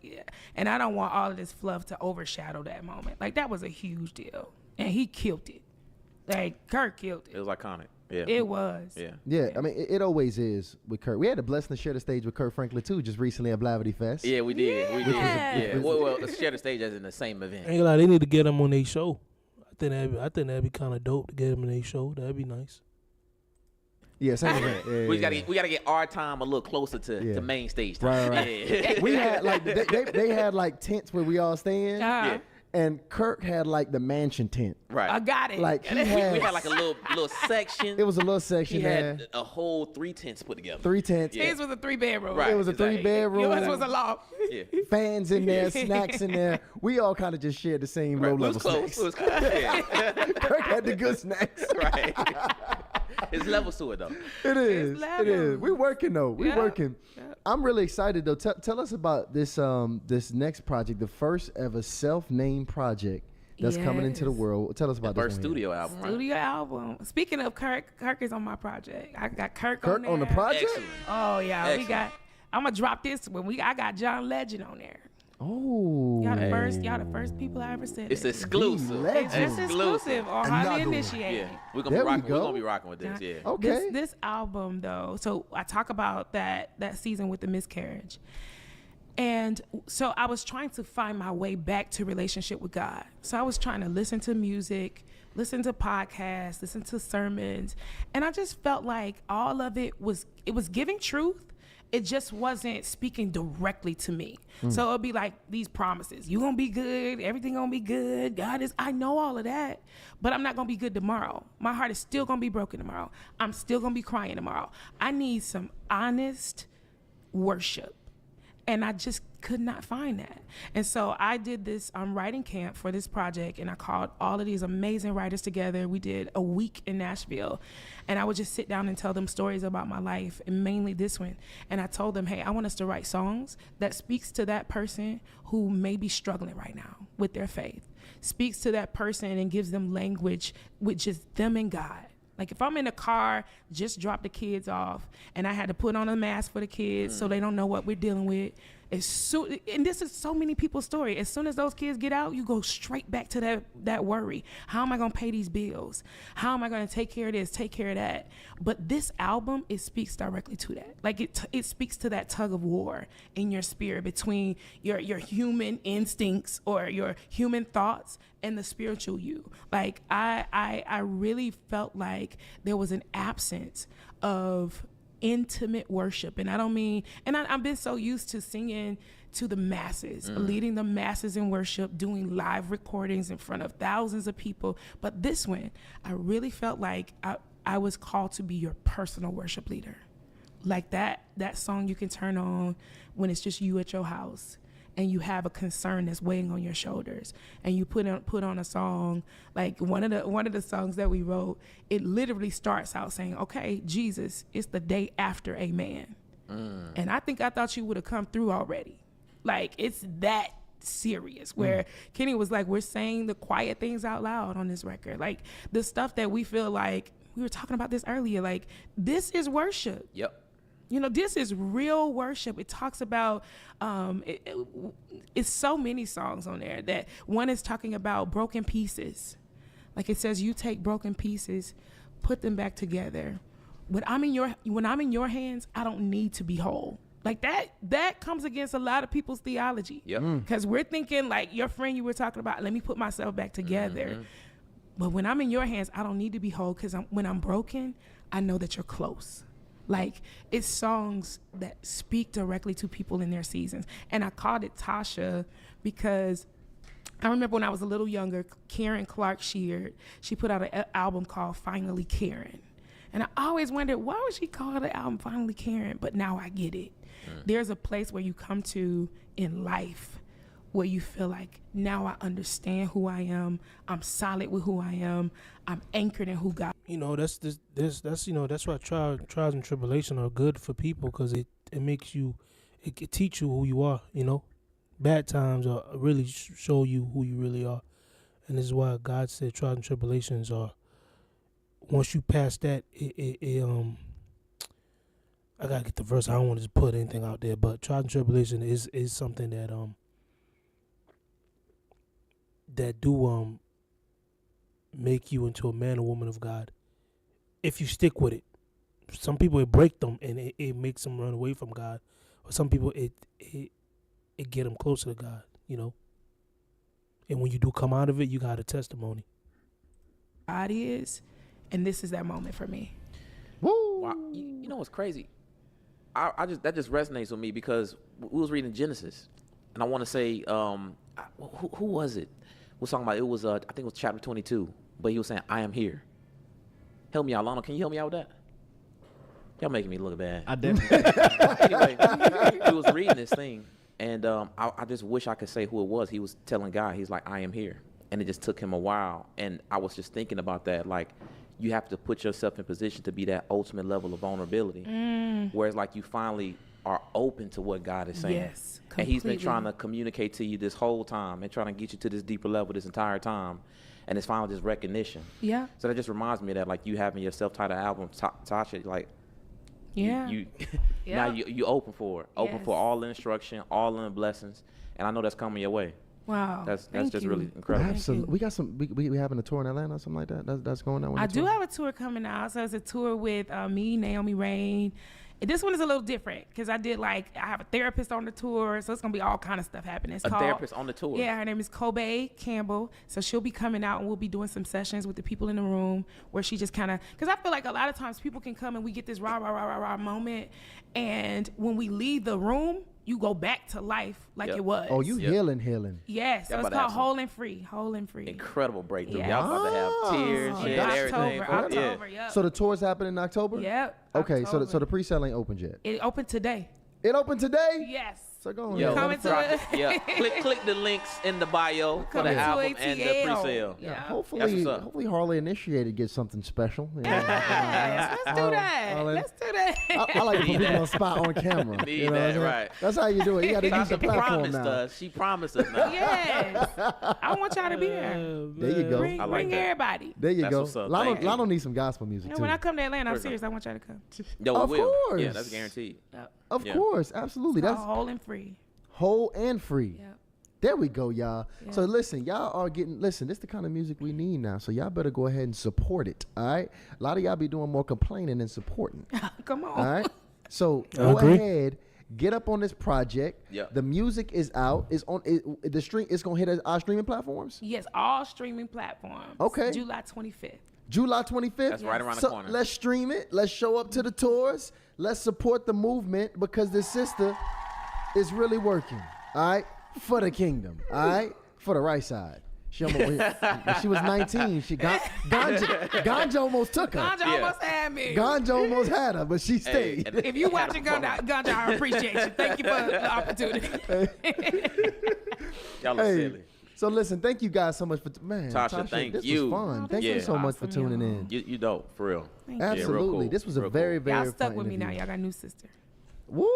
and I don't want all of this fluff to overshadow that moment. Like, that was a huge deal. And he killed it. Like, Kirk killed It it. was iconic. Yeah. It was. Yeah. Yeah, I mean, it always is with Kirk. We had the blessing to share the stage with Kirk Franklin too, just recently at Blavity Fest. Yeah, we did. We did. Yes. Yeah. Well, share the stage as in the same event. Ain't gonna lie, they need to get him on their show. I think that'd be kind of dope to get him on their show. That'd be nice. Yeah, same event. Yeah, We yeah. gotta get our time a little closer to main stage time. Right. Yeah. We had like they had like tents where we all stand, Uh-huh. and Kirk had like the mansion tent. Right. I got it. Like he we had, had like a little section. it was a little section He there, had a whole 3 tents put together. 3 tents, His was a 3-bedroom. Right. it was a exactly. 3-bedroom. Yours was a loft. Yeah. Fans in there, snacks in there. We all kind of just shared the same Right. low We was level close. snacks. It was close. Yeah. Kirk had the good snacks. Right. It's levels to it though. It is. It is. levels. We're working though. We're Yeah. working. Yeah. I'm really excited though. Tell us about this this next project, the first ever self-named project that's coming into the Yes. world. Tell us about First this one here. studio album. Right? Studio album. Speaking of Kirk is on my project. I got Kirk Kirk on the there. project? Excellent. Oh yeah, Excellent. we got. I'm gonna drop this when I got John Legend on there. Oh. Y'all the first people I ever said. It's it. exclusive. Legend. It's just exclusive or highly Another one. initiated. Yeah. We're There we gonna be go. We're gonna be rocking with this. Yeah. Okay. This album though, so I talk about that season with the miscarriage. And so I was trying to find my way back to relationship with God. So I was trying to listen to music, listen to podcasts, listen to sermons, and I just felt like all of it was giving truth. It just wasn't speaking directly to me. So it'd be like these promises. You gonna be good, everything gonna be good. God is, I know all of that, but I'm not gonna be good tomorrow. My heart is still gonna be broken tomorrow. I'm still gonna be crying tomorrow. I need some honest worship. And I just could not find that. And so I did this writing camp for this project, and I called all of these amazing writers together. We did a week in Nashville, and I would just sit down and tell them stories about my life, and mainly this one. And I told them, hey, I want us to write songs that speaks to that person who may be struggling right now with their faith, speaks to that person and gives them language with just them and God. Like if I'm in a car, just drop the kids off, and I had to put on a mask for the kids so they don't know what we're dealing with. And this is so many people's story. As soon as those kids get out, you go straight back to that worry. How am I going to pay these bills? How am I going to take care of this, take care of that? But this album, it speaks directly to that. Like it speaks to that tug of war in your spirit between your human instincts or your human thoughts and the spiritual you. Like I really felt like there was an absence of intimate worship. And I don't mean, and I've been so used to singing to the masses, leading the masses in worship, doing live recordings in front of thousands of people. But this one, I really felt like I was called to be your personal worship leader. Like that song you can turn on when it's just you at your house. and you have a concern that's weighing on your shoulders, and you put on a song like one of the songs that we wrote, it literally starts out saying, okay, Jesus, it's the day after amen. And I thought you would have come through already. Like, it's that serious, where Kenny was like, we're saying the quiet things out loud on this record, like the stuff that we feel like, we were talking about this earlier, like this is worship. Yep. You know, this is real worship. It talks about, it's so many songs on there. That one is talking about broken pieces. Like it says, you take broken pieces, put them back together. When I'm in your hands, I don't need to be whole. Like that comes against a lot of people's theology. Yep. Because we're thinking like your friend you were talking about, let me put myself back together. But when I'm in your hands, I don't need to be whole, because when I'm broken, I know that you're close. Like, it's songs that speak directly to people in their seasons. And I called it Tasha because I remember when I was a little younger, Karen Clark Sheard, she put out an album called Finally Karen. And I always wondered, why would she call the album Finally Karen? But now I get it. There's a place where you come to in life where you feel like, now I understand who I am. I'm solid with who I am. I'm anchored in who God. You know, that's why trials and tribulation are good for people, because it makes you, it can teach you who you are. You know, bad times are really show you who you really are, and this is why God said trials and tribulations are. Once you pass that, I gotta get the verse. I don't want to just put anything out there, but trials and tribulation is something that make you into a man or woman of God if you stick with it. Some people, it break them and it makes them run away from God, or some people it get them closer to God, you know. And when you do come out of it, you got a testimony. God is, and this is that moment for me. Woo! Wow. You know what's crazy? That just resonates with me, because we was reading Genesis, and I want to say, who was it? We're talking about, it was I think it was chapter 22, but he was saying, I am here. Help me out, Lano. Can you help me out with that? Y'all making me look bad. I definitely. Anyway, he was reading this thing, and I just wish I could say who it was. He was telling God, he's like, I am here. And it just took him a while. And I was just thinking about that. Like, you have to put yourself in position to be that ultimate level of vulnerability. Whereas, like, you finally are open to what God is saying. Yes, completely. And he's been trying to communicate to you this whole time and trying to get you to this deeper level this entire time. And it's finally just recognition. Yeah. So that just reminds me of that, like, you having your self-titled album, Tasha, like, yeah. you now you open for it. Open for all the instruction, all the blessings. And I know that's coming your way. Wow. That's Thank just you. really incredible. Absolutely. We got some. We having a tour in Atlanta or something like that. That's going on. I do have a tour coming out. So it's a tour with me, Naomi Rain. And this one is a little different because I have a therapist on the tour, so it's gonna be all kind of stuff happening. It's therapist on the tour. Yeah, her name is Kobe Campbell. So she'll be coming out and we'll be doing some sessions with the people in the room where she just kind of, because I feel like a lot of times people can come and we get this rah moment, and when we leave the room, you go back to life like it was. Oh, you healing. Yes, so it's called Whole and Free. Incredible breakthrough. Yes. Y'all about to have tears, everything. October, yep. So the tour's happening in October? Yep. Okay, October. so the pre-sale ain't opened yet. It opened today. It opened today? Yes. So go on. Yo, Coming to it. yeah. Click the links in the bio for the Coming to album and the ATL. pre-sale. Yeah. Hopefully Harley Initiated gets something special. Yes, let's do that. Let's do that. I like to put people on the spot on camera. Need you know that, what I'm saying? right. That's how you do it. You got to use the Tasha platform promised now. us. She promised us now. Yes. I want y'all to be there. There you go. Bring everybody. There you That's go. what's up. Lano needs some gospel music And too. when I come to Atlanta, I'm serious. I want y'all to come. Yo, Of we will. course. Yeah, that's guaranteed. Yep. Of course, absolutely. It's That's called Whole and Free. whole and free. Yep. There we go, y'all. Yeah. So listen, y'all are getting, this is the kind of music we need now. So y'all better go ahead and support it, all right? A lot of y'all be doing more complaining than supporting. Come on. All right? So I go agree. ahead, get up on this project. Yeah. The music is out. It's on the stream. It's going to hit our streaming platforms? Yes, all streaming platforms. Okay. July 25th. July 25th. That's right around the So corner. let's stream it. Let's show up to the tours. Let's support the movement because this sister is really working. All right, for the kingdom. All right, for the right side. She almost, when she was 19. Ganja almost took her. Ganja almost had me. Ganja almost had her, but she stayed. If you watching Ganja, I appreciate you. Thank you for the opportunity. Y'all are silly. So listen, thank you guys so much for Tasha, thank this you. was fun. Oh, Thank you so much for tuning in. You dope, for real. Absolutely, cool. this was a very, very Y'all fun stuck with me now. interview. Y'all got a new sister. Woo!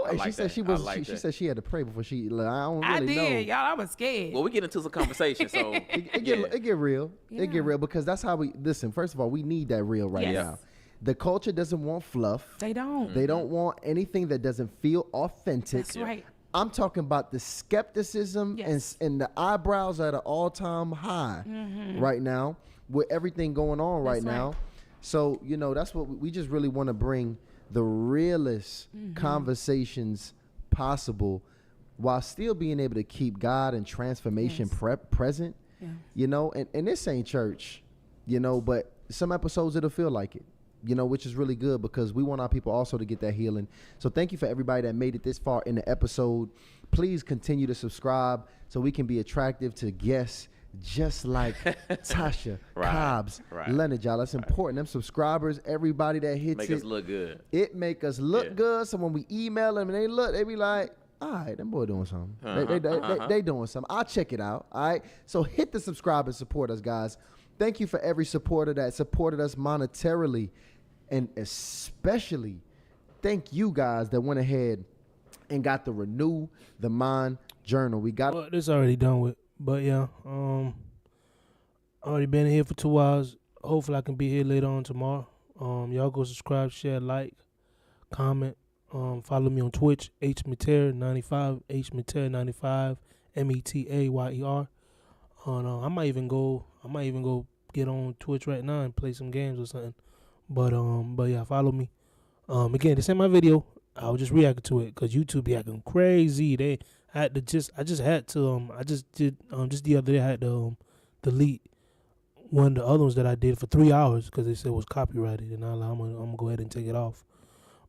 I And like she said that. she was. I like She that. said she had to pray before she. Like, I don't really I did, know. y'all. I was scared. Well, we get into some conversation, so It get real. It get real because that's how we listen. First of all, we need that real right Yes. now. The culture doesn't want fluff. They don't. They don't want anything that doesn't feel authentic. That's right. I'm talking about the skepticism Yes. and the eyebrows at an all-time high right now with everything going on right That's right. now. So, you know, that's what we just really want to bring the realest conversations possible while still being able to keep God and transformation present. Yeah. You know, and this ain't church, you know, but some episodes it'll feel like it. You know, which is really good because we want our people also to get that healing. So thank you for everybody that made it this far in the episode. Please continue to subscribe so we can be attractive to guests just like Tasha, Cobbs, Leonard, y'all. That's important. Them subscribers, everybody that hits make us look good. It make us look good. So when we email them and they look, they be like, all right, them boy doing something. They doing something. I'll check it out. All right. So hit the subscribe and support us, guys. Thank you for every supporter that supported us monetarily. And especially thank you guys that went ahead and got the Renew the Mind Journal. We got this already done with. But yeah, already been here for 2 hours. Hopefully I can be here later on tomorrow. Y'all go subscribe, share, like, comment. Follow me on Twitch, HMeter95, HMeter95, METAYER. I might even go get on Twitch right now and play some games or something. But yeah, follow me. Again, this ain't my video. I was just reacting to it because YouTube be acting crazy. I just the other day I had to delete one of the other ones that I did for 3 hours because they said it was copyrighted, and I'm gonna go ahead and take it off.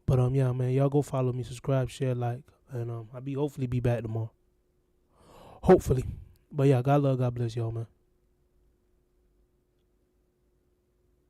But yeah, man, y'all go follow me, subscribe, share, like, and I'll hopefully be back tomorrow. Hopefully. But yeah, God love, God bless y'all, man.